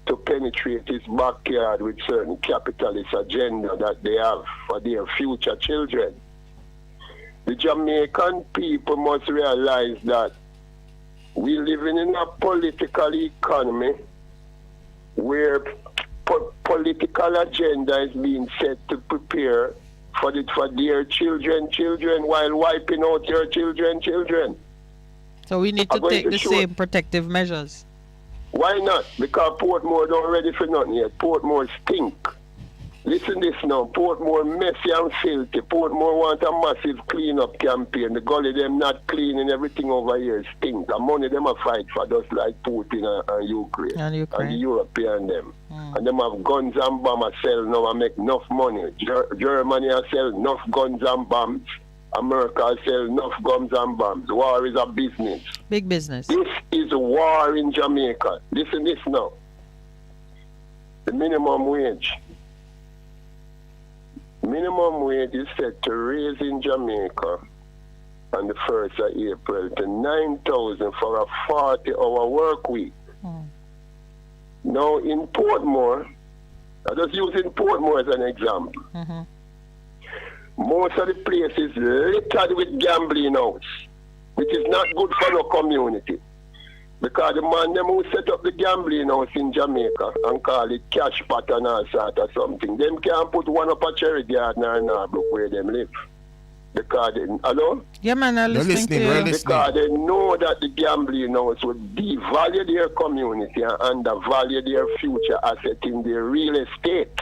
to penetrate his backyard with certain capitalist agenda that they have for their future children. The Jamaican people must realize that we're living in a political economy where political agenda is being set to prepare for their children while wiping out your children. So we need to take the same protective measures. Why not? Because Portmore don't ready for nothing yet. Portmore stink. Listen this now. Portmore messy and filthy. Portmore want a massive clean-up campaign. The gully them not cleaning everything over here stink. The money them a fight for just like Putin and Ukraine. And the European them. And them have guns and bombs sell now and make enough money. Germany sell enough guns and bombs. America sell enough guns and bombs. War is a business. Big business. This is a war in Jamaica. Listen this now. The minimum wage. Minimum wage is set to raise in Jamaica on the 1st of April to 9,000 for a 40-hour work week. Now in Portmore, I just using Portmore as an example. Most of the places littered with gambling house, which is not good for the community. Because the man them who set up the gambling house in Jamaica and call it cash pot and all sort of something, them can't put one up a cherry garden or Narbrook where them live. Because they, hello? Yeah, man, I'm listening to you. Because they know that the gambling house would devalue their community and undervalue their future asset in their real estate.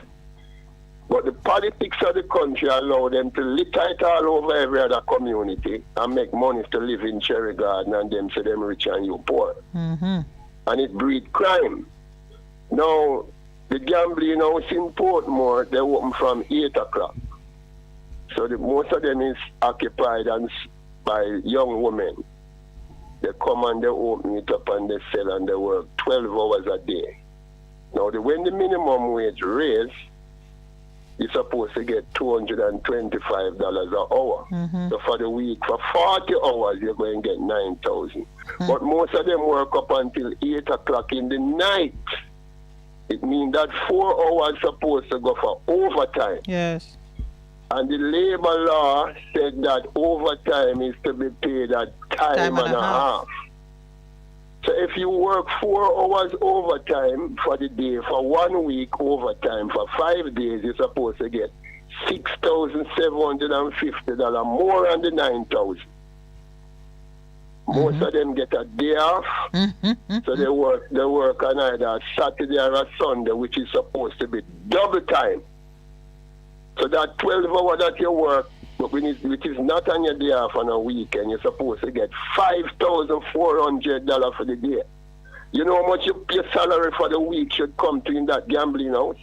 But the politics of the country allow them to litter it all over every other community and make money to live in Cherry Garden and them say them rich and you poor. And it breeds crime. Now, the gambling house in Portmore, they open from 8 o'clock. So most of them is occupied by young women. They come and they open it up and they sell and they work 12 hours a day. Now, when the minimum wage raise, you're supposed to get $225 an hour. So for the week, for 40 hours, you're going to get 9,000. But most of them work up until 8 o'clock in the night. It means that 4 hours supposed to go for overtime. Yes. And the labor law said that overtime is to be paid at time and a half. So if you work 4 hours overtime for the day, for 1 week overtime, for 5 days, you're supposed to get $6,750 more than the 9,000. Most of them get a day off, so they work on either a Saturday or a Sunday, which is supposed to be double time. So that 12 hours that you work, which is not on your day off on a weekend, you're supposed to get $5,400 for the day. You know how much your salary for the week should come to in that gambling house?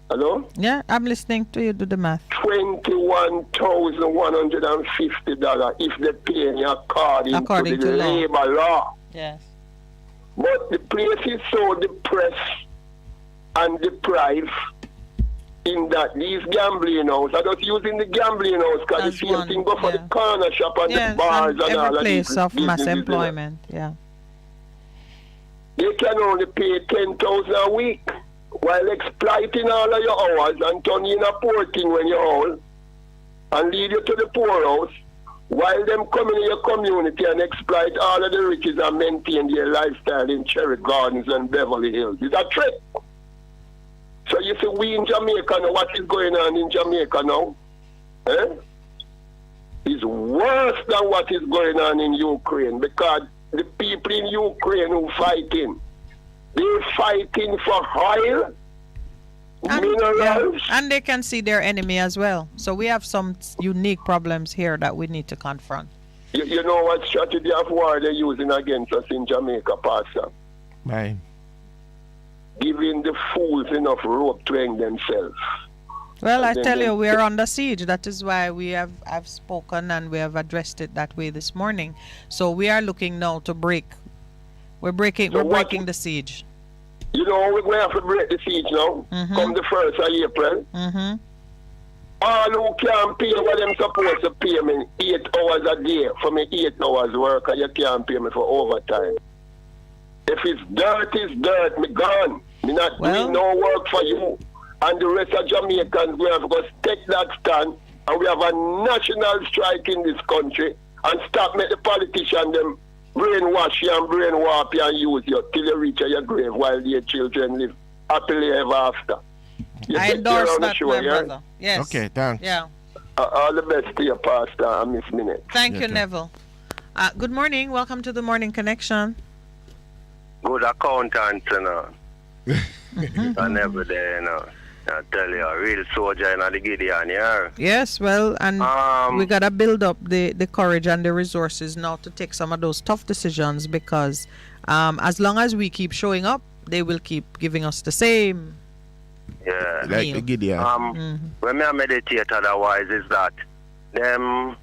Hello? Yeah, I'm listening to you do the math. $21,150 if they pay in your according to the labor law. Yes. But the place is so depressed and deprived in that these gambling houses are just using the gambling house because the same thing go for the corner shop and the bars and all every of place of mass employment. Yeah. They can only pay $10,000 a week while exploiting all of your hours and turning in a poor thing when you're old and lead you to the poorhouse while them come in your community and exploit all of the riches and maintain their lifestyle in Cherry Gardens and Beverly Hills. It's a trick. So you see, we in Jamaica now, what is going on in Jamaica now? Is worse than what is going on in Ukraine because the people in Ukraine who fighting, they're fighting for oil, minerals. And they can see their enemy as well. So we have some unique problems here that we need to confront. You know what strategy of war they're using against us in Jamaica, Pastor? Right. Giving the fools enough rope to hang themselves. Well, I tell you, we are under siege. That is why I've spoken and we have addressed it that way this morning. So we are looking now to break. We're breaking the siege. You know, we're going to have to break the siege now. Come the 1st of April. All who can't pay what them supposed to pay me 8 hours a day for me 8 hours work, and you can't pay me for overtime. If it's dirt, it's dirt. Me gone. Me not doing no work for you. And the rest of Jamaicans, we have to take that stand, and we have a national strike in this country, and stop make the politicians them brainwash you and brainwarp you and use you till you reach your grave while your children live happily ever after. I endorse that, my brother. Yes. Okay, thanks. Yeah. All the best to your pastor and Miss Minett. Thank you, Neville. Good morning. Welcome to the Morning Connection. Good accountant, you know. I never there, you know. I tell you, a real soldier in the Gideon, yeah. Yes, well, and we got to build up the courage and the resources now to take some of those tough decisions because as long as we keep showing up, they will keep giving us the same. Yeah. Like the Gideon. When I meditate otherwise is that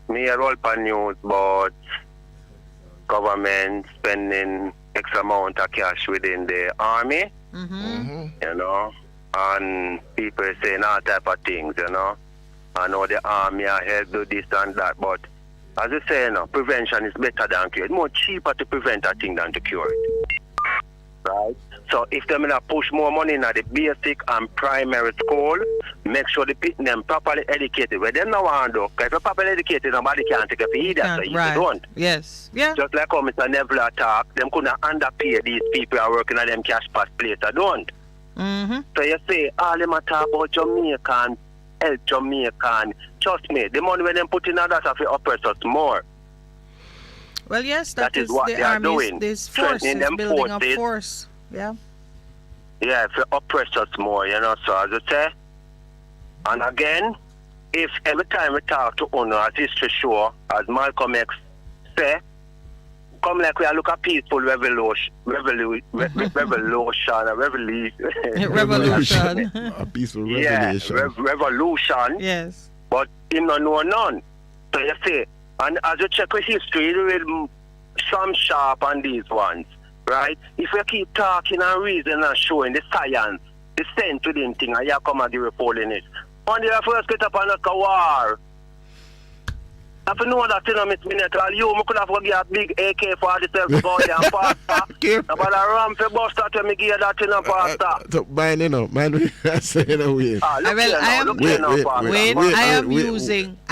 me roll upon news about government spending X amount of cash within the army, you know, and people saying all type of things, you know. I know the army are help do this and that, but as I say, you know, prevention is better than cure. It's more cheaper to prevent a thing than to cure it. Right? So if they push more money in the basic and primary school, make sure they put them properly educated. Where them no want to do, because if you're properly educated, nobody can take a fee either, so you don't. Yes. Yeah. Just like how Mr. Neville attack, them couldn't underpay these people who are working at them cash pass place, I don't. So you say, all them talk about Jamaican, help Jamaican. Trust me, the money when them put in that have to oppress us more. Well, yes, that is what the they are doing. This force is building up force. Yeah. Yeah, if you oppress us more, you know, so as I say. And again, if every time we talk to owner as history show, as Malcolm X say, come like we are look at peaceful revolution. A peaceful revolution. Yeah, revolution. Yes. But him no know none. So you see, and as you check with history, you will some sharp on these ones, right? If you keep talking and reasoning and showing the science, the sense within thing, and you come and give report in it. One day I first get up and look a war. If you know that, you know, Miss Minett, you could have got a big AK-47 to go there and pastor. But I ram for bus that when me give that in a pastor. So, mine, you know, mine, I say, you know, wait. I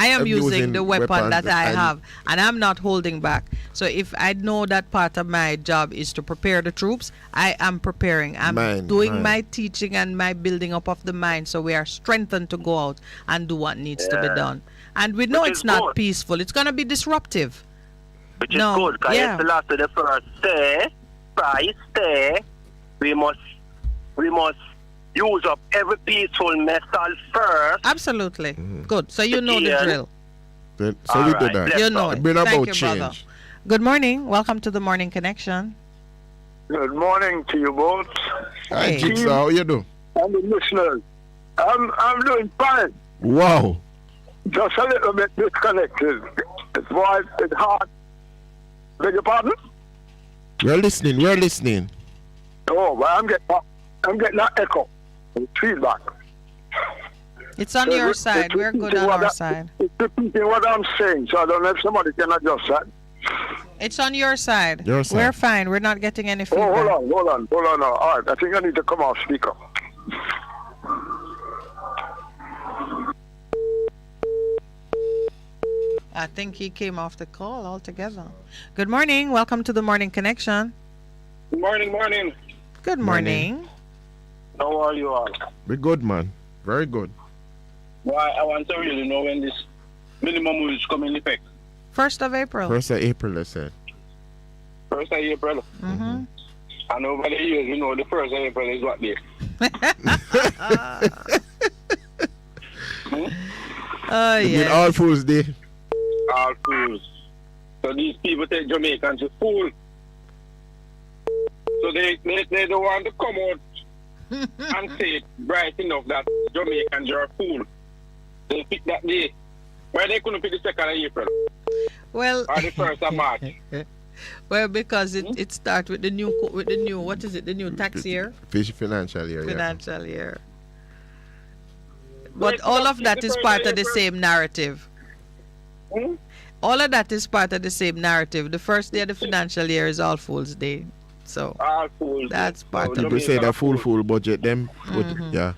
am using the weapon that I have, and I'm not holding back. So if I know that part of my job is to prepare the troops, I am preparing. I'm doing my teaching and my building up of the mind, so we are strengthened to go out and do what needs to be done. And we know it's not peaceful. It's going to be disruptive. Which is good, because it's the last of the first stay. We must use up every peaceful method first. Absolutely. Good. So you know the drill. So we do that. You know it. Bring Thank about you, change. brother. Good morning. Welcome to the Morning Connection. Good morning to you both. Hi, Jigsaw. How you do? And the listeners. I'm doing fine. Wow. Just a little bit disconnected. It's voice, it's hard. Beg your pardon? We're listening. Oh, but I'm getting that echo. Feedback. It's on your side. We're good on our side. It's repeating what I'm saying, so I don't know if somebody can adjust that. It's on your side. Your side. We're fine. We're not getting any feedback. Oh, hold on. All right, I think I need to come off speaker. I think he came off the call altogether. Good morning. Welcome to the Morning Connection. Good morning. Good morning. How are you all? We're good, man. Very good. Why, I want to really know when this minimum wage come in effect. 1st of April. 1st of April, they said. 1st of April. And over the years, you know, the 1st of April is what day? Oh, yeah. With All Fools Day. All fools. So these people take Jamaicans to fool. So they don't want to come out and say it bright enough that Jamaicans are a fool. They pick that day. Why they couldn't pick the 2nd of April? Well, or the 1st of March? Well, because it starts with the new what is it? The new tax year? Financial year. Financial year. But all of that is part of the same narrative. All of that is part of the same narrative. The first day of the financial year is All Fools Day. So that's part of it. People say the full budget, them. Yeah.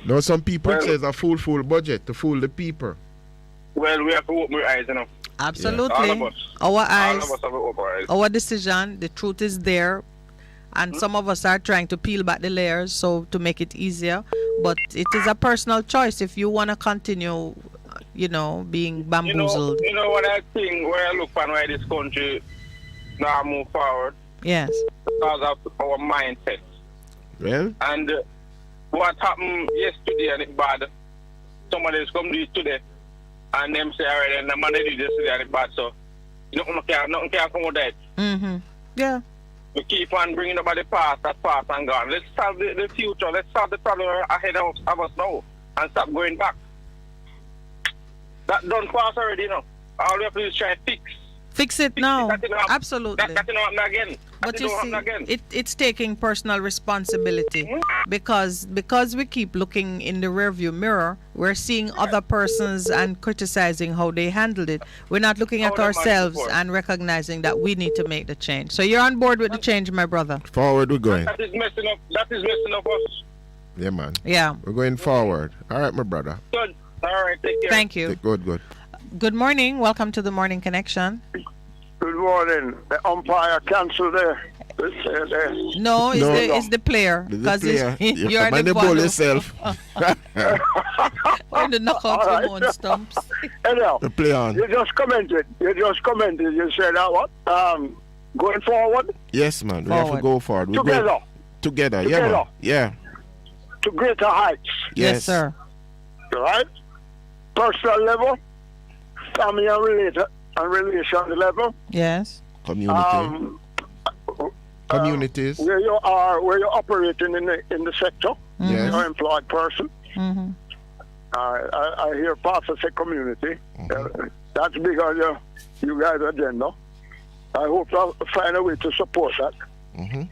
No, some people say it's a full budget to fool the people. Well, we have to open our eyes, you know. Absolutely. All of us. Our eyes. All of us have to open our eyes. Our decision, the truth is there. And some of us are trying to peel back the layers so to make it easier. But it is a personal choice if you want to continue, being bamboozled. You know what I think, where I look on why this country now move forward? Yes. Because of our mindset. Well? And what happened yesterday and it bad. Somebody's come do it today. And them say, alright, and the man they did yesterday and it bad. So, nothing can come with that. Mm-hmm. Yeah. We keep on bringing up the past, that past and gone. Let's solve the future. Let's solve the problem ahead of us now and stop going back. That done fast already, you know. All we have to do is try to fix it now. Absolutely. That didn't happen again. But you see, it's taking personal responsibility because we keep looking in the rearview mirror, we're seeing other persons and criticizing how they handled it. We're not looking at ourselves and recognizing that we need to make the change. So you're on board with the change, my brother. Forward we're going. That is messing up us. Yeah, man. Yeah. We're going forward. All right, my brother. Good. All right, take care. Thank you. Good. Good morning. Welcome to the Morning Connection. Good morning. The umpire cancelled there. No, it's the player. Because you're the ball yourself. When the knockout your own stumps. Anyhow, the play on. You just commented. You said what? Going forward? Yes, man. We have to go forward. Together. Yeah, man. Yeah. To greater heights. Yes, sir. Right? Personal level, family and relation level. Yes. Community. Communities. Where you're operating in the sector. Mm-hmm. You're an employed person. Mm-hmm. I hear Pastor say community. That's big on you guys' agenda. I hope I'll find a way to support that. Mm-hmm.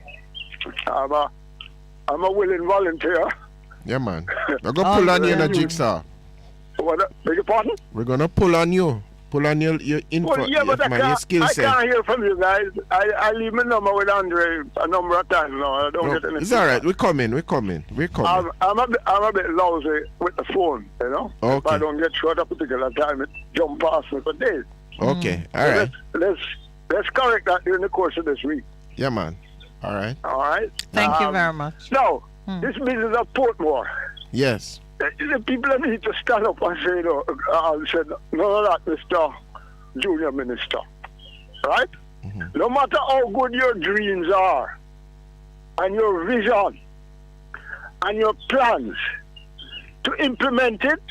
I'm a willing volunteer. Yeah, man. We're going to pull on you in a jigsaw. What? Beg your pardon? We're going to pull on you. Pull on your info, well, yeah, but your skill set. I can't hear from you guys. I leave my number with Andre a number of times now. I don't get anything. It's all right. We're coming. I'm a bit lousy with the phone, you know. Okay. If I don't get through at a particular time, it jump past me for days. Okay. All right. Let's correct that during the course of this week. Yeah, man. All right. Thank you very much. Now, this business of Portmore. Yes. The people need to stand up and say, no, said, none of that, Mr. Junior Minister. Right? Mm-hmm. No matter how good your dreams are, and your vision, and your plans, to implement it,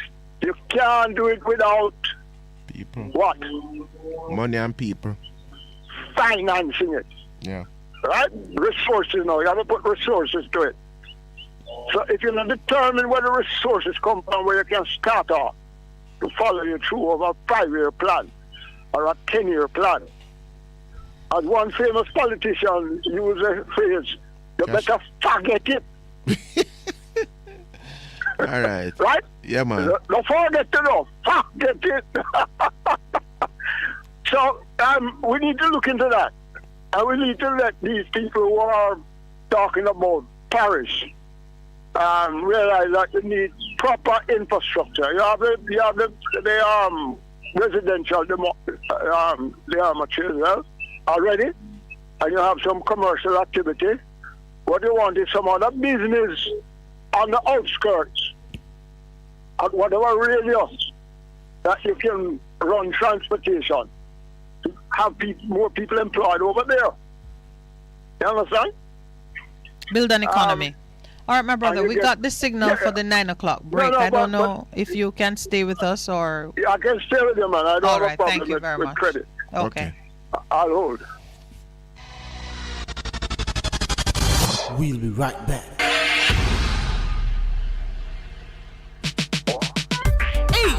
you can't do it without people. What? Money and people. Financing it. Yeah. Right? Resources now. You have to put resources to it. So if you're not determined where the resources come from, where you can start off to follow you through over a 5-year plan or a 10-year plan. As one famous politician used a phrase, you better forget it. All right. Right? Yeah, man. Don't forget it, no. Forget it. So we need to look into that. And we need to let these people who are talking about parish realize that they need proper infrastructure. You have the residential the amateurs as well already, and you have some commercial activity. What you want is some other business on the outskirts at whatever radius that you can run transportation to have more people employed over there. You understand? Build an economy. All right, my brother, we got the signal for the 9 o'clock break. I don't know if you can stay with us or... Yeah, I can stay with you, man. I don't have a problem thank you very with much. credit. Okay. I'll hold. We'll be right back.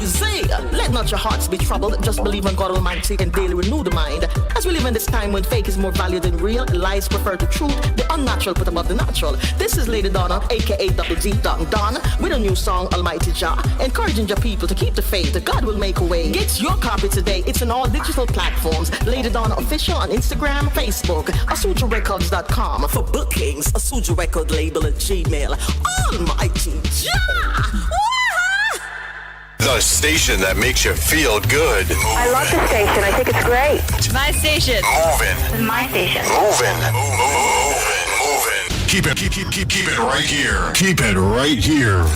Easy! Let not your hearts be troubled. Just believe in God Almighty and daily renew the mind. As we live in this time when fake is more valued than real, lies prefer to truth, the unnatural put above the natural. This is Lady Donna, aka Double D Don, with a new song, Almighty Jah, encouraging your people to keep the faith. God will make a way. Get your copy today. It's on all digital platforms. Lady Donna Official on Instagram, Facebook, AsujaRecords.com. For bookings, Asuja Record label at Gmail. Almighty Jah! The station that makes you feel good. I love the station. I think it's great. My station. Moving. My station. Moving. Keep it right here. Keep it right here.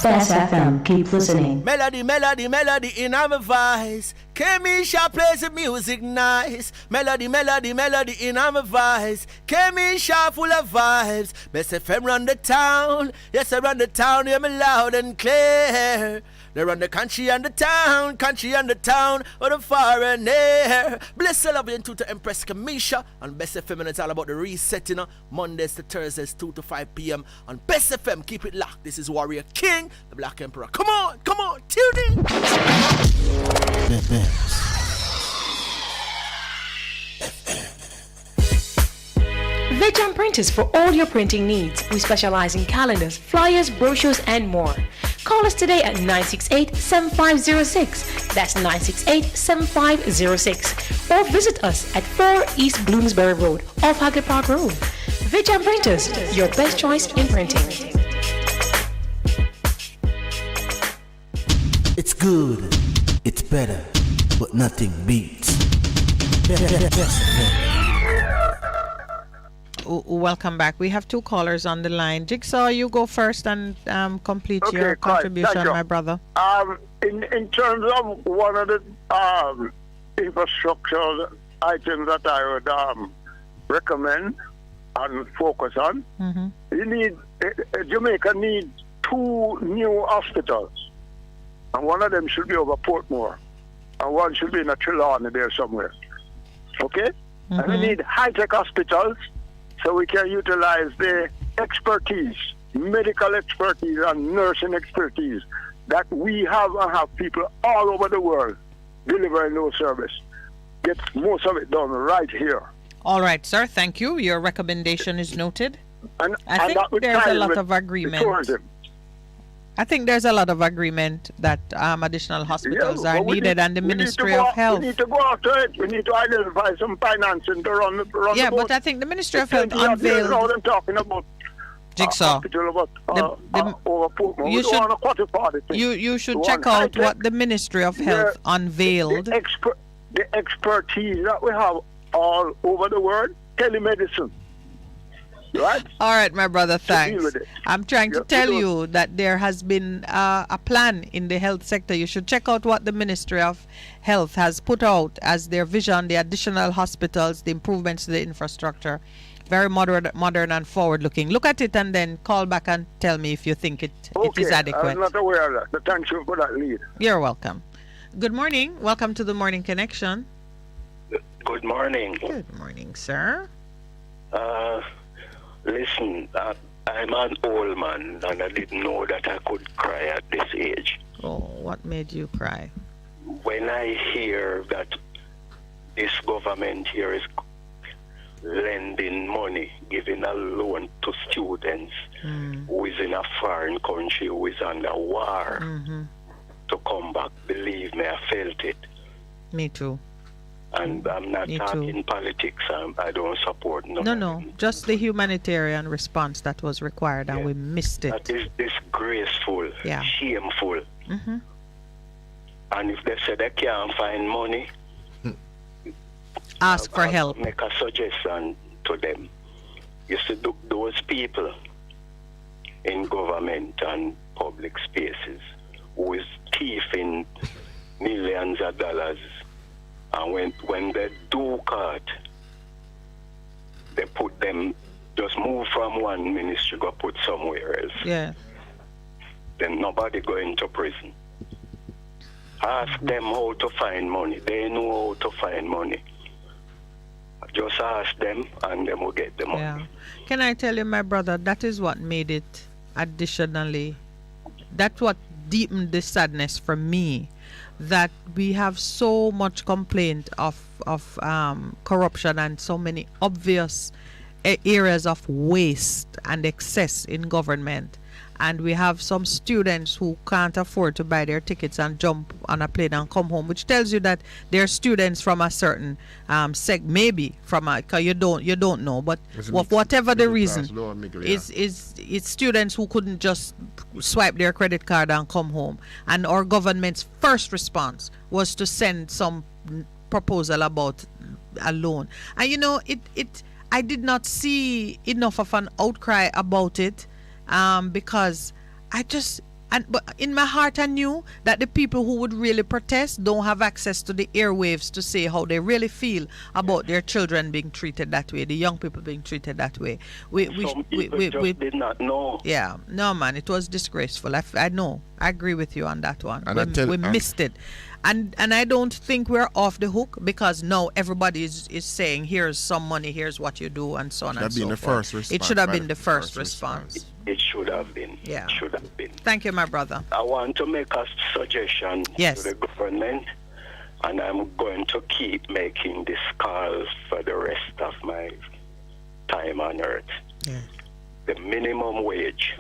Bess FM, keep listening. Melody in my voice. Kemisha plays the music nice. Melody, melody, melody in my voice. Kemisha full of vibes. Best FM run the town. Yes, I run the town, hear me loud and clear. They run the country and the town, or the far and near. Bless the love into to Empress Kamisha on Best FM, and it's all about the reset, Mondays to Thursdays, 2 to 5 p.m. on Best FM. Keep it locked. This is Warrior King, the Black Emperor. Come on, tune in. Veg Printers for all your printing needs. We specialize in calendars, flyers, brochures, and more. Call us today at 968-7506. That's 968-7506. Or visit us at 4 East Bloomsbury Road, off Haggard Park Road. Veg Printers, your best choice in printing. It's good, it's better, but nothing beats. Welcome back. We have 2 callers on the line. Jigsaw, you go first and complete your contribution, my brother. In terms of one of the infrastructure items that I would recommend and focus on, you need Jamaica needs 2 new hospitals, and one of them should be over Portmore, and one should be in a Trelawney there somewhere. Okay, and we need high-tech hospitals, so we can utilize the expertise, medical expertise and nursing expertise that we have and have people all over the world delivering those services. Get most of it done right here. All right, sir. Thank you. Your recommendation is noted. And I think there's a lot of agreement. I think there's a lot of agreement that additional hospitals are needed, and the Ministry of Health. We need to go after it. We need to identify some financing to run the Yeah, but I think the Ministry of Health unveiled. Now them talking about Jigsaw. You should check out what the Ministry of Health unveiled. The expertise that we have all over the world, telemedicine. Right? All right, my brother, thanks. I'm trying to tell you that there has been a plan in the health sector. You should check out what the Ministry of Health has put out as their vision, the additional hospitals, the improvements to the infrastructure. Very modern and forward-looking. Look at it and then call back and tell me if you think it is adequate. I'm not aware of that, but thank you for that lead. You're welcome. Good morning. Welcome to the Morning Connection. Good morning. Good morning, sir. Listen, I'm an old man, and I didn't know that I could cry at this age. Oh, what made you cry? When I hear that this government here is lending money, giving a loan to students who is in a foreign country, who is under war, to come back, believe me, I felt it. Me too. And I'm not talking politics. I don't support No, just the humanitarian response that was required, and we missed it. That is disgraceful, shameful. And if they say they can't find money, ask for help. Make a suggestion to them. You see, those people in government and public spaces who is thieving millions of dollars, and when they do caught, they put them, just move from one ministry, go put somewhere else. Yeah. Then nobody go into prison. Ask them how to find money. They know how to find money. Just ask them and they will get the money. Yeah. Can I tell you, my brother, that is what made it additionally, that's what deepened the sadness for me, that we have so much complaint of corruption and so many obvious areas of waste and excess in government. And we have some students who can't afford to buy their tickets and jump on a plane and come home, which tells you that they're students from a certain maybe from a, cause you don't know, but whatever the reason, it's students who couldn't just swipe their credit card and come home. And our government's first response was to send some proposal about a loan. And I did not see enough of an outcry about it. Because but in my heart I knew that the people who would really protest don't have access to the airwaves to say how they really feel about their children being treated that way, the young people being treated that way. We did not know. Yeah, no man, it was disgraceful. I know. I agree with you on that one. And We missed it. And I don't think we're off the hook, because now everybody is saying, here's some money, here's what you do, and so on and so forth. It should have been the first response. It should have been. Yeah. It should have been. Thank you, my brother. I want to make a suggestion to the government, and I'm going to keep making this call for the rest of my time on earth. Yeah. The minimum wage,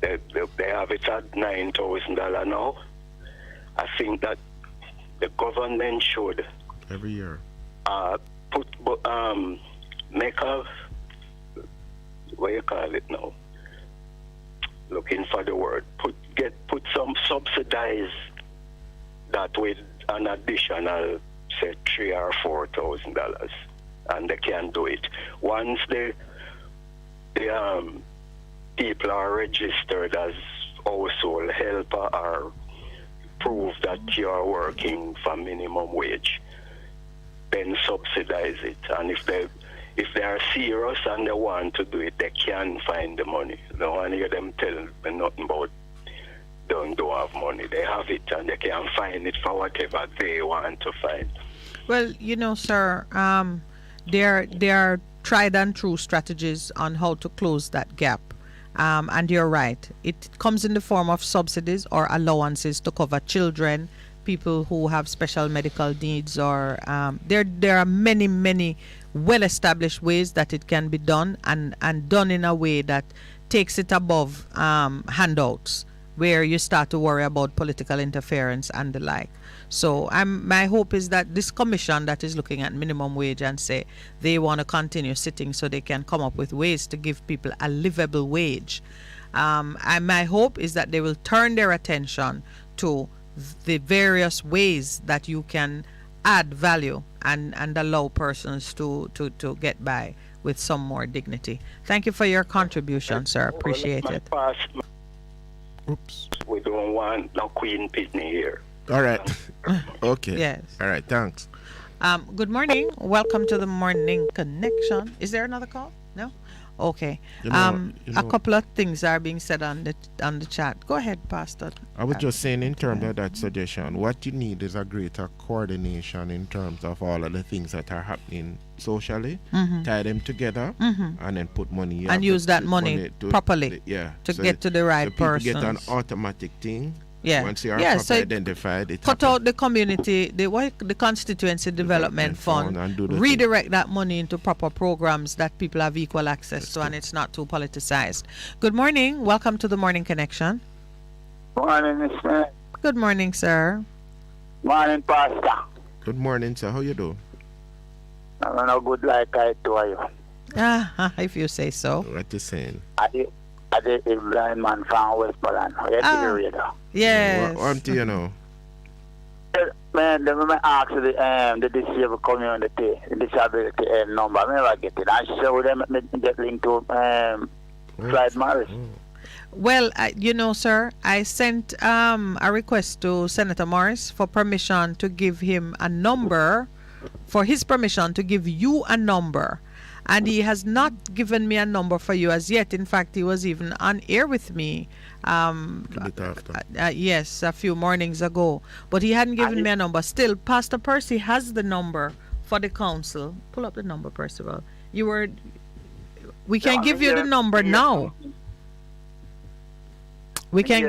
they have it at $9,000 now. I think that the government should every year make a, what you call it now? Looking for the word. Put some subsidize that with an additional, say, $3,000 or $4,000, and they can do it once the people are registered as household helper or prove that you are working for minimum wage, then subsidize it. And if they are serious and they want to do it, they can find the money. Don't want to hear them tell me nothing about don't have money. They have it, and they can find it for whatever they want to find. Well, sir, there are tried and true strategies on how to close that gap. And you're right. It comes in the form of subsidies or allowances to cover children, people who have special medical needs, or there are many well-established ways that it can be done, and done in a way that takes it above handouts, where you start to worry about political interference and the like. So my hope is that this commission that is looking at minimum wage and say they want to continue sitting so they can come up with ways to give people a livable wage. And my hope is that they will turn their attention to the various ways that you can add value and allow persons to get by with some more dignity. Thank you for your contribution, sir. Appreciate it. Oops. We don't want no Queen Pitney here. All right. Okay. Yes. All right. Thanks. Good morning. Welcome to the Morning Connection. Is there another call? No? Okay. A couple of things are being said on the chat. Go ahead, Pastor. I was just saying, in terms of that suggestion, what you need is a greater coordination in terms of all of the things that are happening socially. Tie them together and then put money. And use that money properly. To get to the right person. Get an automatic thing. Yeah. Once you are properly identified, it cut out the community, the constituency development fund, redirect that money into proper programs that people have equal access to, and it's not too politicized. Good morning. Welcome to the Morning Connection. Morning, Miss Minett. Good morning, sir. Morning, Pastor. Good morning, sir. How you do? I'm not good like I do you. If you say so. What you saying? I did a blind man from Westmoreland. Yes. What do you know? Man, let me ask the disabled community, disability number. I never get it. I show them get linked to Clyde Morris. Well, sir, I sent a request to Senator Morris for permission to give him a number, for his permission to give you a number. And he has not given me a number for you as yet. In fact, he was even on air with me. Yes, a few mornings ago. But he hadn't given me a number. Still, Pastor Percy has the number for the council. Pull up the number, Percival. We can give you the number now. We can.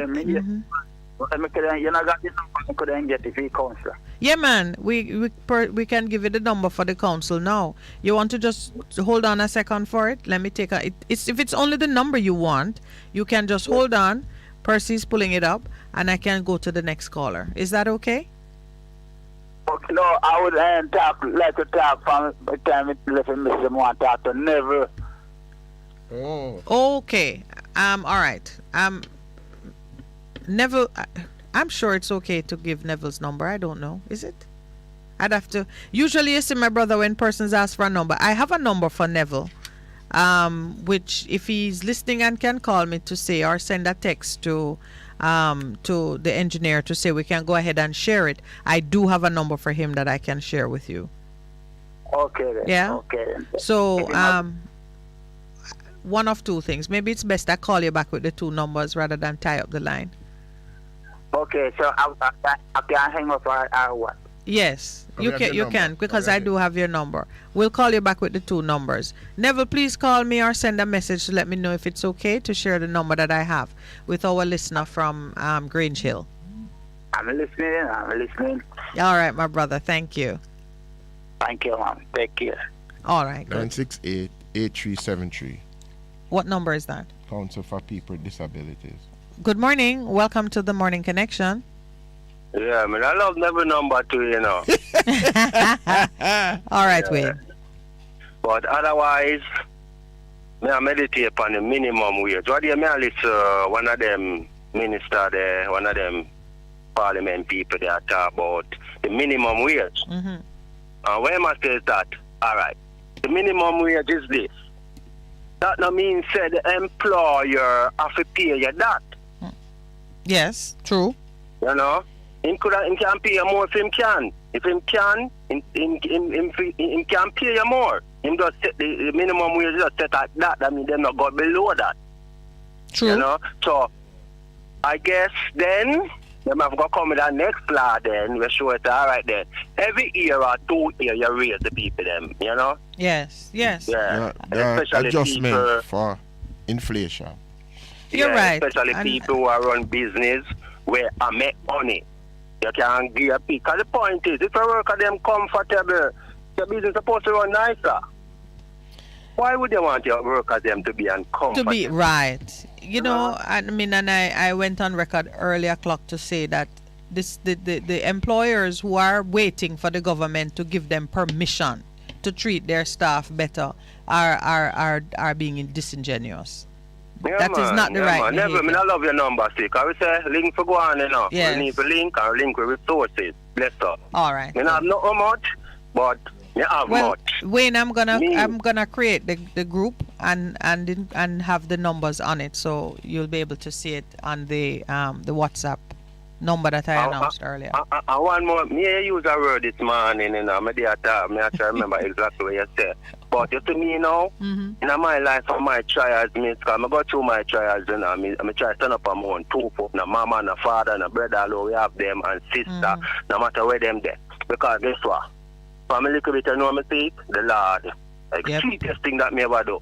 You not got the number you couldn't get if you council. Yeah, man. We can give you the number for the council now. You want to just hold on a second for it? Let me take if it's only the number you want, you can just hold on. Percy's pulling it up, and I can go to the next caller. Is that okay? Okay, no, I would like to talk from the time it left Mr. Moore talk to Neville. Oh. Okay. All right. Neville, I'm sure it's okay to give Neville's number. I don't know. Is it? I'd have to. Usually, you see, my brother, when persons ask for a number, I have a number for Neville. which if he's listening and can call me to say or send a text to the engineer to say we can go ahead and share it, I do have a number for him that I can share with you. Okay then. Yeah. Okay then. So one of two things. Maybe it's best I call you back with the two numbers rather than tie up the line. Okay, so I can hang up or what? Yes, you can because I do have your number. We'll call you back with the two numbers. Neville, please call me or send a message to let me know if it's okay to share the number that I have with our listener from Grange Hill. I'm listening. All right, my brother. Thank you. Thank you, ma'am. Take care. All right. 968-8373. What number is that? Council for People with Disabilities. Good morning. Welcome to the Morning Connection. Yeah, I mean, I love never number two, you know. All right, Wade. But otherwise, I meditate upon the minimum wage. What do you mean, one of them minister there, one of them parliament people there talk about the minimum wage. Mm-hmm. Where must say that? All right. The minimum wage is this. That no means say the employer have to pay you that. Yes, true. You know, he can pay you more if he can. If he can, he can pay you more. Him just set the minimum wage just set at that. I mean, them not go below that. True. You know, so I guess then them have got come with that next law. Then we show it. All right, then every year or 2 years you raise the people them. You know. Yes. Yeah. Especially adjustment people, for inflation. You're right. Especially people who are run business where I make money. You can give a pick. Because the point is, if you work at them comfortable, your business is supposed to run nicer. Why would you want your workers them to be uncomfortable? To be right. You know, I mean, and I went on record earlier o'clock to say that the employers who are waiting for the government to give them permission to treat their staff better are being disingenuous. Yeah, that is not the right behavior. I love your number, stick. I would say link for go on, you know. Yes. We need to link or link with resources. Bless up. All right. You have not much, but you have much. Wayne, I'm gonna create the group and have the numbers on it, so you'll be able to see it on the WhatsApp number that I announced earlier. One more, me use a word this morning, you know. I try to remember exactly what you said. But you to me now, in my life, for my trials, I go through my trials, you know. I try to stand up on my own 2 foot, no mama, no father, no brother, we have them, and sister, no matter where them there. Because guess what? From a little bit, you know me speak, the Lord, like sweetest thing that me ever do.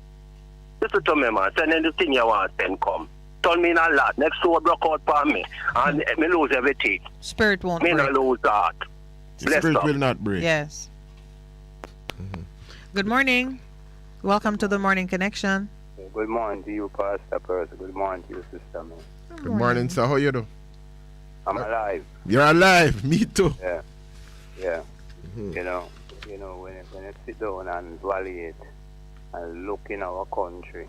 Listen to me, man, send anything you want, then come. Turn me in a lot. Next door broke out for me. And me lose everything. Spirit won't break. Me not lose heart. Spirit will not break. Yes. Good morning. Welcome to the Morning Connection. Good morning to you, Pastor Percival. Good morning to you, Sister. Man. Good morning, sir. How you do? I'm alive. You're alive. Me too. Yeah. You know, when you sit down and evaluate and look in our country,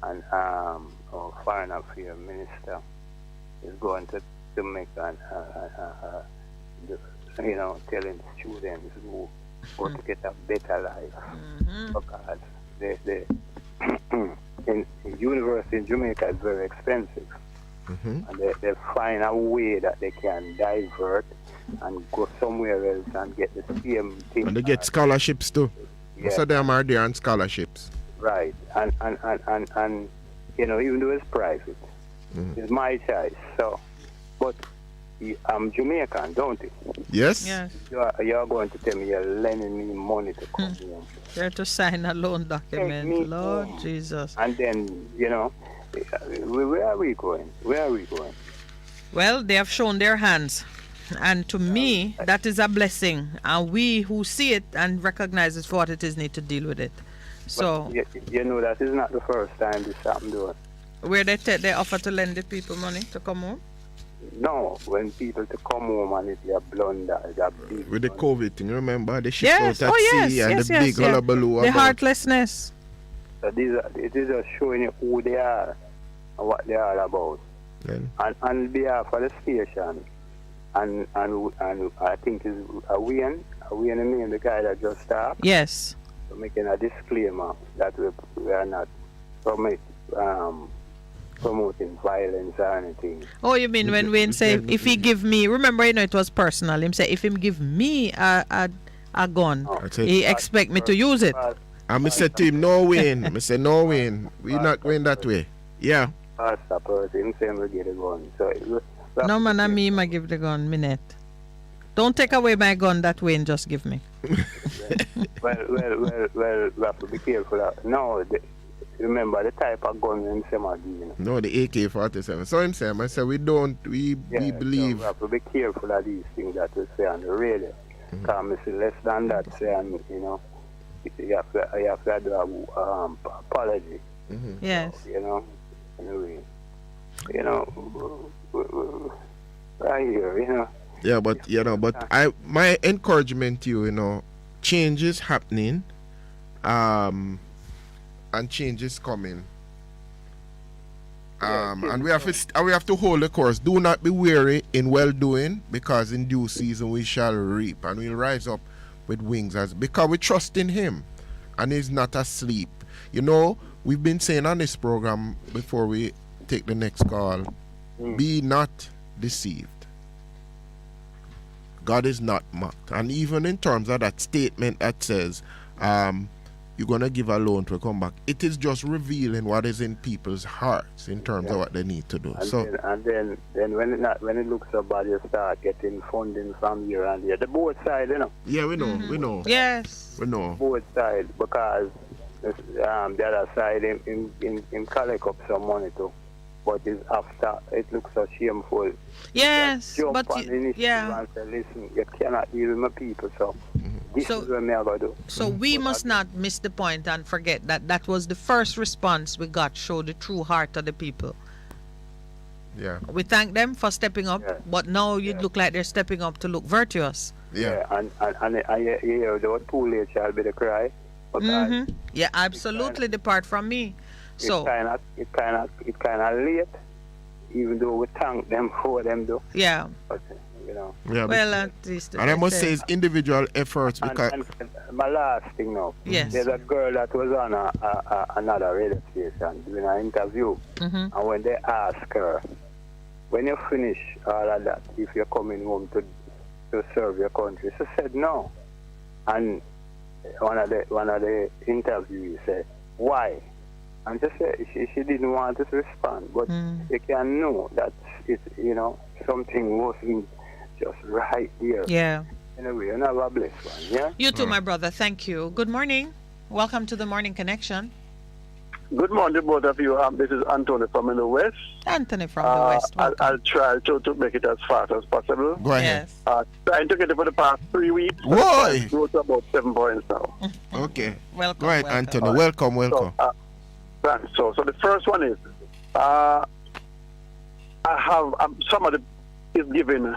and our foreign affairs minister is going to make telling students who want to get a better life, because in university in Jamaica is very expensive, and they find a way that they can divert and go somewhere else and get the same thing. And they get scholarships too. Most of them are there on scholarships. Right, and even though it's private, it's my choice. So, but I'm Jamaican, don't you? Yes. You're going to tell me you're lending me money to come here. You're to sign a loan document, Lord Jesus. And then, where are we going? Well, they have shown their hands. And to me, that is a blessing. And we who see it and recognize it for what it is need to deal with it. So that is not the first time this happened to us. Where they offer to lend the people money to come home? No, when people to come home and it's a blunder, it's a big with the COVID thing, remember the ship out at sea and the big hullabaloo. The heartlessness. So it is just showing you who they are and what they are about. And on behalf of the station, and I think is Wayne, the guy that just started. Yes. making a disclaimer that we are not promoting violence or anything. Oh, you mean when Wayne say if he give me? Remember, it was personal. Him say if him give me a gun, he expect me to use it. And I said to him, no, Wayne. I said, no, Wayne. We're not going that way. Yeah. Pastor Percy, him say me get a gun. So no, man, I me give the gun, Minett. Don't take away my gun that Wayne just give me. well, we have to be careful. Remember the type of gun him say me give. No, the AK-47. So him say, I said, we believe. So we have to be careful of these things that we say on the radio. Because I say less than that, say, and, you have to do an apology. Yes. So, anyway, right here, Yeah, but my encouragement to you, change is happening, and change is coming. And we have to hold the course. Do not be weary in well doing, because in due season we shall reap, and we'll rise up with wings because we trust in Him, and He's not asleep. We've been saying on this program before we take the next call, be not deceived. God is not mocked. And even in terms of that statement that says, you're going to give a loan to come back, it is just revealing what is in people's hearts in terms of what they need to do. And then when it looks so bad, you start getting funding from here and there. The both side, Yeah, we know. Yes. We know. Both side, because the other side, in collect up some money too. But it looks so shameful. Yes, but and say, listen, you cannot deal with my people, so this is what I gotta do. So we must not miss the point and forget that was the first response we got, show the true heart of the people. Yeah. We thank them for stepping up, but now you look like they're stepping up to look virtuous. Yeah. And you hear the word too late shall be the cry. Yeah, absolutely. Depart from me. So it kind of late, even though we thank them for them though. Yeah. But, Yeah, well, at least. And I must say it's individual efforts because. And my last thing now. Yes. There's a girl that was on another radio station doing an interview, and when they ask her, when you finish all of that, if you're coming home to serve your country, she said no. And one of the interviewees said, why? And she didn't want to respond, but you can know that it's something wasn't just right there. Yeah. Anyway, another blessed one. Yeah. You too, my brother. Thank you. Good morning. Welcome to the Morning Connection. Good morning, both of you. This is Anthony from the West. Anthony from the West. I'll try to make it as fast as possible. Go ahead. Yes. Trying to get it for the past 3 weeks. Why? Go to about 7 points now. Okay. Welcome. Go ahead, Anthony. Welcome. So the first one is, I have somebody is giving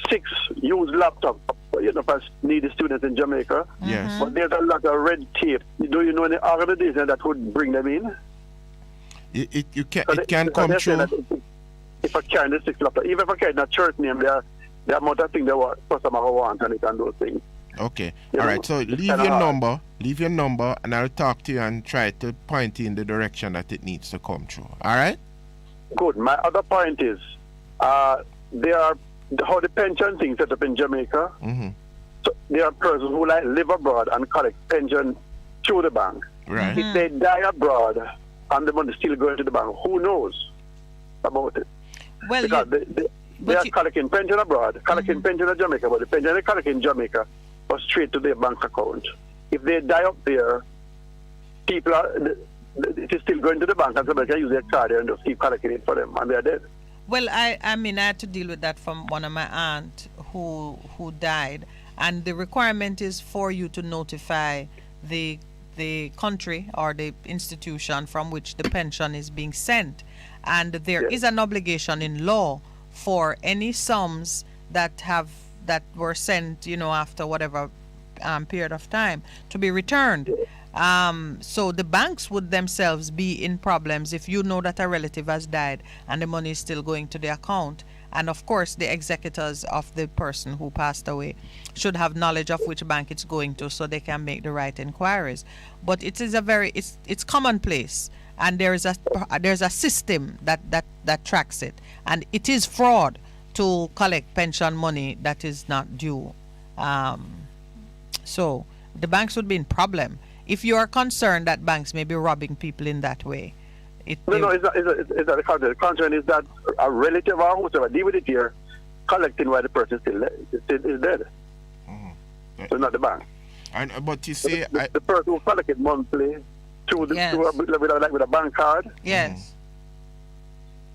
6 used laptops, for needy students in Jamaica. Yes. But there's a lot of red tape. Do you know any organization that would bring them in? It can come true. If I carry the 6 laptops, even if I carry a church name, there are more things that customer want and it and those things. Okay. All right. So leave your number, and I'll talk to you and try to point you in the direction that it needs to come through. All right? Good. My other point is, there are how the pension thing set up in Jamaica. So there are persons who live abroad and collect pension through the bank. Right. If they die abroad and the money still going to the bank, who knows about it? Well, because they are collecting pension abroad, collecting pension in Jamaica, but the pension they collect in Jamaica was straight to their bank account. If they die up there, it is still going to the bank, and somebody can use their card and just keep collecting it for them, and they're dead. Well, I had to deal with that from one of my aunt who died, and the requirement is for you to notify the country or the institution from which the pension is being sent, and there is an obligation in law for any sums that were sent, after whatever period of time to be returned. So the banks would themselves be in problems if you know that a relative has died and the money is still going to the account And of course, the executors of the person who passed away should have knowledge of which bank it's going to, so they can make the right inquiries. But it is it's commonplace, and there's a system that tracks it, and it is fraud to collect pension money that is not due. So the banks would be in problem if you are concerned that banks may be robbing people in that way. It's not the concern. The concern is that a relative or whoever deal with it here, collecting while the person is dead. Mm-hmm. So not the bank. But you say the person who collected monthly with a bank card. Yes.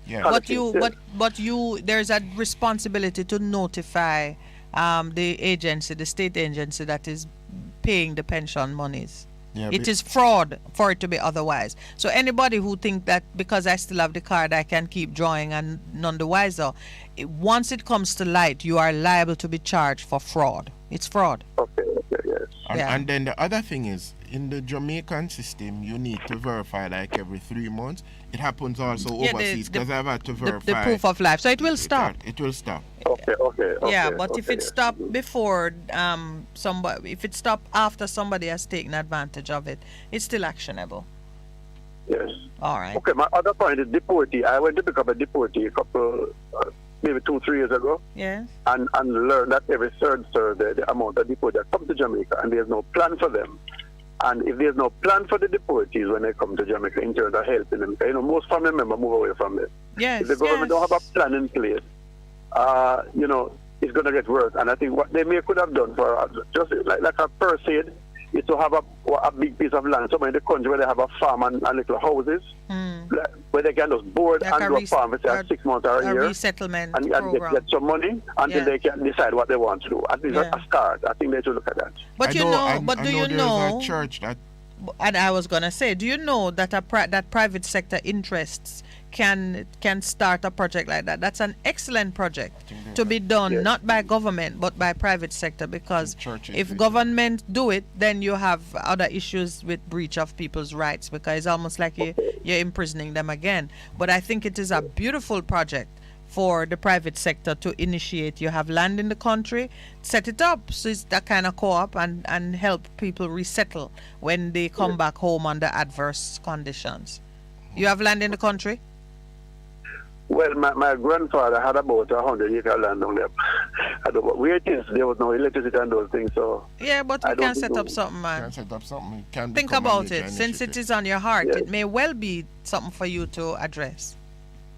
Yeah. But you there's a responsibility to notify the agency, the state agency that is paying the pension monies. Yeah, it is fraud for it to be otherwise. So anybody who think that because I still have the card I can keep drawing and none the wiser, once it comes to light, you are liable to be charged for fraud. It's fraud. Okay, yes. And then the other thing is, in the Jamaican system, you need to verify like every 3 months. It happens also overseas because I've had to verify the proof of life. So it will stop. It will stop. Okay. Yeah, but if it stopped before if it stopped after somebody has taken advantage of it, it's still actionable. Yes. All right. Okay, my other point is deportee. I went to pick up a deportee a couple, maybe 2-3 years ago. Yes. And learned that every third Thursday the amount of deportees that come to Jamaica, and there's no plan for them. And if there's no plan for the deportees when they come to Jamaica in terms of helping them, most family members move away from it. Yes. If the government don't have a plan in place, it's going to get worse. And I think what they could have done for just like a per se is to have a big piece of land somewhere in the country where they have a farm and little houses where they can just board like and do a farm for 6 months or a year. Resettlement and get some money until they can decide what they want to do. At least a start. I think they should look at that. But do you know? A church that. And I was gonna say, do you know that that private sector interests can start a project like that? That's an excellent project to be done not by government but by private sector, because if government do it, then you have other issues with breach of people's rights, because it's almost like you're imprisoning them again. But I think it is a beautiful project for the private sector to initiate. You have land in the country, set it up so it's that kind of co-op and help people resettle when they come back home under adverse conditions. You have land in the country? Well, my grandfather had about 100 acres of land on there. I don't know where it is. There was no electricity and those things, so... Yeah, but we can set up something, man. Can set up something. Can think about it. Since it is on your heart, it may well be something for you to address.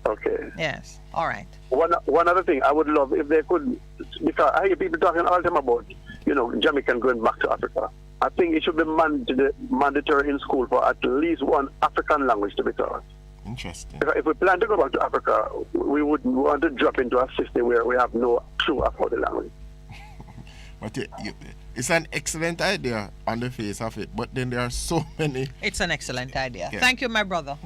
Okay. Yes. All right. One other thing I would love if they could, because I hear people talking all the time about, Jamaican going back to Africa. I think it should be mandatory in school for at least one African language to be taught. Interesting. Because if we plan to go back to Africa, we wouldn't want to drop into a system where we have no clue about the language. But it's an excellent idea on the face of it, but then there are so many. It's an excellent idea. Yeah. Thank you, my brother.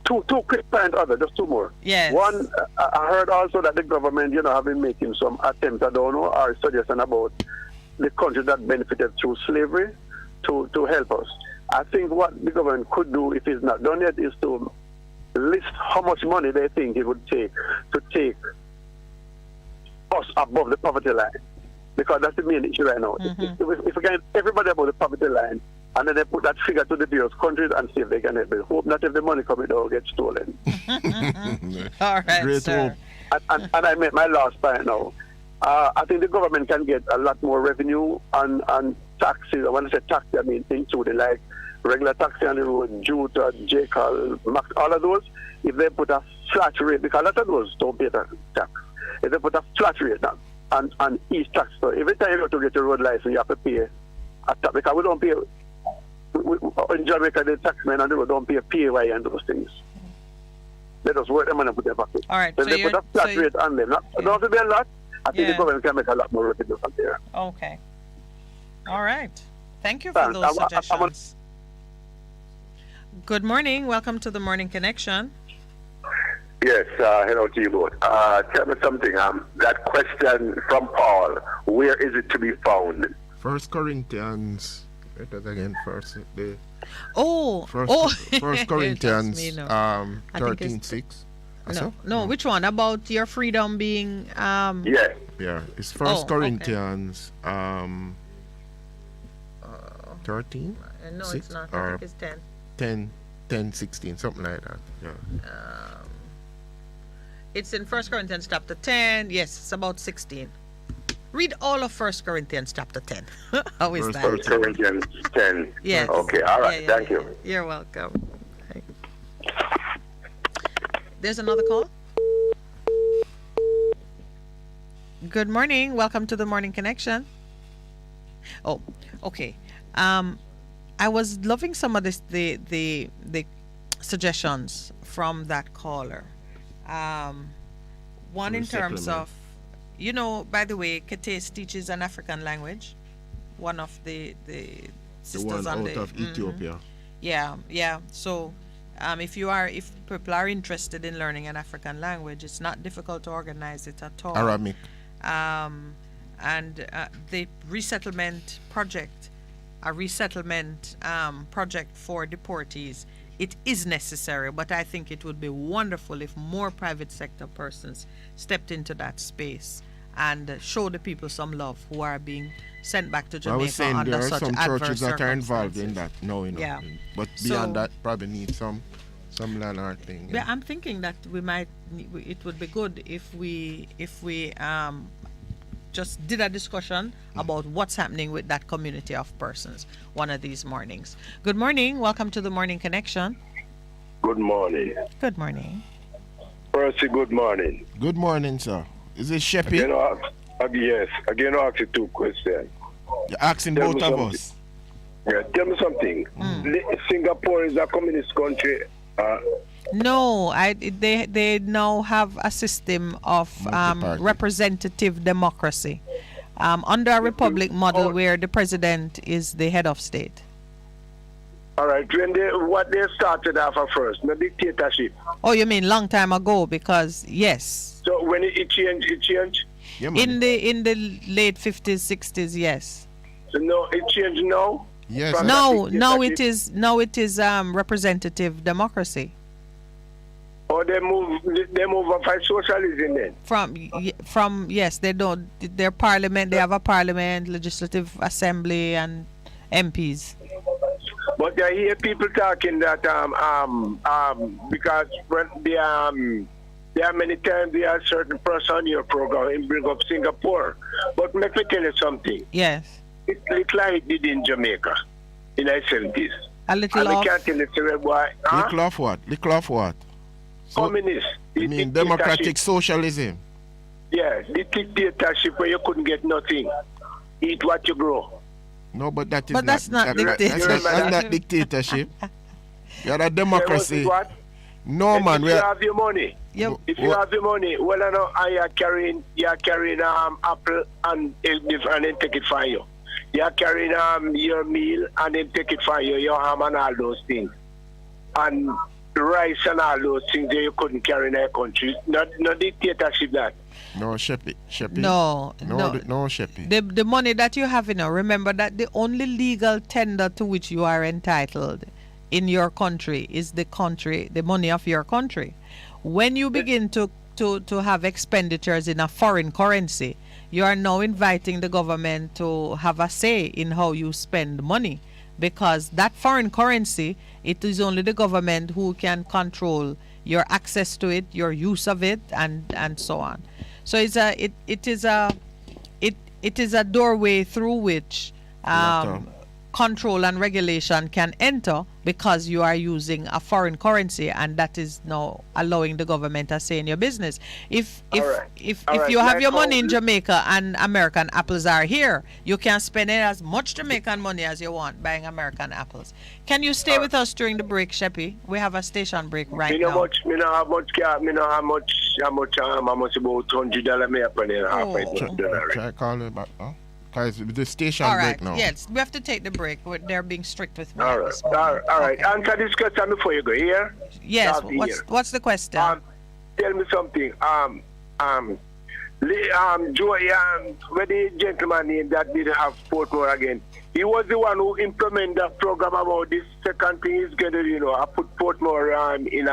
Two quick points, just two more. Yes. One, I heard also that the government, have been making some attempts, I don't know, or suggestion about the countries that benefited through slavery to help us. I think what the government could do, if it's not done yet, is to list how much money they think it would take to take us above the poverty line. Because that's the main issue right now. Mm-hmm. If we get everybody above the poverty line, and then they put that figure to the various countries and see if they can help it. Hope not if the money coming out gets stolen. All right, great sir. Hope. And I make my last point now. I think the government can get a lot more revenue on taxes. When I say taxi, I mean including like regular taxi on the road, Juta, Jekyll, Max, all of those. If they put a flat rate, because a lot of those don't pay tax. If they put a flat rate on each tax, so every time you go to get your road license, you have to pay a tax. Because we don't pay. In Jamaica, the taxmen on the road don't pay a PAY and those things. They just work them and put their pocket. All right. So they put a flat rate on them. Don't have to be a lot. I think the government can make a lot more revenue from there. Okay. All right. Thank you for those suggestions. Good morning. Welcome to the Morning Connection. Yes, hello to you both. Tell me something. That question from Paul, where is it to be found? 1 Corinthians. Wait again, first. First Corinthians 13:6. No. Which one? About your freedom being Yeah. Yeah. It's First Corinthians 13? No, 6, it's not. I think it's 10. 10, 16, something like that. Yeah. It's in 1 Corinthians chapter 10. Yes, it's about 16. Read all of 1 Corinthians chapter 10. How is that? 1 Corinthians 10. Yes. Okay, all right. Thank you. You're welcome. There's another call. Good morning. Welcome to the Morning Connection. Oh, okay. I was loving some of the suggestions from that caller. One in terms of, by the way, Kates teaches an African language. One of the sisters the one out of Ethiopia. Yeah. So, if people are interested in learning an African language, it's not difficult to organize it at all. Aramaic. And the resettlement project, a resettlement project for deportees, it is necessary, but I think it would be wonderful if more private sector persons stepped into that space and show the people some love who are being sent back to Jamaica I was saying under there are such some adverse churches that are involved in that. Yeah. But beyond that, probably need some landlord thing. Yeah, I'm thinking that it would be good if we just did a discussion about what's happening with that community of persons one of these mornings. Good morning. Welcome to the Morning Connection. Good morning. Good morning. Percy, good morning. Good morning, sir. Is it Sheppy? Yes. Again, I'll ask you 2 questions. You're asking both of us. Yeah, tell me something. Singapore is a communist country. No, they now have a system of representative democracy under a republic model where the president is the head of state. All right, what they started off at first, no dictatorship. Oh, you mean long time ago? Because yes. So when it changed? Yeah, in the late 50s, 60s, yes. So no, it changed now. Yes. Now it is representative democracy. Or they move up by socialism then. From yes, they don't. Their parliament, they have a parliament, legislative assembly, and MPs. But I hear people talking that because when there are many times there are certain person on your program and bring up Singapore. But let me tell you something. Yes. It looked like it did in Jamaica in the 70s. A little off. Can't tell you why. Little off what? Little off what? So, communist. You mean democratic socialism? Yeah, the dictatorship where you couldn't get nothing. Eat what you grow. No, but that is but that's not dictatorship. That's not dictatorship. You're a democracy. What? No, man. If you have your money, if you have your money, well, I know you're carrying apple and then take it for you. You're carrying your meal and then take it for you, your ham and all those things. And rice and all those things that you couldn't carry in our country. No dictatorship that. No, Sheppy. No, Sheppy. The money that you have, remember that the only legal tender to which you are entitled in your country is the money of your country. When you begin to have expenditures in a foreign currency, you are now inviting the government to have a say in how you spend money, because that foreign currency, it is only the government who can control your access to it, your use of it, and so on. So it is a doorway through which control and regulation can enter, because you are using a foreign currency, and that is now allowing the government a say in your business. If you have your money in Jamaica and American apples are here, you can spend as much Jamaican money as you want buying American apples. Can you stay with us during the break, Sheppy? We have a station break right now. How much about $100 may happen in try calling back, huh? Guys, the station all break right. now. Yes, we have to take the break. They're being strict with me. All right. Okay. Answer this question before you go here. Yes. What's the question? Tell me something. Joey, where the gentleman name that did have Portmore again. He was the one who implemented that program about this second thing he's going to, I put Portmore in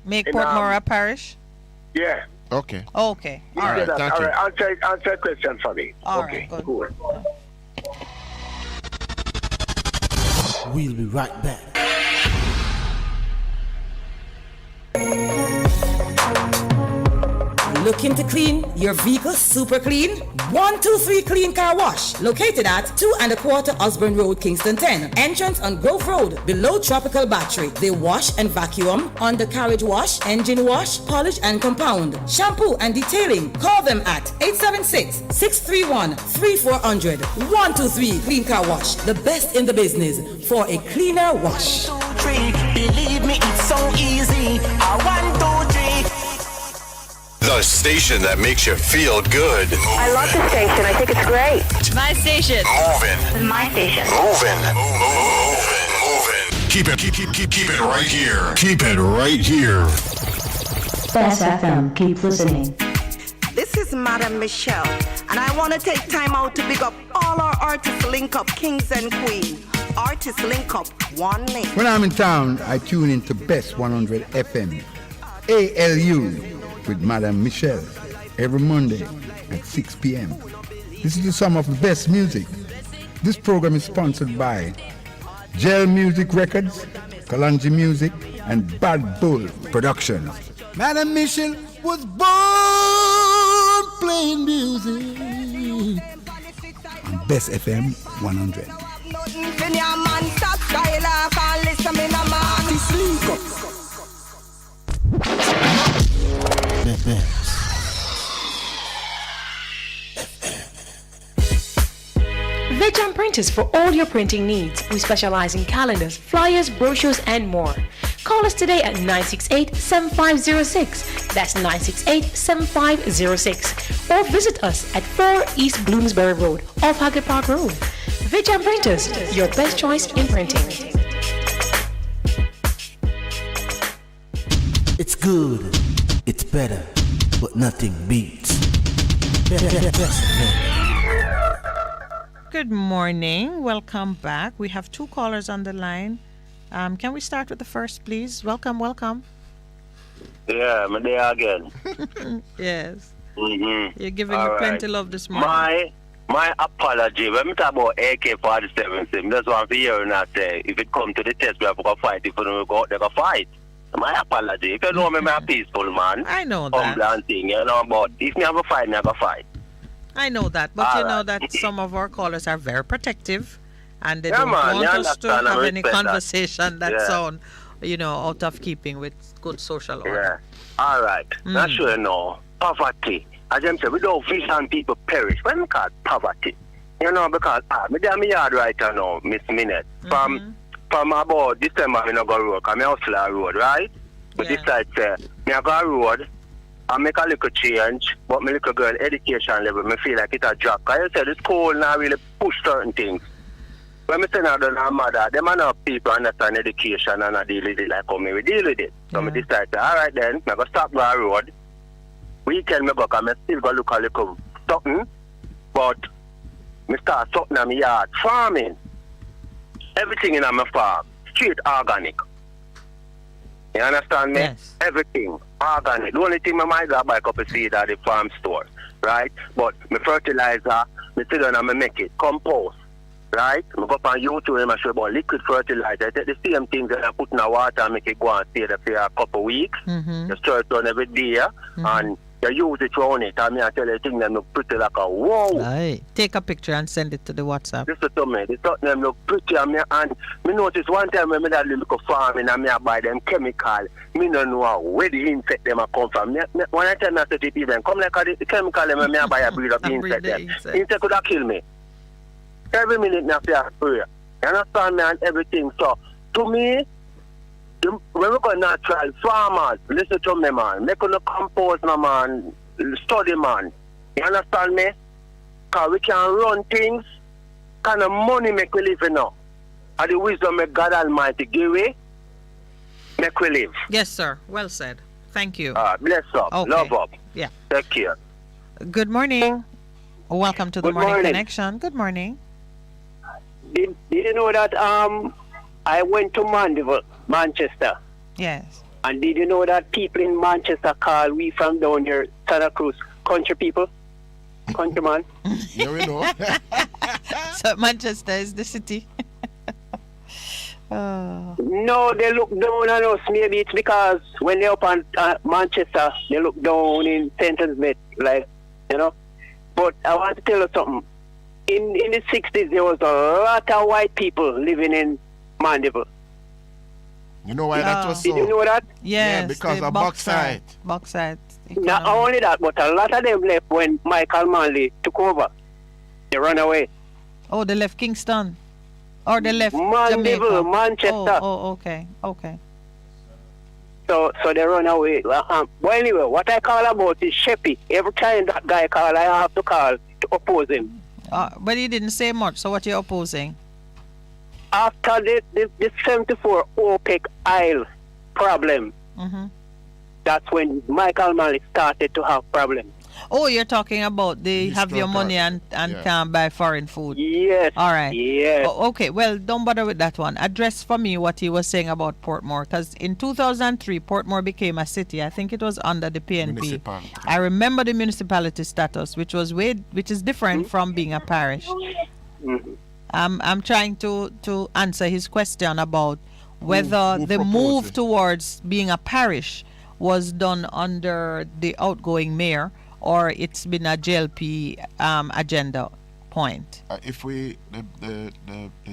make Portmore a parish? Yeah. Okay. Okay. All right. Thank you. Answer a question for me. All okay. Right, cool. We'll be right back. Looking to clean your vehicle super clean? 123 Clean Car Wash, located at 2 1/4 Osborne Road, Kingston 10. Entrance on Grove Road, below Tropical Battery. They wash and vacuum, undercarriage wash, engine wash, polish and compound, shampoo and detailing. Call them at 876-631-3400. 123 Clean Car Wash, the best in the business for a cleaner wash. 1, 2, 3, believe me, it's so easy. 1, 2, 3. The station that makes you feel good. I love the station. I think it's great. My station. Moving. My station. Moving. Keep it right here. Keep it right here. Bess FM, keep listening. This is Madam Michelle, and I want to take time out to big up all our artists link up, kings and queens. Artists link up, one link. When I'm in town, I tune into Best 100 FM. ALU with Madam Michelle every Monday at 6 p.m. This is some of the best music. This program is sponsored by Gel Music Records, Kalanji Music, and Bad Bull Productions. Madam Michelle was born playing music on Best FM 100. Veg Printers for all your printing needs. We specialize in calendars, flyers, brochures, and more. Call us today at 968-7506. That's 968-7506. Or visit us at 4 East Bloomsbury Road, off Haggard Park Road. Veg Printers, your best choice in printing. It's good, it's better, but nothing beats. Good morning. Welcome back. We have 2 callers on the line. Can we start with the first, please? Welcome. Yeah, I'm there again. Yes. Mm-hmm. You're giving me plenty love this morning. My apology. When we talk about AK-47, that's what I'm hearing that if it comes to the test, we have to go fight. If we don't go out there, go fight. My apology. If you know me, I'm a peaceful man. I know that. Humble thing, but if me have a fight, me have a fight. I know that, but you know that some of our callers are very protective, and they don't want us to have any conversation that sound, out of keeping with good social order. Yeah. All right. Not sure poverty. As I said, without fish and people perish. When we call poverty, because me down my yard right now, Miss Minett. From about December, I go road, because I hustle a road, right? But this side say, me go road. I make a little change, but my little girl education level, me feel like it's a drop. Because you said the school now really push certain things. When I send out to her mother, them are not people understand education and I deal with it like how me deal with it. So I decide, all right then, I go stop by the road. Weekend I go, because I still go look a little something, but I start something in my yard, farming. Everything in my farm, straight organic. You understand me? Yes. Everything organic. The only thing I might go buy a cup of seed at the farm store, right? But my fertilizer, I sit down and I make it. Compost, right? I go up on YouTube and I show about liquid fertilizer. I take the same thing that I put in the water and make it go and stay there for a couple of weeks. Just stir it down every day and you use it on it. I tell you, thing them look pretty like a wow. Right. Take a picture and send it to the WhatsApp. Listen to me. The stuff them look pretty and me notice one time when I look at farming and I buy them chemical, me don't know where the insect them come from. When I tell me to people, come like the chemical them I buy a breed of insect them. Insect could have killed me. Every minute I feel spray. You understand me and everything. So to me, when we go natural, farmers, listen to me, man. Make no compost, no, man. Study, man. You understand me? Because we can run things. Kind of money make we live, now. And the wisdom of God Almighty give we, make we live. Yes, sir. Well said. Thank you. Bless up. Okay. Love up. Yeah. Take care. Good morning. Welcome to the Good morning morning. connection. Good morning. Did you know that I went to Mandeville, Manchester? Yes. And did you know that people in Manchester call we from down here, Santa Cruz, country people? Countryman? Yeah, we know. So Manchester is the city. No, they look down on us. Maybe it's because when they're up on Manchester, they look down in Saint-Elizabeth, like, you know. But I want to tell you something. In the 60s, there was a lot of white people living in Mandeville. You know why that was so? Did you know that? Yes, yeah, because the of bauxite. Bauxite. Not only that, but a lot of them left when Michael Manley took over. They ran away. Oh, they left Kingston. Or they left Mandeville, Jamaica. Manchester. Oh, okay. Okay. So they run away. Well, anyway, what I call about is Sheppy. Every time that guy call, I have to call to oppose him. But he didn't say much, so what you're opposing? After the 74 OPEC oil problem, that's when Michael Malik started to have problems. Oh, you're talking about they have your money and can't buy foreign food. Yes. All right. Yes. Okay. Well, don't bother with that one. Address for me what he was saying about Portmore, because in 2003, Portmore became a city. I think it was under the PNP. I remember the municipality status, which is different from being a parish. I'm trying to answer his question about whether the move towards being a parish was done under the outgoing mayor, or it's been a JLP agenda point. If we the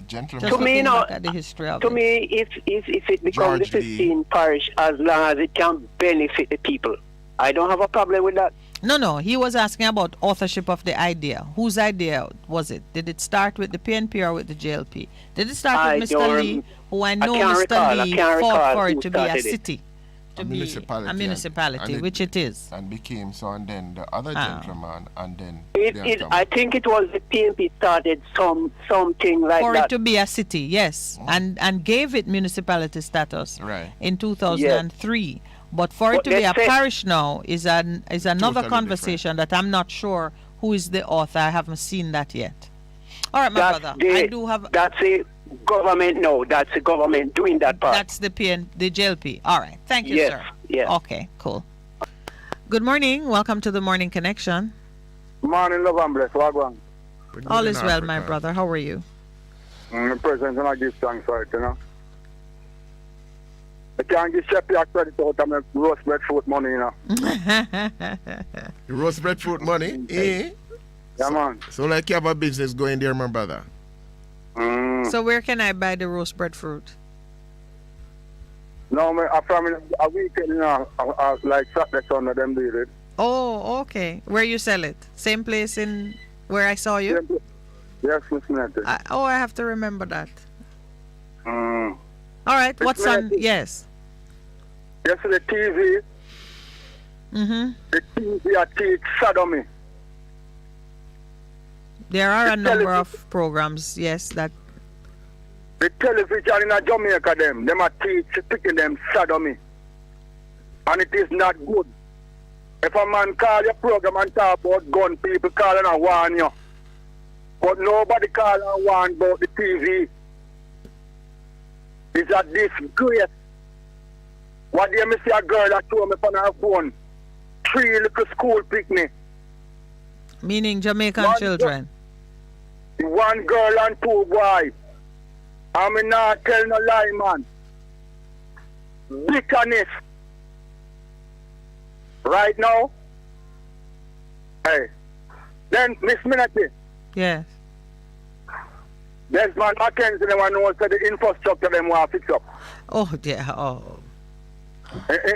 gentleman to me, no. At the history of to me, if it becomes the 15 parish, as long as it can benefit the people, I don't have a problem with that. No. He was asking about authorship of the idea. Whose idea was it? Did it start with the PNP or with the JLP? Did it start with Mr. Lee, who I know Mr. Lee fought for it to be a city? To be a municipality, which it is. And became so, and then the other gentleman, and then... I think it was the PNP started something like for that. For it to be a city, yes. And gave it municipality status in 2003. Yes. But for it to be a parish now is another conversation that I'm not sure who is the author. I haven't seen that yet. All right, my brother. I do have... That's it. Government, no, that's the government doing that part. That's the JLP. All right. Thank you, sir. Yes. Okay, cool. Good morning. Welcome to the Morning Connection. Morning, love and bless. Wagwan. All is well, my brother. How are you? Present and I give thanks for it, you know. I can't give Sheppy a credit out of my roast breadfruit money, you know. Roast breadfruit money? Eh? Yeah, man. So like you have a business going there, my brother. So where can I buy the roast breadfruit? No, I from a weekend, you know, like Saturday, Sunday, them do it. Oh, okay. Where you sell it? Same place in where I saw you? Yes, Miss Minett. I have to remember that. All right. What's on? Yes. Yes, the TV. The TV I teach sodomy. There are a number of programs, yes, that... The television in Jamaica, them are teaching them sodomy. And it is not good. If a man call your program and talk about gun, people call and warn you. But nobody call and warn about the TV. It's a disgrace. What do you see a girl that told me on her phone? 3 little school picnic. Meaning Jamaican children? One girl and 2 boys. I'm not telling no lie, man. Bitterness. Right now. Hey. Then, Miss Minett. Yes. Desmond Mackenzie, they want to know the infrastructure them want to fix up. Oh, yeah. Oh.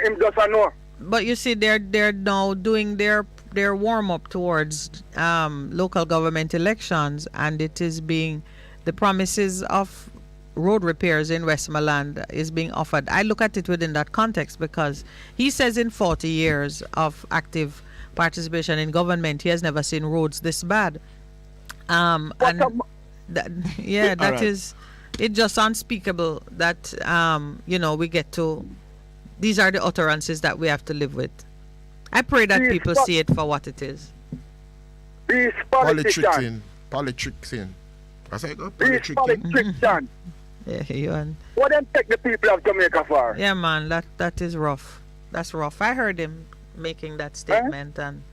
Him just a know. But you see, they're now doing their warm-up towards local government elections, and it is being... The promises of road repairs in Westmoreland is being offered. I look at it within that context because he says in 40 years of active participation in government, he has never seen roads this bad. It's just unspeakable that, we get to... These are the utterances that we have to live with. I pray that people see it for what it is. These politicians. Politricking. I say go These politicians. Yeah, you and what them take the people of Jamaica for? yeah, man, that is rough. That's rough. I heard him making that statement, and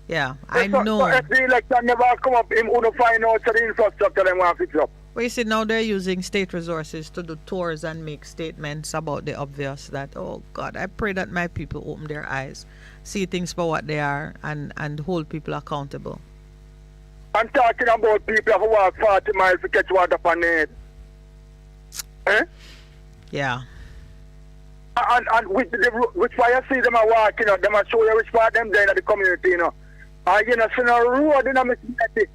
yeah, I know. So if the election never come up, him wouldn't find out so the infrastructure them want to fix up. Well, you see, now they're using state resources to do tours and make statements about the obvious that, oh, God, I pray that my people open their eyes, see things for what they are, and hold people accountable. I'm talking about people who walk 40 miles to catch water from the head. Eh? Yeah. And which way you see them are walking, you know, them are show you which part them there in the community, you know. And you know, see no road in the Minett.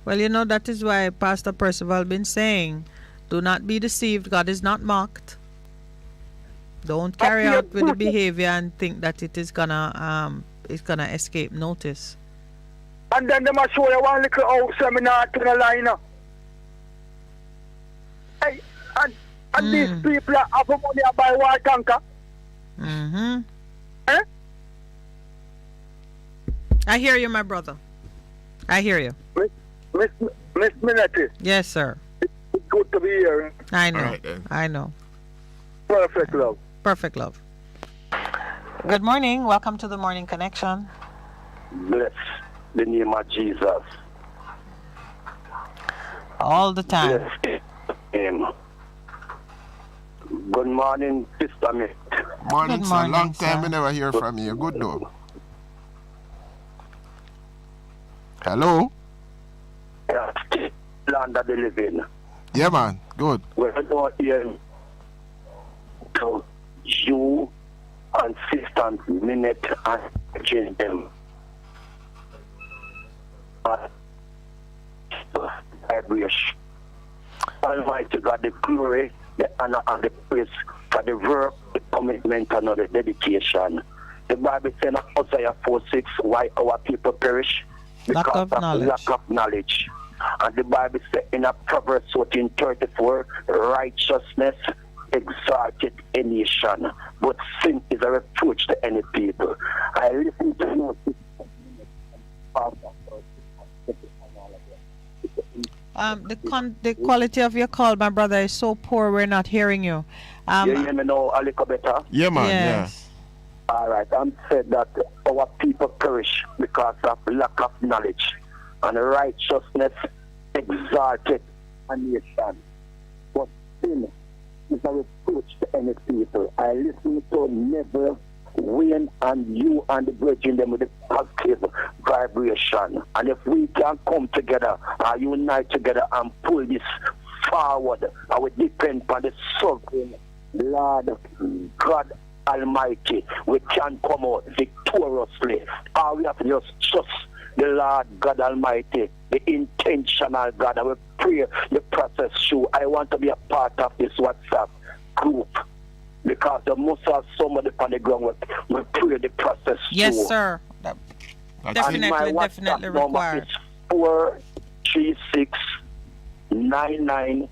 Well, you know, that is why Pastor Percival been saying, do not be deceived. God is not mocked. Don't carry out with the behavior and think that it's gonna escape notice. And then them are show you one little house seminar to the line. Hey, and these people have money to buy water tanker. Mm-hmm. Eh? I hear you, my brother. I hear you. Miss Minett. Yes, sir. It's good to be here. I know. Right, I know. Perfect love. Perfect love. Good morning. Welcome to the Morning Connection. Bless the name of Jesus. All the time. Bless him. Good morning, Sister Minett. Morning, Good sir. morning, Long time sir. we never hear from you. Good though. Hello? Land of the living. Yeah, man. Good. We're not here to you and Sister Minett and change them. I wish Almighty God the glory, the honor, and the praise for the work, the commitment, and the dedication. The Bible says in Isaiah 4:6, why our people perish? Because of lack of knowledge. And the Bible says in Proverbs 14:34, righteousness exalted a nation, but sin is a reproach to any people. I listen to you. The quality of your call, my brother, is so poor. We're not hearing you. You hear me now a little better? Yeah, man. Yes. All right. I'm said that our people perish because of lack of knowledge, and righteousness exalted a nation, but sin is a reproach to any people. I listen to Neville, Wayne, and you and the brethren them with the positive vibration. And if we can come together and unite together and pull this forward, I will depend on the sovereign Lord God Almighty. We can come out victoriously. All we have to just trust the Lord God Almighty, the intentional God. I will pray the process through. I want to be a part of this WhatsApp group because there must have somebody on the ground will pray the process through. Yes, sir. Definitely required. 4369947.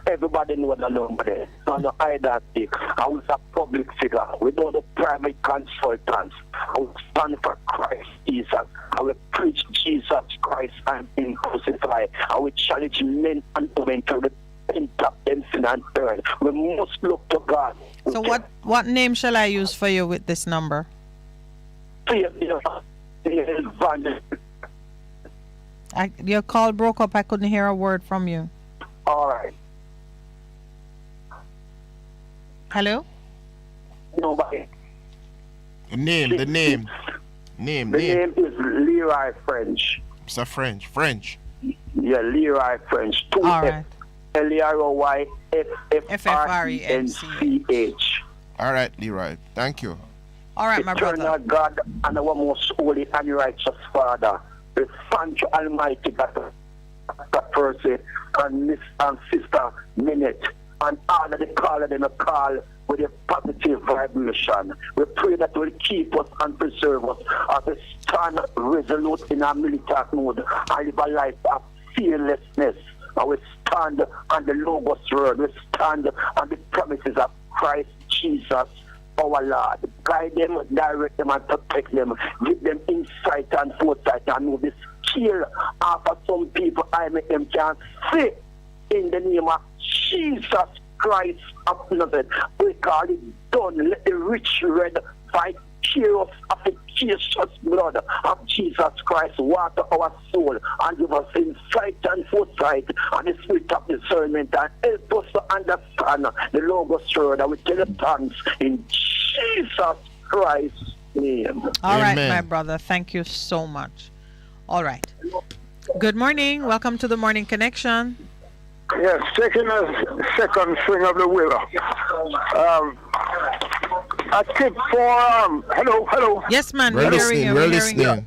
Everybody know the number there. So no identity. I was a public figure. We don't the private consultants. I will stand for Christ Jesus. I will preach Jesus Christ and Him crucified. I will challenge men and women to repent of them sin and turn. We must look to God. So what name shall I use for you with this number? Your call broke up. I couldn't hear a word from you. All right. Hello? Nobody. The name. The name is Leroy French. Mr. French. Yeah, Leroy French. All right. LEROYFFRENCH. All right, Leroy. Thank you. All right, my brother. Eternal God and our most holy and righteous Father, we thank you, Almighty God, Dr. Percy and Miss and Sister Minett, and all of the call them a call with a positive vibration. We pray that will keep us and preserve us as we stand resolute in our military mode and live a life of fearlessness. And we stand on the Logos word. We stand on the promises of Christ Jesus, our Lord. guide them, direct them, and protect them. Give them insight and foresight and know this skill after some people I make them can say in the name of Jesus Christ of Nazareth. We call it done. Let the rich red fight tear us of the precious blood of Jesus Christ water our soul and give us insight and foresight and the spirit of discernment and help us to understand the Logos word and we tell you thanks in Jesus Christ's name. All right, my brother. Thank you so much. All right. Good morning. Welcome to the Morning Connection. Yes, taking a second swing of the willow. A tip for hello. Yes, man. We're listening.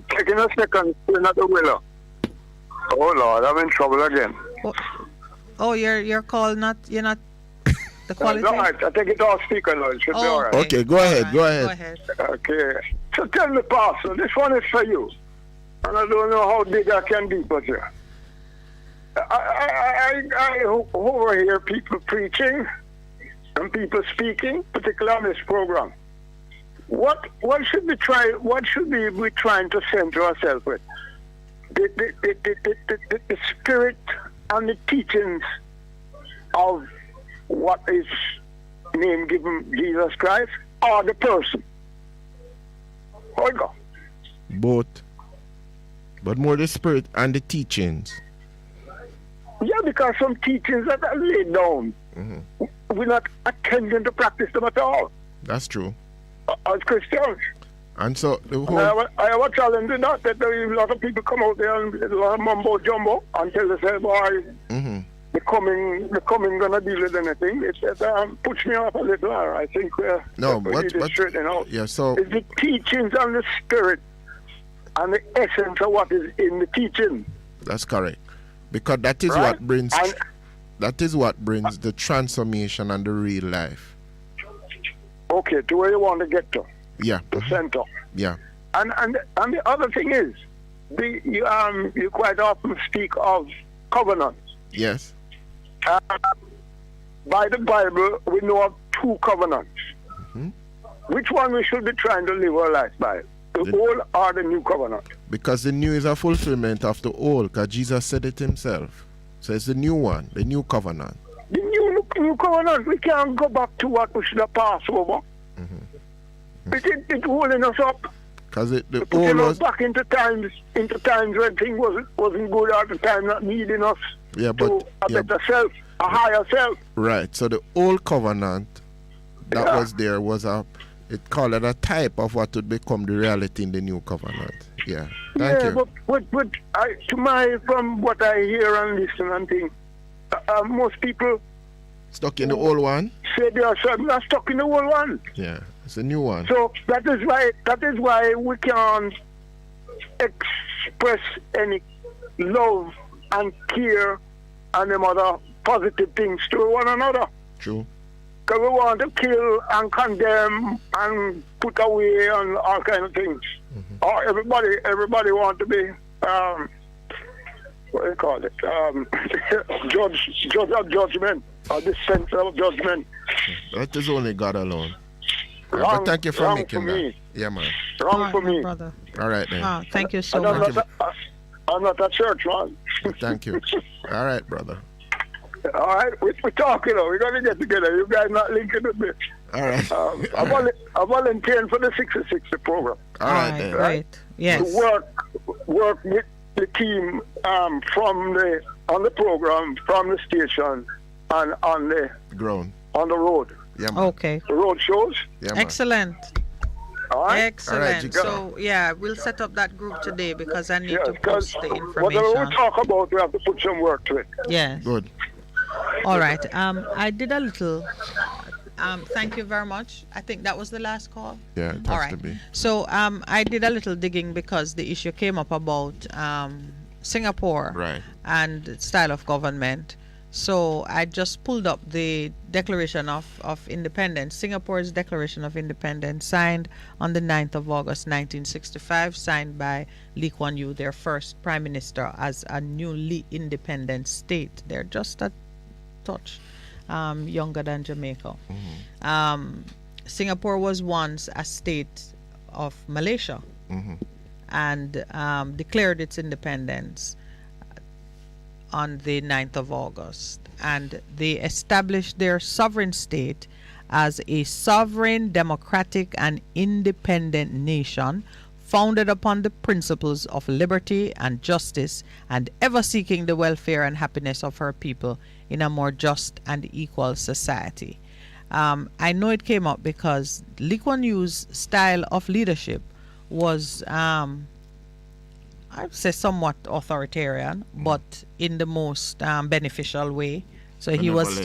Taking a second swing of the willow. Oh Lord, I'm in trouble again. Oh, your call you're not the quality. All right, I take it off speaker now. It should be all right. Okay, go ahead. Okay. So tell me, Pastor, this one is for you. And I don't know how big I can be, but yeah. I overhear people preaching and people speaking, particularly on this program. What should we be trying to center ourselves with? The spirit and the teachings of what is name given Jesus Christ, or the person? Hold on. Both. But more the spirit and the teachings. Yeah, because some teachings that are laid down, we're not attending to practice them at all. That's true. As Christians. And so the whole... I have a challenge in that there are a lot of people come out there and a lot of mumbo jumbo until they say, boy, the coming gonna deal with anything. It puts me off a little. I think we need to straighten out. Yeah, so it's the teachings and the spirit and the essence of what is in the teaching. That's correct. Because that is what brings the transformation and the real life. Okay, to where you want to get to. Yeah. The center. Yeah. And the other thing is, you quite often speak of covenants. Yes. By the Bible, we know of two covenants. Which one we should be trying to live our life by? The old or the new covenant? Because the new is a fulfillment of the old, because Jesus said it himself. So it's the new one, the new covenant. The new covenant, we can't go back to what we should have passed over. It's holding us up. Because the old was back into times when things wasn't good at the time, not needing us to a better self, a higher self. Right. So the old covenant that was there was it called it a type of what would become the reality in the new covenant. Yeah. Thank you. But from what I hear and listen and think, most people stuck in the old one. Say they are not stuck in the old one. Yeah, it's a new one. So that is why we can't express any love and care and them other positive things to one another. True. Because we want to kill and condemn and put away and all kind of things. Or everybody want to be what do you call it? Judge of judgment, or the center of judgment. That is only God alone. But thank you for making that. Me. Yeah, man. Wrong for me. Brother. All right, then. Thank you so much. I'm not a church man. Thank you. All right, brother. All right, we're talking. We're going to get together. You guys not linking with me. All right. I'm volunteering for the 660 program. All right, then. Right. Yes. To work with the team on the program, from the station, and on the ground, on the road. Yeah, man. Okay. The road shows. Yeah, man. Excellent. All right. Excellent. So we'll set up that group today because I need to post the information. Whatever we talk about, we have to put some work to it. Yes. Good. All right. I did a little. Thank you very much. I think that was the last call. Yeah, it has to be. So I did a little digging because the issue came up about Singapore and style of government. So I just pulled up the Declaration of Independence, Singapore's Declaration of Independence, signed on the 9th of August 1965, signed by Lee Kuan Yew, their first prime minister as a newly independent state. They're just a touch younger than Jamaica. Singapore was once a state of Malaysia and declared its independence on the 9th of August. And they established their sovereign state as a sovereign, democratic, and independent nation founded upon the principles of liberty and justice, and ever seeking the welfare and happiness of her people in a more just and equal society. I know it came up because Lee Kuan Yew's style of leadership was, I'd say, somewhat authoritarian, but in the most beneficial way. So he was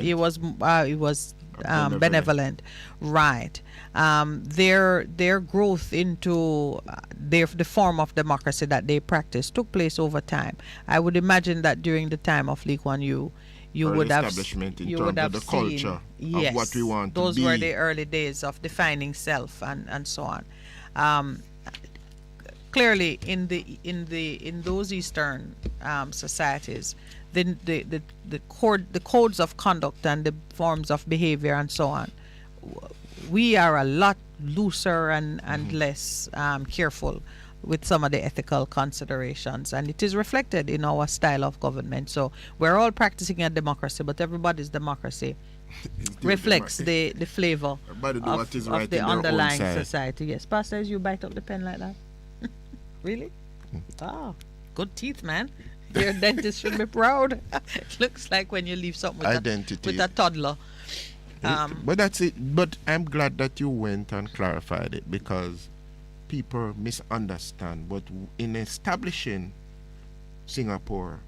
benevolent, right? Their growth into the form of democracy that they practiced took place over time. I would imagine that during the time of Lee Kuan Yew, you would have seen the culture of what we want those to be. were the early days of defining self and so on. Clearly, in those Eastern societies, the codes of conduct and the forms of behavior and so on, we are a lot looser and less careful with some of the ethical considerations, and it is reflected in our style of government. So we're all practicing a democracy, but everybody's democracy reflects the flavor of the underlying society. Yes, Pastor, you bite up the pen like that? Really? Oh, good teeth, man. Your dentist should be proud. It looks like when you leave something with a toddler. But that's it. But I'm glad that you went and clarified it, because people misunderstand. But in establishing Singapore,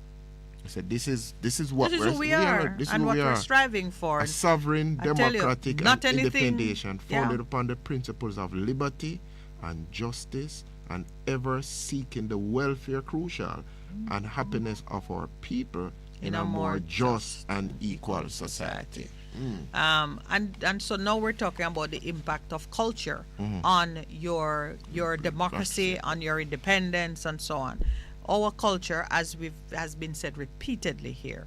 I said this is what who we are, and what we're striving for. A sovereign, democratic, and independent nation founded upon the principles of liberty and justice, and ever seeking the welfare crucial and happiness of our people in a more just and equal society. And so now we're talking about the impact of culture on your democracy, on your independence, and so on. Our culture, as has been said repeatedly here,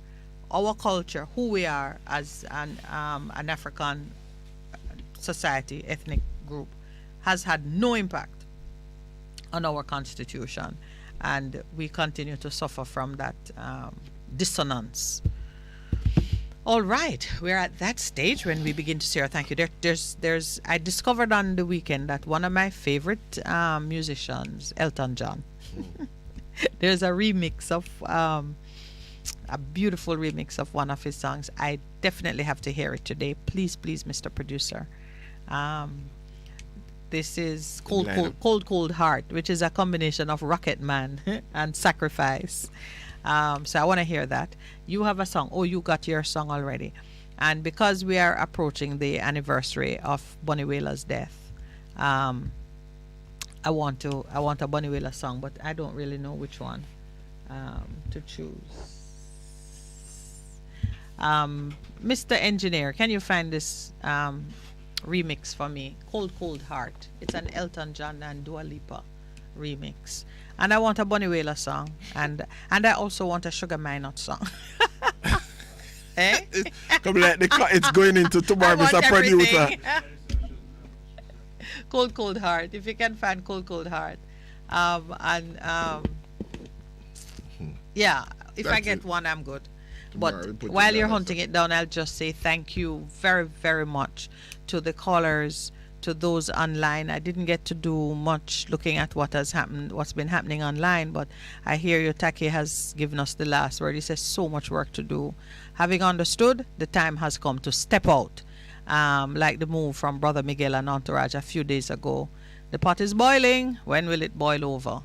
our culture, who we are as an African society, ethnic group, has had no impact on our constitution, and we continue to suffer from that dissonance. All right, we're at that stage when we begin to say our thank you. There's I discovered on the weekend that one of my favorite musicians, Elton John, there's a remix of a beautiful remix of one of his songs. I definitely have to hear it today. Please, Mr. Producer. This is Cold Heart, which is a combination of Rocket Man and Sacrifice. So I want to hear that. You have a song. Oh, you got your song already. And because we are approaching the anniversary of Bunny Wailer's death, I want a Bunny Wailer song, but I don't really know which one to choose. Mr. Engineer, can you find this remix for me? Cold Heart. It's an Elton John and Dua Lipa remix. And I want a Bunny Wailer song, and I also want a Sugar Minott song. It's going into tomorrow, Mr. Producer. Cold Heart. If you can find Cold Heart, yeah. If I get one, I'm good. But while you're hunting it down, I'll just say thank you very, very much to the callers, to those online. I didn't get to do much looking at what's been happening online, but I hear you, Taki has given us the last word. He says so much work to do. Having understood, the time has come to step out. Like the move from Brother Miguel and Entourage a few days ago. The pot is boiling. When will it boil over?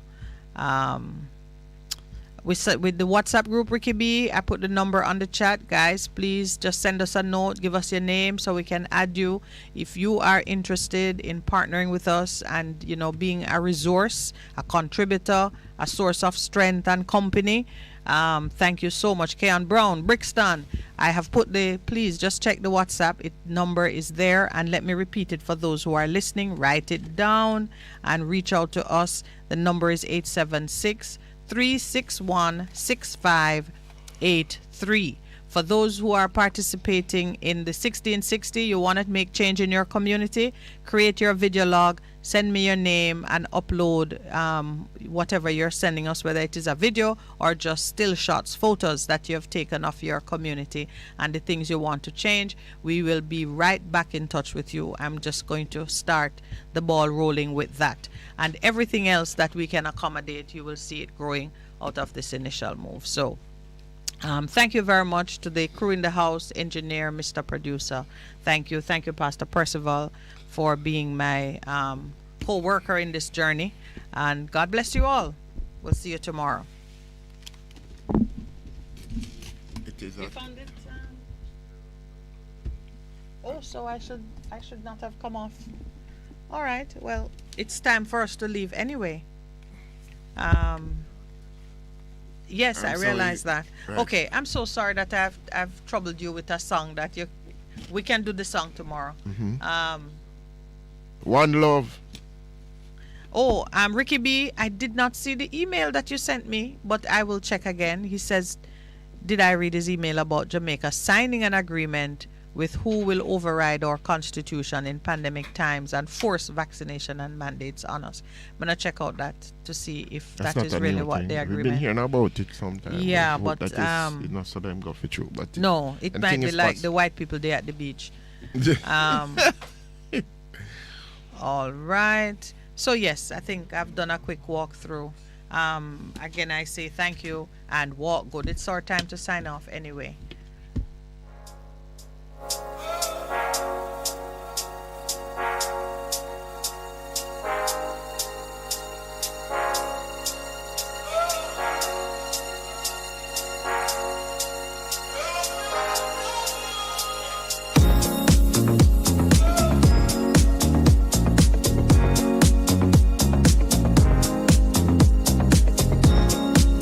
With the WhatsApp group, Ricky B, I put the number on the chat. Guys, please just send us a note, give us your name so we can add you. If you are interested in partnering with us and, being a resource, a contributor, a source of strength and company, thank you so much. Keon Brown, Brixton, I have put please just check the WhatsApp. Number is there, and let me repeat it for those who are listening. Write it down and reach out to us. The number is 876-361-6583. For those who are participating in the 1660, you want to make change in your community, create your video log, send me your name, and upload whatever you're sending us, whether it is a video or just still shots, photos that you have taken of your community and the things you want to change. We will be right back in touch with you. I'm just going to start the ball rolling with that. And everything else that we can accommodate, you will see it growing out of this initial move. So thank you very much to the crew in the house, engineer, Mr. Producer. Thank you. Thank you, Pastor Percival, for being my co-worker in this journey. And God bless you all. We'll see you tomorrow. It is You found it? Oh, so I should not have come off. All right. Well, it's time for us to leave anyway. Yes, I realize that. Right. Okay, I'm so sorry that I've troubled you with a song that we can do the song tomorrow. One Love. Oh, Ricky B, I did not see the email that you sent me, but I will check again. He says, did I read his email about Jamaica signing an agreement with who will override our constitution in pandemic times and force vaccination and mandates on us? I'm going to check out that to see if that is really what the agreement. We've been hearing about it sometimes. Yeah, but that is not so them go for true. But no, it might be like the white people there at the beach. All right. So yes, I think I've done a quick walkthrough. Again, I say thank you and walk good. It's our time to sign off anyway.